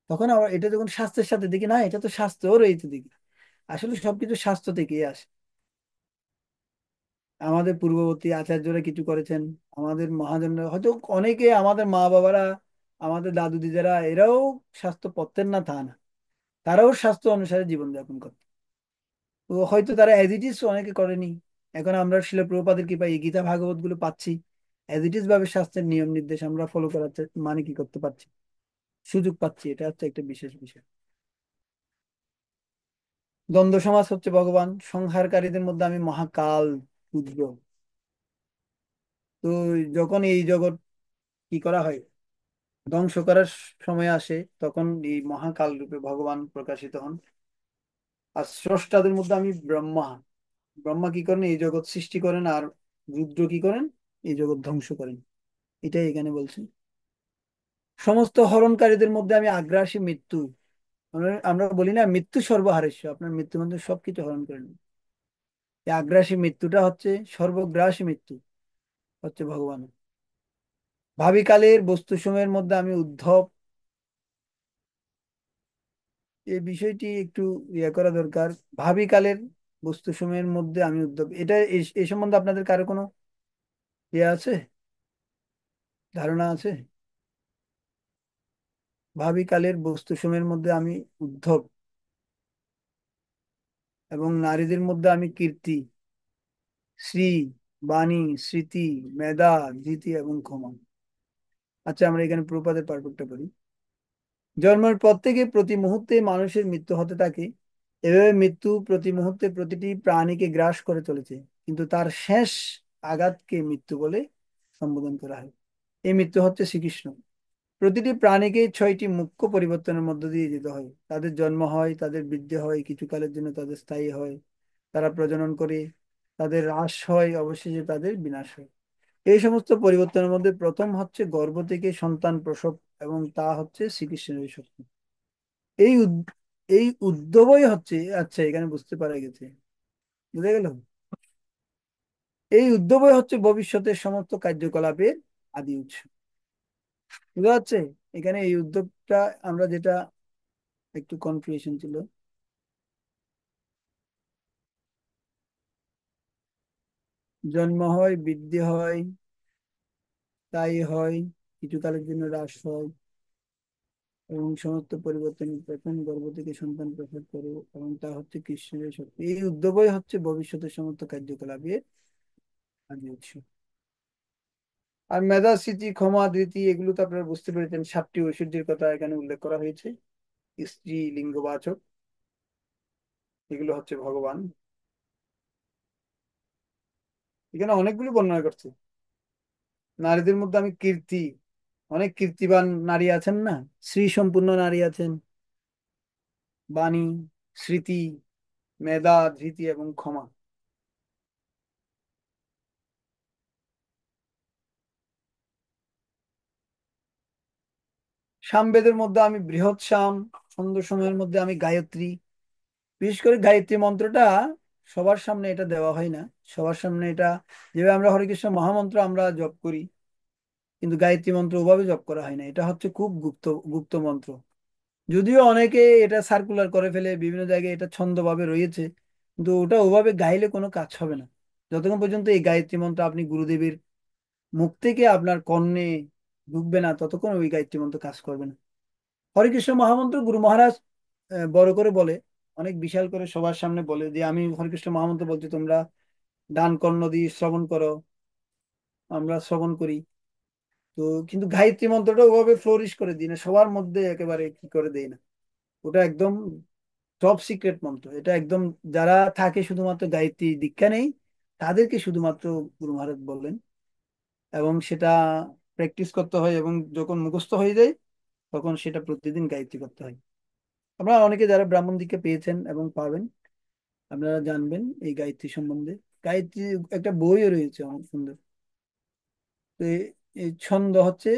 তখন আবার এটা যখন শাস্ত্রের সাথে দেখি, না এটা তো শাস্ত্রেও রয়েছে দেখি, আসলে সবকিছু স্বাস্থ্য থেকেই আসে। আমাদের পূর্ববর্তী আচার্যরা কিছু করেছেন, আমাদের মহাজনরা হয়তো, অনেকে আমাদের মা বাবারা, আমাদের দাদু দিদারা, এরাও স্বাস্থ্য পড়তেন না তা না, তারাও স্বাস্থ্য অনুসারে জীবনযাপন করত। তো হয়তো তারা অ্যাজ ইট ইজ অনেকে করেনি। এখন আমরা শিল প্রভুপাদের কৃপায় এই গীতা ভাগবত গুলো পাচ্ছি, অ্যাজ ইট ইজ ভাবে স্বাস্থ্যের নিয়ম নির্দেশ আমরা ফলো করার মানে কি করতে পারছি, সুযোগ পাচ্ছি। এটা হচ্ছে একটা বিশেষ বিষয়। দ্বন্দ্ব সমাজ হচ্ছে ভগবান, সংহারকারীদের মধ্যে আমি মহাকাল, রুদ্র। তো যখন এই জগৎ কি করা হয়, ধ্বংস করার সময় আসে, তখন এই মহাকাল রূপে ভগবান প্রকাশিত হন। আর স্রষ্টাদের মধ্যে আমি ব্রহ্মা। ব্রহ্মা কি করেন, এই জগৎ সৃষ্টি করেন, আর রুদ্র কি করেন, এই জগৎ ধ্বংস করেন। এটাই এখানে বলছি। সমস্ত হরণকারীদের মধ্যে আমি আগ্রাসী, মৃত্যু। আমরা বলি না মৃত্যু সর্বহারেস্য, আপনার মৃত্যু মধ্যে সবকিছু হরণ করে নেন। এই আগ্রাসী মৃত্যুটা হচ্ছে সর্বগ্রাসী মৃত্যু, হচ্ছে ভগবান। ভাবিকালের বস্তুসমূহের মধ্যে আমি উদ্ধব। এই বিষয়টি একটু ইয়ে করা দরকার। ভাবিকালের বস্তুসমূহের মধ্যে আমি উদ্ধব, এটা এই সম্বন্ধে আপনাদের কারো কোনো ইয়ে আছে, ধারণা আছে? ভাবিকালের বস্তুসমূহের মধ্যে আমি উদ্ধব, এবং নারীদের মধ্যে আমি কীর্তি, শ্রী, বাণী, স্মৃতি, মেধা, ধৃতি এবং ক্ষমা। আচ্ছা, আমরা এখানে প্রপাতের পার্থক্যটা করি। জন্মের পর থেকে প্রতি মুহূর্তে মানুষের মৃত্যু হতে থাকে। এভাবে মৃত্যু প্রতি মুহূর্তে প্রতিটি প্রাণীকে গ্রাস করে চলেছে, কিন্তু তার শেষ আঘাতকে মৃত্যু বলে সম্বোধন করা হয়। এই মৃত্যু হচ্ছে শ্রীকৃষ্ণ। প্রতিটি প্রাণীকে 6টি মুখ্য পরিবর্তনের মধ্য দিয়ে যেতে হয়। তাদের জন্ম হয়, তাদের বৃদ্ধি হয়, কিছু কালের জন্য তাদের স্থায়ী হয়, তারা প্রজনন করে, তাদের হ্রাস হয়, অবশেষে তাদের বিনাশ হয়। এই সমস্ত পরিবর্তনের মধ্যে প্রথম হচ্ছে গর্ভ থেকে সন্তান প্রসব, এবং তা হচ্ছে শ্রীকৃষ্ণের শক্তি। এই এই উদ্যমই হচ্ছে, আচ্ছা এখানে বুঝতে পারা গেছে, বুঝে গেল। এই উদ্যমই হচ্ছে ভবিষ্যতের সমস্ত কার্যকলাপের আদি উৎস। বুঝা যাচ্ছে? এখানে এই উদ্যোগটা, আমরা যেটা একটু কনফিউশন ছিল, জন্ম হয়, বৃদ্ধি হয়, তাই হয়, কিছু কালের জন্য হ্রাস হয়, এবং সমস্ত পরিবর্তন প্রথম গর্ভ থেকে সন্তান প্রসব করে, এবং তা হচ্ছে কৃষ্ণের শক্তি। এই উদ্যোগই হচ্ছে ভবিষ্যতের সমস্ত কার্যকলাপের আদি উৎস। আর মেধা, স্মৃতি, ক্ষমা, ধৃতি, এগুলো তো আপনারা বুঝতে পেরেছেন, 7টি ঐশ্বর্যের কথা এখানে উল্লেখ করা হয়েছে, স্ত্রী লিঙ্গবাচক। এগুলো হচ্ছে ভগবান। এখানে অনেকগুলো বর্ণনা করছে। নারীদের মধ্যে আমি কীর্তি, অনেক কীর্তিবান নারী আছেন না, শ্রী সম্পূর্ণ নারী আছেন, বাণী, স্মৃতি, মেধা, ধৃতি এবং ক্ষমা। সামবেদের মধ্যে আমি বৃহৎ সাম, ছন্দ সময়ের মধ্যে আমি গায়ত্রী। বিশেষ করে গায়ত্রী মন্ত্রটা সবার সামনে এটা দেওয়া হয় না, সবার সামনে এটা, যেভাবে আমরা হরে কৃষ্ণ মহামন্ত্র আমরা জপ করি, কিন্তু গায়ত্রী মন্ত্র ওভাবে জপ করা হয় না। এটা হচ্ছে খুব গুপ্ত, গুপ্ত মন্ত্র। যদিও অনেকে এটা সার্কুলার করে ফেলে, বিভিন্ন জায়গায় এটা ছন্দভাবে রয়েছে, কিন্তু ওটা ওভাবে গাইলে কোনো কাজ হবে না। যতক্ষণ পর্যন্ত এই গায়ত্রী মন্ত্র আপনি গুরুদেবের মুখ থেকে আপনার কর্ণে ঢুকবে না, ততক্ষণ ওই গায়ত্রী মন্ত্র কাজ করবে না। হরে কৃষ্ণ মহামন্ত্র গুরু মহারাজ বড় করে বলে, অনেক বিশাল করে সবার সামনে বলে যে আমি হরে কৃষ্ণ মহামন্ত্র বলছি, তোমরা ডান কর্ণ দিয়ে শ্রবণ করো। আমরা শ্রবণ করি তো, কিন্তু গায়ত্রী মন্ত্রটা ওভাবে ফ্লোরিশ করে দিই না, সবার মধ্যে একেবারে কি করে দেই না। ওটা একদম টপ সিক্রেট মন্ত্র। এটা একদম, যারা থাকে শুধুমাত্র গায়ত্রী দীক্ষা নেই, তাদেরকে শুধুমাত্র গুরু মহারাজ বললেন, এবং সেটা প্র্যাকটিস করতে হয়, এবং যখন মুখস্থ হয়ে যায় তখন সেটা প্রতিদিন গায়ত্রী করতে হয়। আপনারা অনেকে যারা ব্রাহ্মণ দীক্ষা পেয়েছেন এবং পাবেন, আপনারা জানবেন এই গায়ত্রী সম্বন্ধে। গায়ত্রী একটা বইও রয়েছে অনেক সুন্দর। তো এই ছন্দ হচ্ছে,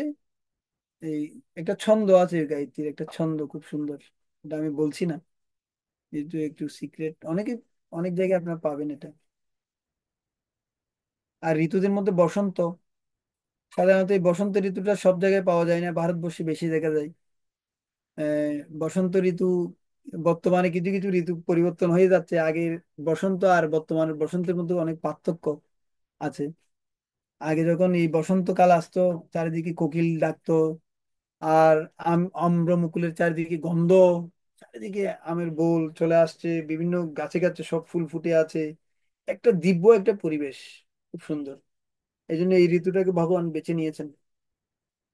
এই একটা ছন্দ আছে গায়ত্রীর, একটা ছন্দ খুব সুন্দর, এটা আমি বলছি না, যেহেতু একটু সিক্রেট, অনেকে অনেক জায়গায় আপনারা পাবেন এটা। আর ঋতুদের মধ্যে বসন্ত, সাধারণত এই বসন্ত ঋতুটা সব জায়গায় পাওয়া যায় না, ভারতবর্ষে বেশি দেখা যায়। বসন্ত ঋতু বর্তমানে কিছু কিছু ঋতু পরিবর্তন হয়ে যাচ্ছে। আগের বসন্ত আর বর্তমানের বসন্তের মধ্যে অনেক পার্থক্য আছে। আগে যখন এই বসন্তকাল আসতো, চারিদিকে কোকিল ডাকতো, আর আম্র মুকুলের চারিদিকে গন্ধ, চারিদিকে আমের বোল চলে আসছে, বিভিন্ন গাছে গাছে সব ফুল ফুটে আছে, একটা দিব্য একটা পরিবেশ, খুব সুন্দর। এই জন্য এই ঋতুটাকে ভগবান বেছে নিয়েছেন,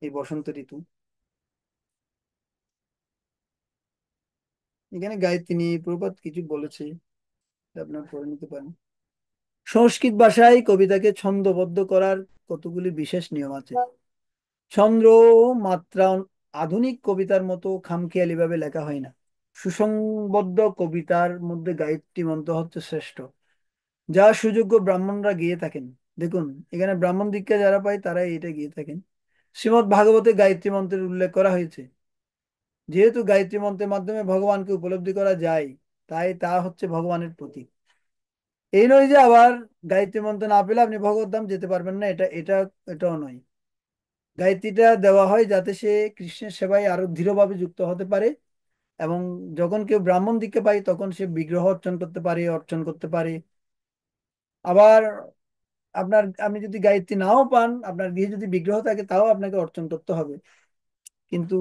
এই বসন্ত ঋতু। এখানে গায়ত্রী নিয়ে প্রভুপাদ কিছু বলেছে, আপনার পড়ে নিতে পারেন। সংস্কৃত ভাষায় কবিতাকে ছন্দবদ্ধ করার কতগুলি বিশেষ নিয়ম আছে। ছন্দ মাত্রা আধুনিক কবিতার মতো খামখেয়ালি ভাবে লেখা হয় না। সুসংবদ্ধ কবিতার মধ্যে গায়ত্রী মন্ত্র হচ্ছে শ্রেষ্ঠ, যা সুযোগ্য ব্রাহ্মণরা গেয়ে থাকেন। দেখুন, এখানে ব্রাহ্মণ দীক্ষা যারা পায় তারাই এটা গেয়ে থাকেন। শ্রীমদ্ ভাগবতে গায়ত্রী মন্ত্রের উল্লেখ করা হয়েছে। যেহেতু গায়ত্রী মন্ত্রের মাধ্যমে ভগবানকে উপলব্ধি করা যায়, তাই তা হচ্ছে ভগবানের প্রতীক। এই নয় যে আবার গায়ত্রী মন্ত্র না পেলে আপনি ভগবত ধাম যেতে পারবেন না, এটাও নয়। গায়ত্রীটা দেওয়া হয় যাতে সে কৃষ্ণের সেবায় আরো দৃঢ়ভাবে যুক্ত হতে পারে, এবং যখন কেউ ব্রাহ্মণ দীক্ষা পায় তখন সে বিগ্রহ অর্চন করতে পারে, অর্চন করতে পারে। আবার আপনি যদি গায়ত্রী নাও পান, আপনার গৃহে যদি বিগ্রহ থাকে, তাও আপনাকে অর্চন করতে হবে। কিন্তু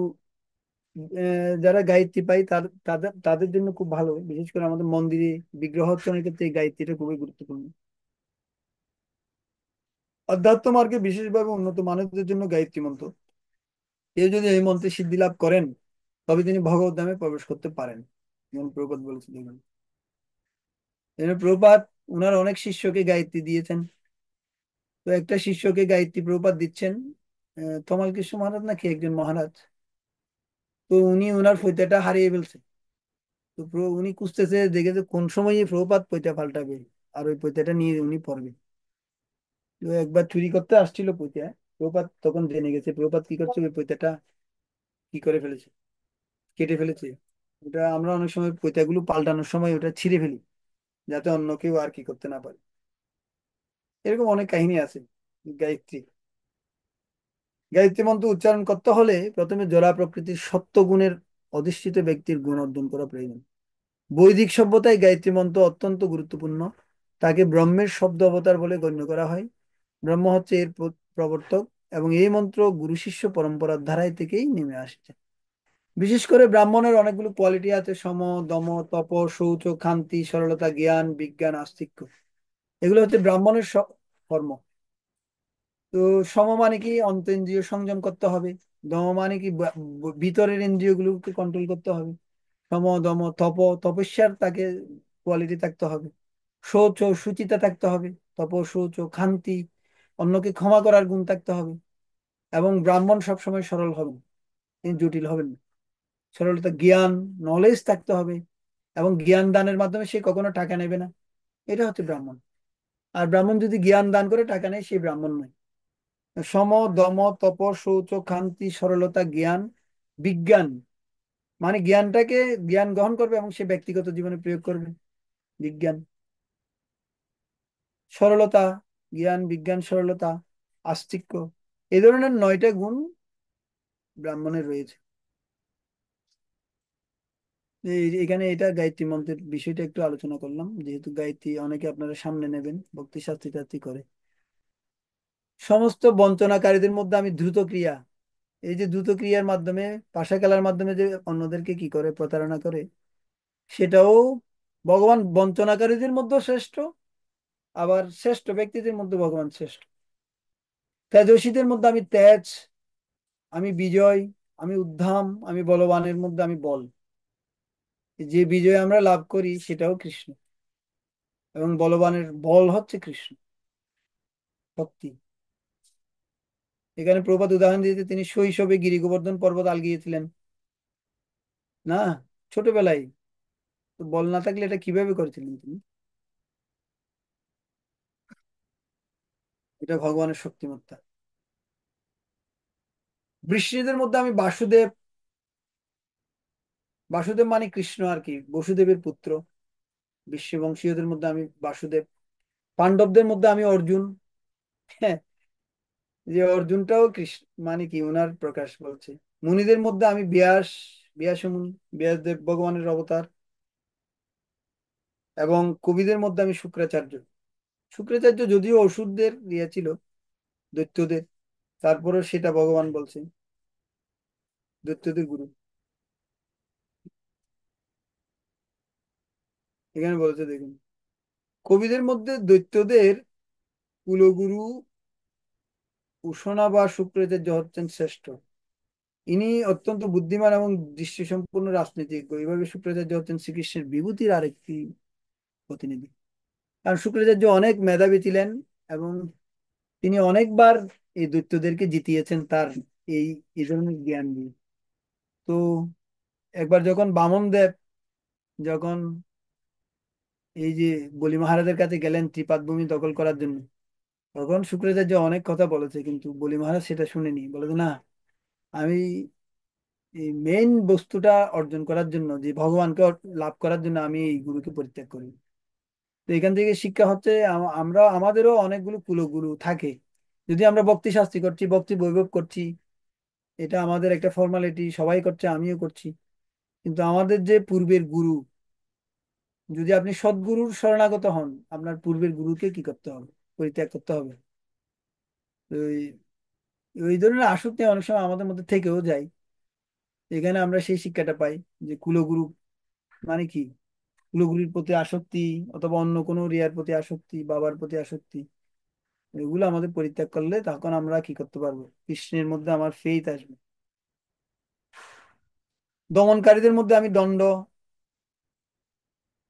যারা গায়ত্রী পায় তাদের তাদের জন্য খুব ভালো, বিশেষ করে আমাদের মন্দিরে বিগ্রহ অর্চনের ক্ষেত্রে এই গায়ত্রীটা খুবই গুরুত্বপূর্ণ। অধ্যাত্ম মার্গে বিশেষভাবে উন্নত মানুষদের জন্য গায়ত্রী মন্ত্র, কেউ যদি এই মন্ত্রে সিদ্ধি লাভ করেন তবে তিনি ভগবত ধামে প্রবেশ করতে পারেন, যেমন প্রভুপাদ বলেছেন এখানে। প্রভুপাদ ওনার অনেক শিষ্যকে গায়ত্রী দিয়েছেন। তো একটা শিষ্যকে গায়ত্রী প্রভুপাদ দিচ্ছেন, তমাল কৃষ্ণ মহারাজ নাকি একজন মহারাজ। তো উনি ওনার ফৈতাটা হারিয়ে ফেলছে। তো উনি খুঁজতেছে, দেখেছে কোন সময় এই প্রভুপাদ পৈতা পাল্টাবে আর ওই পৈতাটা নিয়ে উনি পড়বে। তো একবার চুরি করতে আসছিল পৈতা, প্রভুপাদ তখন জেনে গেছে প্রভুপাদ কি করছে, ওই পৈতাটা কি করে ফেলেছে, কেটে ফেলেছে। ওটা আমরা অনেক সময় পৈতাগুলো পাল্টানোর সময় ওটা ছিঁড়ে ফেলি, যাতে অন্য কেউ আর কি করতে না পারে। এরকম অনেক কাহিনী আছে। গায়ত্রী গায়ত্রী মন্ত্র উচ্চারণ করতে হলে প্রথমে জড়া প্রকৃতির সত্য গুণের অধিষ্ঠিত ব্যক্তির গুণ অর্জন করা প্রয়োজন। বৈদিক সভ্যতায় গায়ত্রী মন্ত্র অত্যন্ত গুরুত্বপূর্ণ। তাকে ব্রহ্মের শব্দ অবতার বলে গণ্য করা হয়। ব্রহ্ম হচ্ছে এর প্রবর্তক, এবং এই মন্ত্র গুরু শিষ্য পরম্পরার ধারায় থেকেই নেমে আসছে। বিশেষ করে ব্রাহ্মণের অনেকগুলো কোয়ালিটি আছে: সম, দম, তপ, শৌচ, ক্ষান্তি, সরলতা, জ্ঞান, বিজ্ঞান, আস্তিক্য। এগুলো হচ্ছে ব্রাহ্মণের কর্ম। তো সম মানে কি অন্তেন্দ্রিয় সংযম করতে হবে। দম মানে কি ভিতরের ইন্দ্রিয়গুলোকে কন্ট্রোল করতে হবে। সম, দম, তপ, তপস্যার তাকে কোয়ালিটি থাকতে হবে। শৌচ, সুচিতা থাকতে হবে। তপ, শৌচ, ক্ষান্তি, অন্যকে ক্ষমা করার গুণ থাকতে হবে। এবং ব্রাহ্মণ সবসময় সরল হবেন, তিনি জটিল হবেন না। সরলতা, জ্ঞান, নলেজ থাকতে হবে, এবং জ্ঞান দানের মাধ্যমে সে কখনো টাকা নেবে না। এটা হচ্ছে ব্রাহ্মণ। আর ব্রাহ্মণ যদি জ্ঞান দান করে টাকা নেয়, সে ব্রাহ্মণ নয়। সম, দম, তপ, শৌচ, ক্ষান্তি, সরলতা, জ্ঞান, বিজ্ঞান মানে জ্ঞানটাকে জ্ঞান গ্রহণ করবে এবং সে ব্যক্তিগত জীবনে প্রয়োগ করবে। বিজ্ঞান, সরলতা, জ্ঞান, বিজ্ঞান, সরলতা, আস্তিক্য, এই ধরনের 9টা গুণ ব্রাহ্মণের রয়েছে। এখানে এটা গায়ত্রী মন্ত্রের বিষয়টা একটু আলোচনা করলাম, যেহেতু গায়ত্রী অনেকে আপনারা সামনে নেবেন, ভক্তি শাস্ত্রী টাস্ত্রী করে। সমস্ত বঞ্চনাকারীদের মধ্যে আমি দ্রুত ক্রিয়া, এই যে দ্রুত ক্রিয়ার মাধ্যমে, পাশা খেলার মাধ্যমে যে অন্যদেরকে কি করে প্রতারণা করে, সেটাও ভগবান বঞ্চনাকারীদের মধ্যে শ্রেষ্ঠ, আবার শ্রেষ্ঠ ব্যক্তিদের মধ্যে ভগবান শ্রেষ্ঠ। তেজস্বীদের মধ্যে আমি তেজ, আমি বিজয়, আমি উদ্ধাম, আমি বলবানের মধ্যে আমি বল। যে বিজয় আমরা লাভ করি সেটাও কৃষ্ণ, এবং বলবানের বল হচ্ছে কৃষ্ণ ভক্তি। এখানে প্রভুপাদ উদাহরণ দিয়েছে, তিনি শৈশবে গিরি গোবর্ধন পর্বত আলগিয়েছিলেন না, ছোটবেলায়। তো বল না থাকলে এটা কিভাবে করেছিলেন তিনি? এটা ভগবানের শক্তিমত্তা। বৃষ্ণিদের মধ্যে আমি বাসুদেব, বাসুদেব মানে কৃষ্ণ আর কি, বসুদেবের পুত্র। বংশীয়দের মধ্যে আমি বাসুদেব। পাণ্ডবদের মধ্যে আমি অর্জুন। হ্যাঁ, যে অর্জুনটাও কৃষ্ণ মানে কি ওনার প্রকাশ বলছে। মুনিদের মধ্যে আমি ব্যাস, ব্যাসমুনি, ব্যাসদেব ভগবানের অবতার। এবং কবিদের মধ্যে আমি শুক্রাচার্য। শুক্রাচার্য যদিও অসুরদের ইয়ে ছিল, দৈত্যদের, তারপরেও সেটা ভগবান বলছে, দৈত্যদের গুরু। এখানে বলেছে দেখুন, কবিদের মধ্যে দৈত্যদের কুলগুরু উশনা বা শুক্রাচার্য হচ্ছেন শ্রেষ্ঠ। ইনি অত্যন্ত বুদ্ধিমান এবং দৃষ্টিসম্পন্ন রাজনীতিজ্ঞ। এইভাবে শুক্রাচার্য হচ্ছেন শ্রীকৃষ্ণের বিভূতির আরেকটি প্রতিনিধি। কারণ শুক্রাচার্য অনেক মেধাবী ছিলেন এবং তিনি অনেকবার এই দৈত্যদেরকে জিতিয়েছেন তার এই এই ধরনের জ্ঞান দিয়ে। তো একবার যখন বামন দেব যখন এই যে বলি মহারাজের কাছে গেলেন ত্রিপাদ ভূমি দখল করার জন্য, তখন শুক্রাচার্য অনেক কথা বলেছে, কিন্তু বলি মহারাজ সেটা শুনেনি। বলে যে, না, আমি এই মেইন বস্তুটা অর্জন করার জন্য, যে ভগবানকে লাভ করার জন্য আমি এই গুরুকে পরিত্যাগ করি। তো এখান থেকে শিক্ষা হচ্ছে আমরা আমাদেরও অনেকগুলো কুলগুরু থাকে। যদি আমরা ভক্তি শাস্তি করছি, ভক্তি বৈভব করছি, এটা আমাদের একটা ফর্মালিটি, সবাই করছে, আমিও করছি, কিন্তু আমাদের যে পূর্বের গুরু, যদি আপনি সদ্গুরুর শরণাগত হন, আপনার পূর্বের গুরুকে কি করতে হবে? পরিত্যাগ করতে হবে। তো ওই ধরনের আসক্তি অনেক সময় আমাদের মধ্যে থেকেও যায়। এখানে আমরা সেই শিক্ষাটা পাই যে কুলগুরু মানে কি, কুলগুরুর প্রতি আসক্তি অথবা অন্য কোনো রিয়ার প্রতি আসক্তি, বাবার প্রতি আসক্তি, এগুলো আমাদের পরিত্যাগ করলে তখন আমরা কি করতে পারবো? কৃষ্ণের মধ্যে আমার ফেইথ আসবে। দমনকারীদের মধ্যে আমি দণ্ড,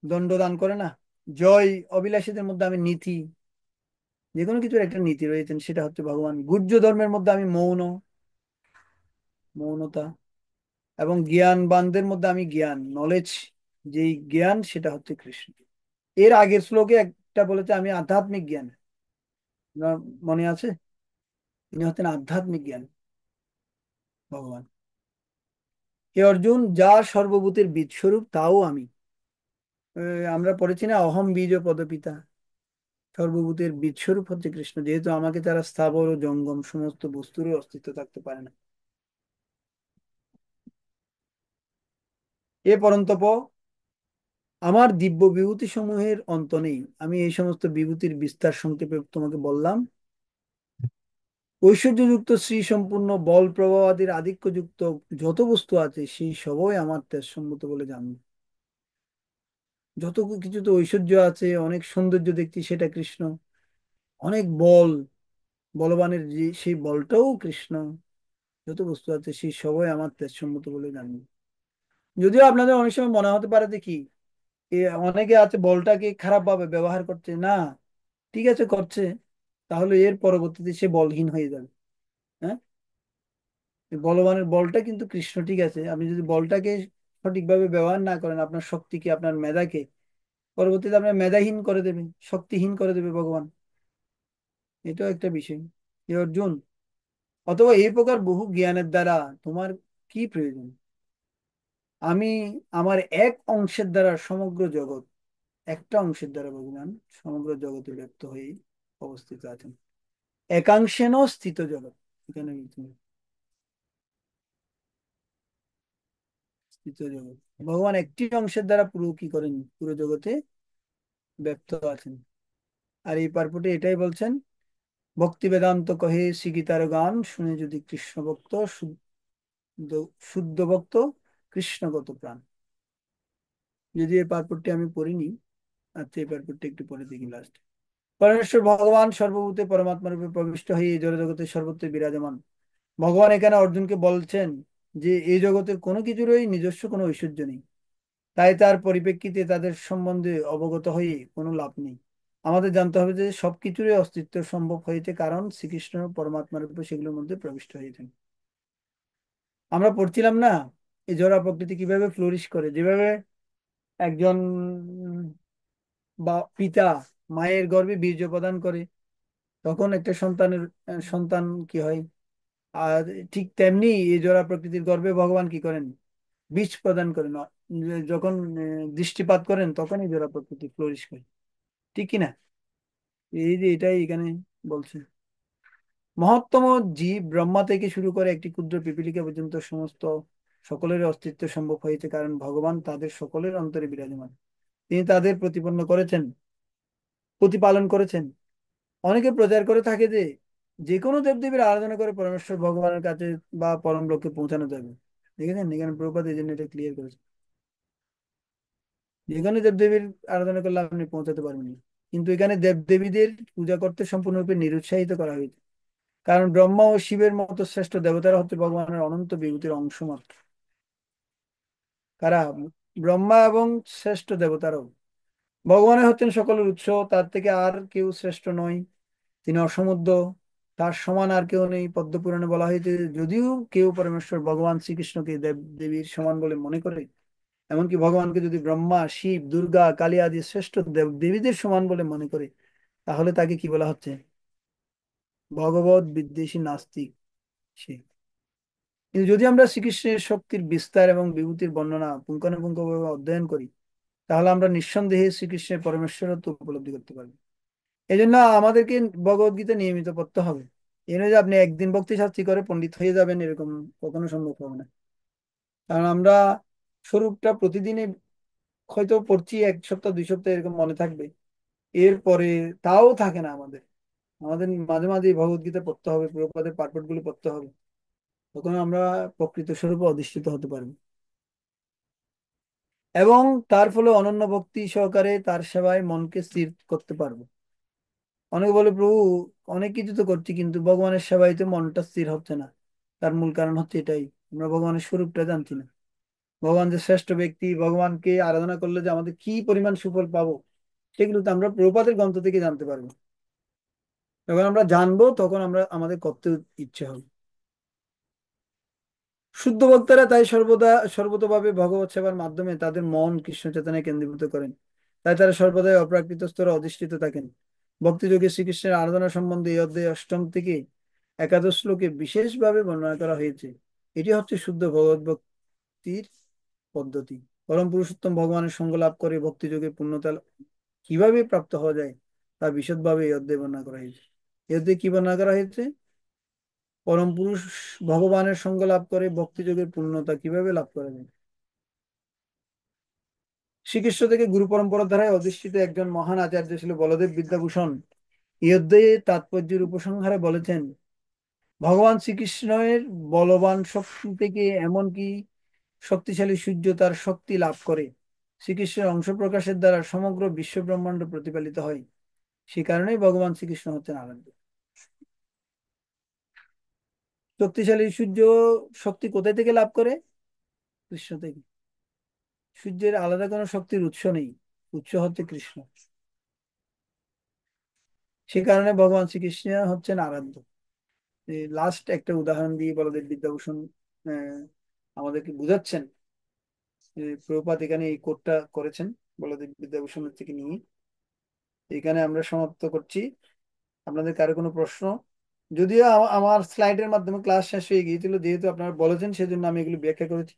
দণ্ড দান করে না, জয় অভিলাষীদের মধ্যে আমি নীতি, যে কোনো কিছুর একটা নীতি রয়েছেন, সেটা হচ্ছে ভগবান। গুহ্য ধর্মের মধ্যে আমি মৌন, মৌনতা। এবং জ্ঞানবানদের মধ্যে আমি জ্ঞান, নলেজ, যেই জ্ঞান সেটা হচ্ছে কৃষ্ণ। এর আগের শ্লোকে একটা বলেছে আমি আধ্যাত্মিক জ্ঞান, আপনার মনে আছে? তিনি হচ্ছেন আধ্যাত্মিক জ্ঞান, ভগবান। হে অর্জুন, যা সর্বভূতের বীজ স্বরূপ তাও আমি। আমরা পড়েছি না, অহম বীজ পদপিতা। সর্বভূতের বীজ স্বরূপ হচ্ছে কৃষ্ণ, যেহেতু আমাকে তারা স্থাবর ও জঙ্গম সমস্ত বস্তুরও অস্তিত্ব থাকতে পারে না। এ পরন্তপ, আমার দিব্য বিভূতি সমূহের অন্ত নেই। আমি এই সমস্ত বিভূতির বিস্তার সংক্ষেপে তোমাকে বললাম। ঐশ্বর্যযুক্ত শ্রী সম্পূর্ণ বল প্রভাব আদির আধিক্যযুক্ত যত বস্তু আছে, সেই সবই আমার তেজসম্মত বলে জানবো। যত কিছুতে ঐশ্বর্য আছে, অনেক সৌন্দর্য দেখছি, সেটা কৃষ্ণ। অনেক বল, বলবানের যে সেই বলটাও কৃষ্ণ। যত বস্তু আছে সেই সবই আমার তেজসম্মত বলে জানবো। যদিও আপনাদের অনেক সময় মনে হতে পারে যে কি, এ অনেকে আছে বলটাকে খারাপ ভাবে ব্যবহার করছে না, ঠিক আছে করছে, তাহলে এর পরবর্তীতে সে বলহীন হয়ে যাবে। হ্যাঁ, এই বলবানের বলটা কিন্তু কৃষ্ণ, ঠিক আছে, আপনি যদি বলটাকে সঠিকভাবে ব্যবহার না করেন, আপনার শক্তিকে, আপনার মেধাকে, পরবর্তীতে আপনার মেধাহীন করে দেবে, শক্তিহীন করে দেবে ভগবান। এটাও একটা বিষয়। হে অর্জুন, অথবা এই প্রকার বহু জ্ঞানের দ্বারা তোমার কি প্রয়োজন? আমি আমার এক অংশের দ্বারা সমগ্র জগৎ, একটা অংশের দ্বারা ভগবান সমগ্র জগতে ব্যক্ত হয়ে অবস্থিত আছেন। একাংশেন স্থিত জগৎ, এখানে স্থিত জগৎ, ভগবান একটি অংশের দ্বারা পুরো কি করেন, পুরো জগতে ব্যক্ত আছেন। আর এই পার্পটে এটাই বলছেন, ভক্তি বেদান্ত কহে শ্রীগীতার গান, শুনে যদি কৃষ্ণ ভক্ত, শুদ্ধ শুদ্ধ ভক্ত, কৃষ্ণগত প্রাণ। যদি এই পার্পটটি আমি পড়িনি, আচ্ছা এই পার্পটটি একটু পরে দেখি লাস্ট। পরমেশ্বর ভগবান সর্বভূতে পরমাত্মা রূপে প্রবিষ্ট হয়ে এই জগতে সর্বত্র বিরাজমান। ভগবান এখানে অর্জুনকে বলছেন যে এই জগতের কোনো কিছুরই নিজস্ব কোনো ঐশ্বর্য নেই, তাই তার পরিপ্রেক্ষিতে তাদের সম্বন্ধে অবগত হয়ে কোনো লাভ নেই। আমাদের জানতে হবে যে সবকিছুরই অস্তিত্ব সম্ভব হয়েছে কারণ শ্রীকৃষ্ণ পরমাত্মার রূপে সেগুলোর মধ্যে প্রবিষ্ট হয়েছেন। আমরা পড়ছিলাম না, এই জড় প্রকৃতি কিভাবে ফ্লোরিশ করে, যেভাবে একজন বা পিতা মায়ের গর্ভে বীর্য প্রদান করে, তখন একটা সন্তানের সন্তান কি হয়। আর ঠিক তেমনি এই জোড়া প্রকৃতির গর্ভে ভগবান কি করেন, বীজ প্রদান করেন। যখন দৃষ্টিপাত করেন তখনই জোড়া প্রকৃতি ফ্লোরিশ করে, ঠিক কিনা? এই যে এটাই এখানে বলছে। মহত্তম জীব ব্রহ্মা থেকে শুরু করে একটি ক্ষুদ্র পিপীলিকা পর্যন্ত সমস্ত সকলের অস্তিত্ব সম্ভব হয়েছে, কারণ ভগবান তাদের সকলের অন্তরে বিরাজমান। তিনি তাদের প্রতিপন্ন করেছেন, প্রতিপালন করেছেন। অনেকে প্রচার করে থাকে যে যে কোনো দেবদেবীর আরাধনা করে পরমেশ্বর ভগবানের কাছে বা পরম লক্ষ্যে পৌঁছানো যাবে। দেখেছেন, এখানে প্রভুপাদ এই জন্য এটা ক্লিয়ার করেছে, যেখানে দেবদেবীর আরাধনা করলে আপনি পৌঁছাতে পারবেন না। কিন্তু এখানে দেবদেবীদের পূজা করতে সম্পূর্ণরূপে নিরুৎসাহিত করা হয়েছে, কারণ ব্রহ্মা ও শিবের মতো শ্রেষ্ঠ দেবতারা হচ্ছে ভগবানের অনন্ত বিভূতির অংশ মাত্র। কারা? ব্রহ্মা এবং শ্রেষ্ঠ দেবতারাও। ভগবানের হচ্ছেন সকলের উৎস, তার থেকে আর কেউ শ্রেষ্ঠ নয়। তিনি অসমুদ্র, তার সমান আর কেউ নেই। পদ্মপুরাণে বলা হয়েছে, যদিও কেউ পরমেশ্বর ভগবান শ্রীকৃষ্ণকে দেব দেবীর সমান বলে মনে করে, এমনকি ভগবানকে যদি ব্রহ্মা, শিব, দুর্গা, কালী আদি শ্রেষ্ঠ দেব দেবীদের সমান বলে মনে করে, তাহলে তাকে কি বলা হচ্ছে? ভগবত বিদ্বেষী নাস্তিক সে। কিন্তু যদি আমরা শ্রীকৃষ্ণের শক্তির বিস্তার এবং বিভূতির বর্ণনা পুঙ্খানুপুঙ্খভাবে অধ্যয়ন করি, তাহলে আমরা নিঃসন্দেহে শ্রীকৃষ্ণের পরমেশ্বরত্ব উপলব্ধি করতে পারবো। এই জন্য আমাদেরকে ভগবত গীতা নিয়মিত পড়তে হবে। এই নয় যে আপনি একদিন ভক্তি শাস্ত্রী করে পণ্ডিত হয়ে যাবেন, এরকম কখনো সম্ভব হবে না। কারণ আমরা স্বরূপটা প্রতিদিনই হয়তো পড়ছি, 1 সপ্তাহ 2 সপ্তাহ এরকম মনে থাকবে, এরপরে তাও থাকে না আমাদের। আমাদের মাঝে মাঝে ভগবত গীতা পড়তে হবে, প্রভুপাদের পাঠপাঠ গুলো পড়তে হবে, তখন আমরা প্রকৃত স্বরূপে অধিষ্ঠিত হতে পারবো এবং তার ফলে অনন্য ভক্তি সহকারে তার সেবায় মনকে স্থির করতে পারবো। অনেকে বলে, প্রভু অনেক কিছু তো করছি, কিন্তু ভগবানের সেবায় তো মনটা স্থির হচ্ছে না। তার মূল কারণ হচ্ছে এটাই, আমরা ভগবানের স্বরূপটা জানছি না। ভগবান যে শ্রেষ্ঠ ব্যক্তি, ভগবানকে আরাধনা করলে যে আমাদের কি পরিমাণ সুফল পাবো, সেগুলো তো আমরা প্রভুপাদের গ্রন্থ থেকে জানতে পারবো। যখন আমরা জানবো, তখন আমরা আমাদের করতে ইচ্ছে হবে। শুদ্ধ ভক্তরা তাই সর্বতভাবে ভগবত সেবার মাধ্যমে তাদের মন কৃষ্ণ চেতনায় কেন্দ্রীভূত করেন। তাই তারা সর্বদাই অপ্রাকৃত স্তরে অধিষ্ঠিত থাকেন। ভক্তিযোগে শ্রীকৃষ্ণের আরাধনা সম্বন্ধে এই অধ্যায় 8ম থেকে একাদশ শ্লোকে বিশেষভাবে বর্ণনা করা হয়েছে। এটি হচ্ছে শুদ্ধ ভগবত ভক্তির পদ্ধতি। পরম পুরুষোত্তম ভগবানের সঙ্গ লাভ করে ভক্তিযোগে পূর্ণতা কিভাবে প্রাপ্ত হওয়া যায়, তা বিশদভাবে এই অধ্যায়ে বর্ণনা করা হয়েছে। এই অধ্যায়ে কি বর্ণনা করা হয়েছে? পরম পুরুষ ভগবানের সঙ্গ লাভ করে ভক্তিযোগের পূর্ণতা কিভাবে লাভ করা যায়। শ্রীকৃষ্ণ থেকে গুরু পরম্পরার দ্বারাই অধিষ্ঠিত একজন মহান আচার্য ছিল বলদেব বিদ্যাভূষণ। এই অধ্যায়ে তাৎপর্যের উপসংহারে বলেছেন, ভগবান শ্রীকৃষ্ণের বলবান শক্তি থেকে এমনকি শক্তিশালী সূর্য তার শক্তি লাভ করে। শ্রীকৃষ্ণের অংশ প্রকাশের দ্বারা সমগ্র বিশ্ব ব্রহ্মাণ্ড প্রতিপালিত হয়। সে কারণেই ভগবান শ্রীকৃষ্ণ হচ্ছেন আরাধ্য। শক্তিশালী সূর্য শক্তি কোথায় থেকে লাভ করে? কৃষ্ণ থেকে। সূর্যের আলাদা কোনো শক্তির উৎস নেই, উৎস হচ্ছে কৃষ্ণ। সে কারণে ভগবান শ্রীকৃষ্ণ হচ্ছেন আরাধ্য। লাস্ট একটা উদাহরণ দিয়ে বলদেব বিদ্যাভূষণ আহ, আমাদেরকে বুঝাচ্ছেন। প্রভুপাদ এখানে এই কোটটা করেছেন বলদেব বিদ্যাভূষণের থেকে নিয়ে। এখানে আমরা সমাপ্ত করছি। আপনাদের কারো কোনো প্রশ্ন? যদিও আমার স্লাইডের মাধ্যমে ক্লাস শেষ হয়ে গিয়েছিল, যেহেতু আপনারা বলেছেন সেজন্য আমি এগুলো ব্যাখ্যা করেছি।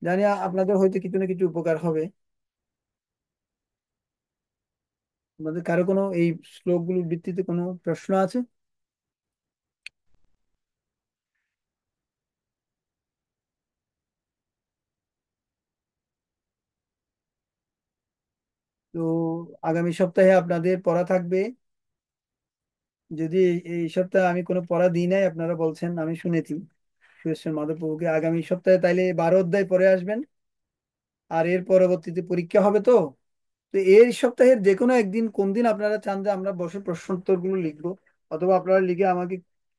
জানি আপনাদের হয়তো কিছু না কিছু উপকার হবে। আপনাদের কারো কোনো এই শ্লোকগুলোর ভিত্তিতে কোনো প্রশ্ন আছে? তো আগামী সপ্তাহে আপনাদের পড়া থাকবে। যদি এই সপ্তাহে আমি কোনো পড়া দিই নাই, আপনারা বলছেন, আমি শুনেছি সুরেশ্বর মাধববাবুকে, আগামী সপ্তাহে তাইলে 12 অধ্যায় পড়ে আসবেন। আর এর পরবর্তীতে পরীক্ষা হবে। তো তো এই সপ্তাহের যে কোনো একদিন, কোন দিন আপনারা চান যে আমরা বসে প্রশ্ন উত্তর গুলো লিখবো, অথবা আপনারা লিখে আমাকে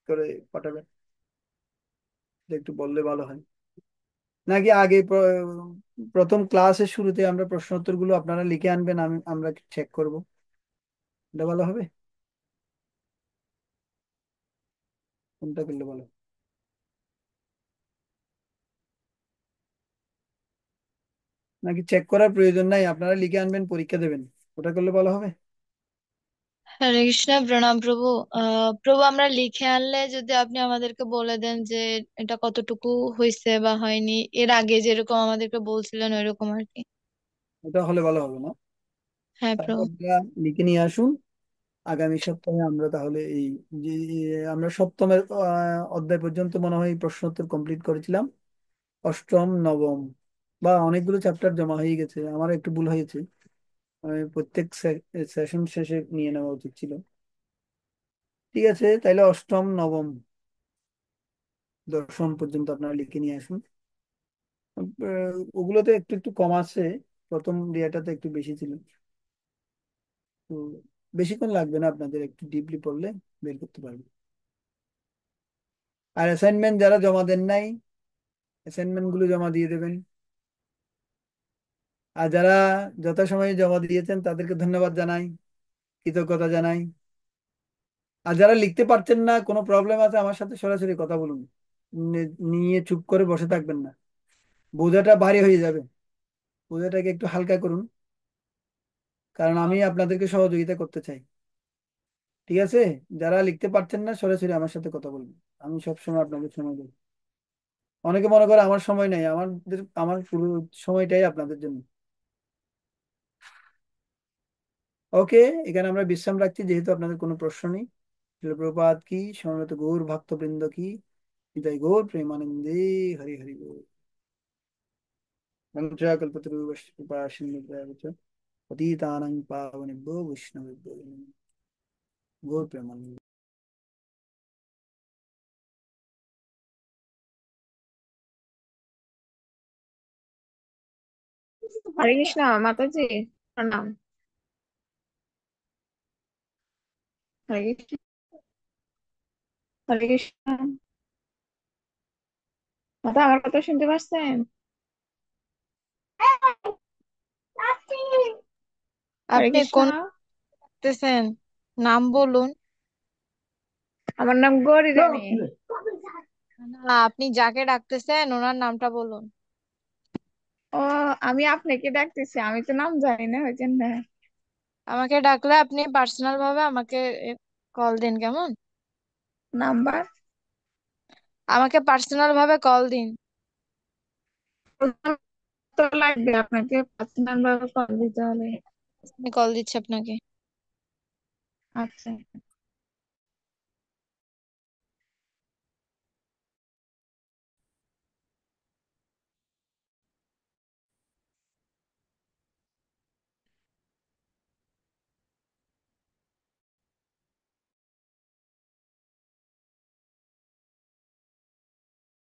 করে পাঠাবেন, এটা একটু বললে ভালো হয়। নাকি আগে প্রথম ক্লাসের শুরুতে আমরা প্রশ্ন উত্তর গুলো আপনারা লিখে আনবেন, আমরা চেক করব, এটা ভালো হবে? কোনটা করলে ভালো? নাকি চেক করার প্রয়োজন নাই, আপনারা লিখে আনবেন, পরীক্ষা দেবেন, ওটা করলে ভালো হবে? হরে কৃষ্ণ, প্রণাম প্রভু। প্রভু, আমরা লিখে আনলে যদি আপনি আমাদেরকে বলে দেন যে এটা কতটুকু হয়েছে বা হয়নি, এর আগে যেরকম আমাদেরকে বলছিলেন ওইরকম আর কি। ওটা হলে ভালো হবে না? হ্যাঁ তারপর প্রভু। যা লিখে নিয়ে আসুন। আগামী সপ্তাহে আমরা তাহলে এই যে আমরা 7ম অধ্যায় পর্যন্ত মনে হয় প্রশ্ন উত্তর কমপ্লিট করেছিলাম। অষ্টম নবম, বা অনেকগুলো চ্যাপ্টার জমা হয়ে গেছে, আমার একটু ভুল হয়েছে। আমি প্রত্যেক সেশন শেষে নিয়ে নেওয়া উচিত ছিল। ঠিক আছে, তাইলে অষ্টম নবম দশম পর্যন্ত আপনারা লিখে নিয়ে আসুন। ওগুলোতে একটু একটু কম আছে, প্রথম ইয়েটাতে একটু বেশি ছিল। তো বেশিক্ষণ লাগবে না, আপনাদের একটু ডিপলি পড়লে বের করতে পারবেন। আর অ্যাসাইনমেন্ট যারা জমা দেন নাই, অ্যাসাইনমেন্ট গুলো জমা দিয়ে দেবেন। আর যারা যথাসময়ে জমা দিয়েছেন তাদেরকে ধন্যবাদ জানাই, কৃতজ্ঞতা জানাই। আর যারা লিখতে পারছেন না, কোনো প্রবলেম আছে, আমার সাথে সরাসরি কথা বলুন। নিয়ে চুপ করে বসে থাকবেন না, বোঝাটা ভারী হয়ে যাবে। বোঝাটাকে একটু হালকা করুন, কারণ আমি আপনাদেরকে সহযোগিতা করতে চাই। ঠিক আছে, যারা লিখতে পারছেন না সরাসরি আমার সাথে কথা বলবেন, আমি সবসময় আপনাদের সময় দেব। অনেকে মনে করে আমার সময় নেই, আমার পুরো সময়টাই আপনাদের জন্য। ওকে, এখানে আমরা বিশ্রাম রাখছি, যেহেতু আপনাদের কোনো প্রশ্ন নেই। প্রপাত কি, সমবেত গৌর ভক্তবৃন্দ কি, হৃদয় গৌর প্রেমানন্দে, হরি হরি গৌর। কল্পতরুশ্চ কৃপা সিন্ধু পতিতানাং পাবনেভ্यो বৈষ্ণবেভ্यो নমো নমঃ। গৌর প্রেমানন্দে। হরে কৃষ্ণ মাতাজি, প্রণাম। হরে কৃষ্ণ। হরে কৃষ্ণ। মাতা, আমার কথা শুনতে পাচ্ছেন? হরে আপনি কৃষ্ণ। কোন করতেছেন? নাম বলুন। আমার নাম গৌরী রানী। না, আপনি যাকে ডাকতেছেন ওনার নামটা বলুন। ও, আমি আপনাকে ডাকতেছি, আমি তো নাম জানি না, হয়েছেন না। আমাকে ডাকলে আপনি পার্সোনাল ভাবে আমাকে কল দিন, কেমন? নাম্বার আমাকে পার্সোনাল ভাবে কল দিন। তো লাগবে, আপনাকে পার্সোনাল ভাবে কল দিতে হবে। আমি কল দিচ্ছি আপনাকে। আচ্ছা।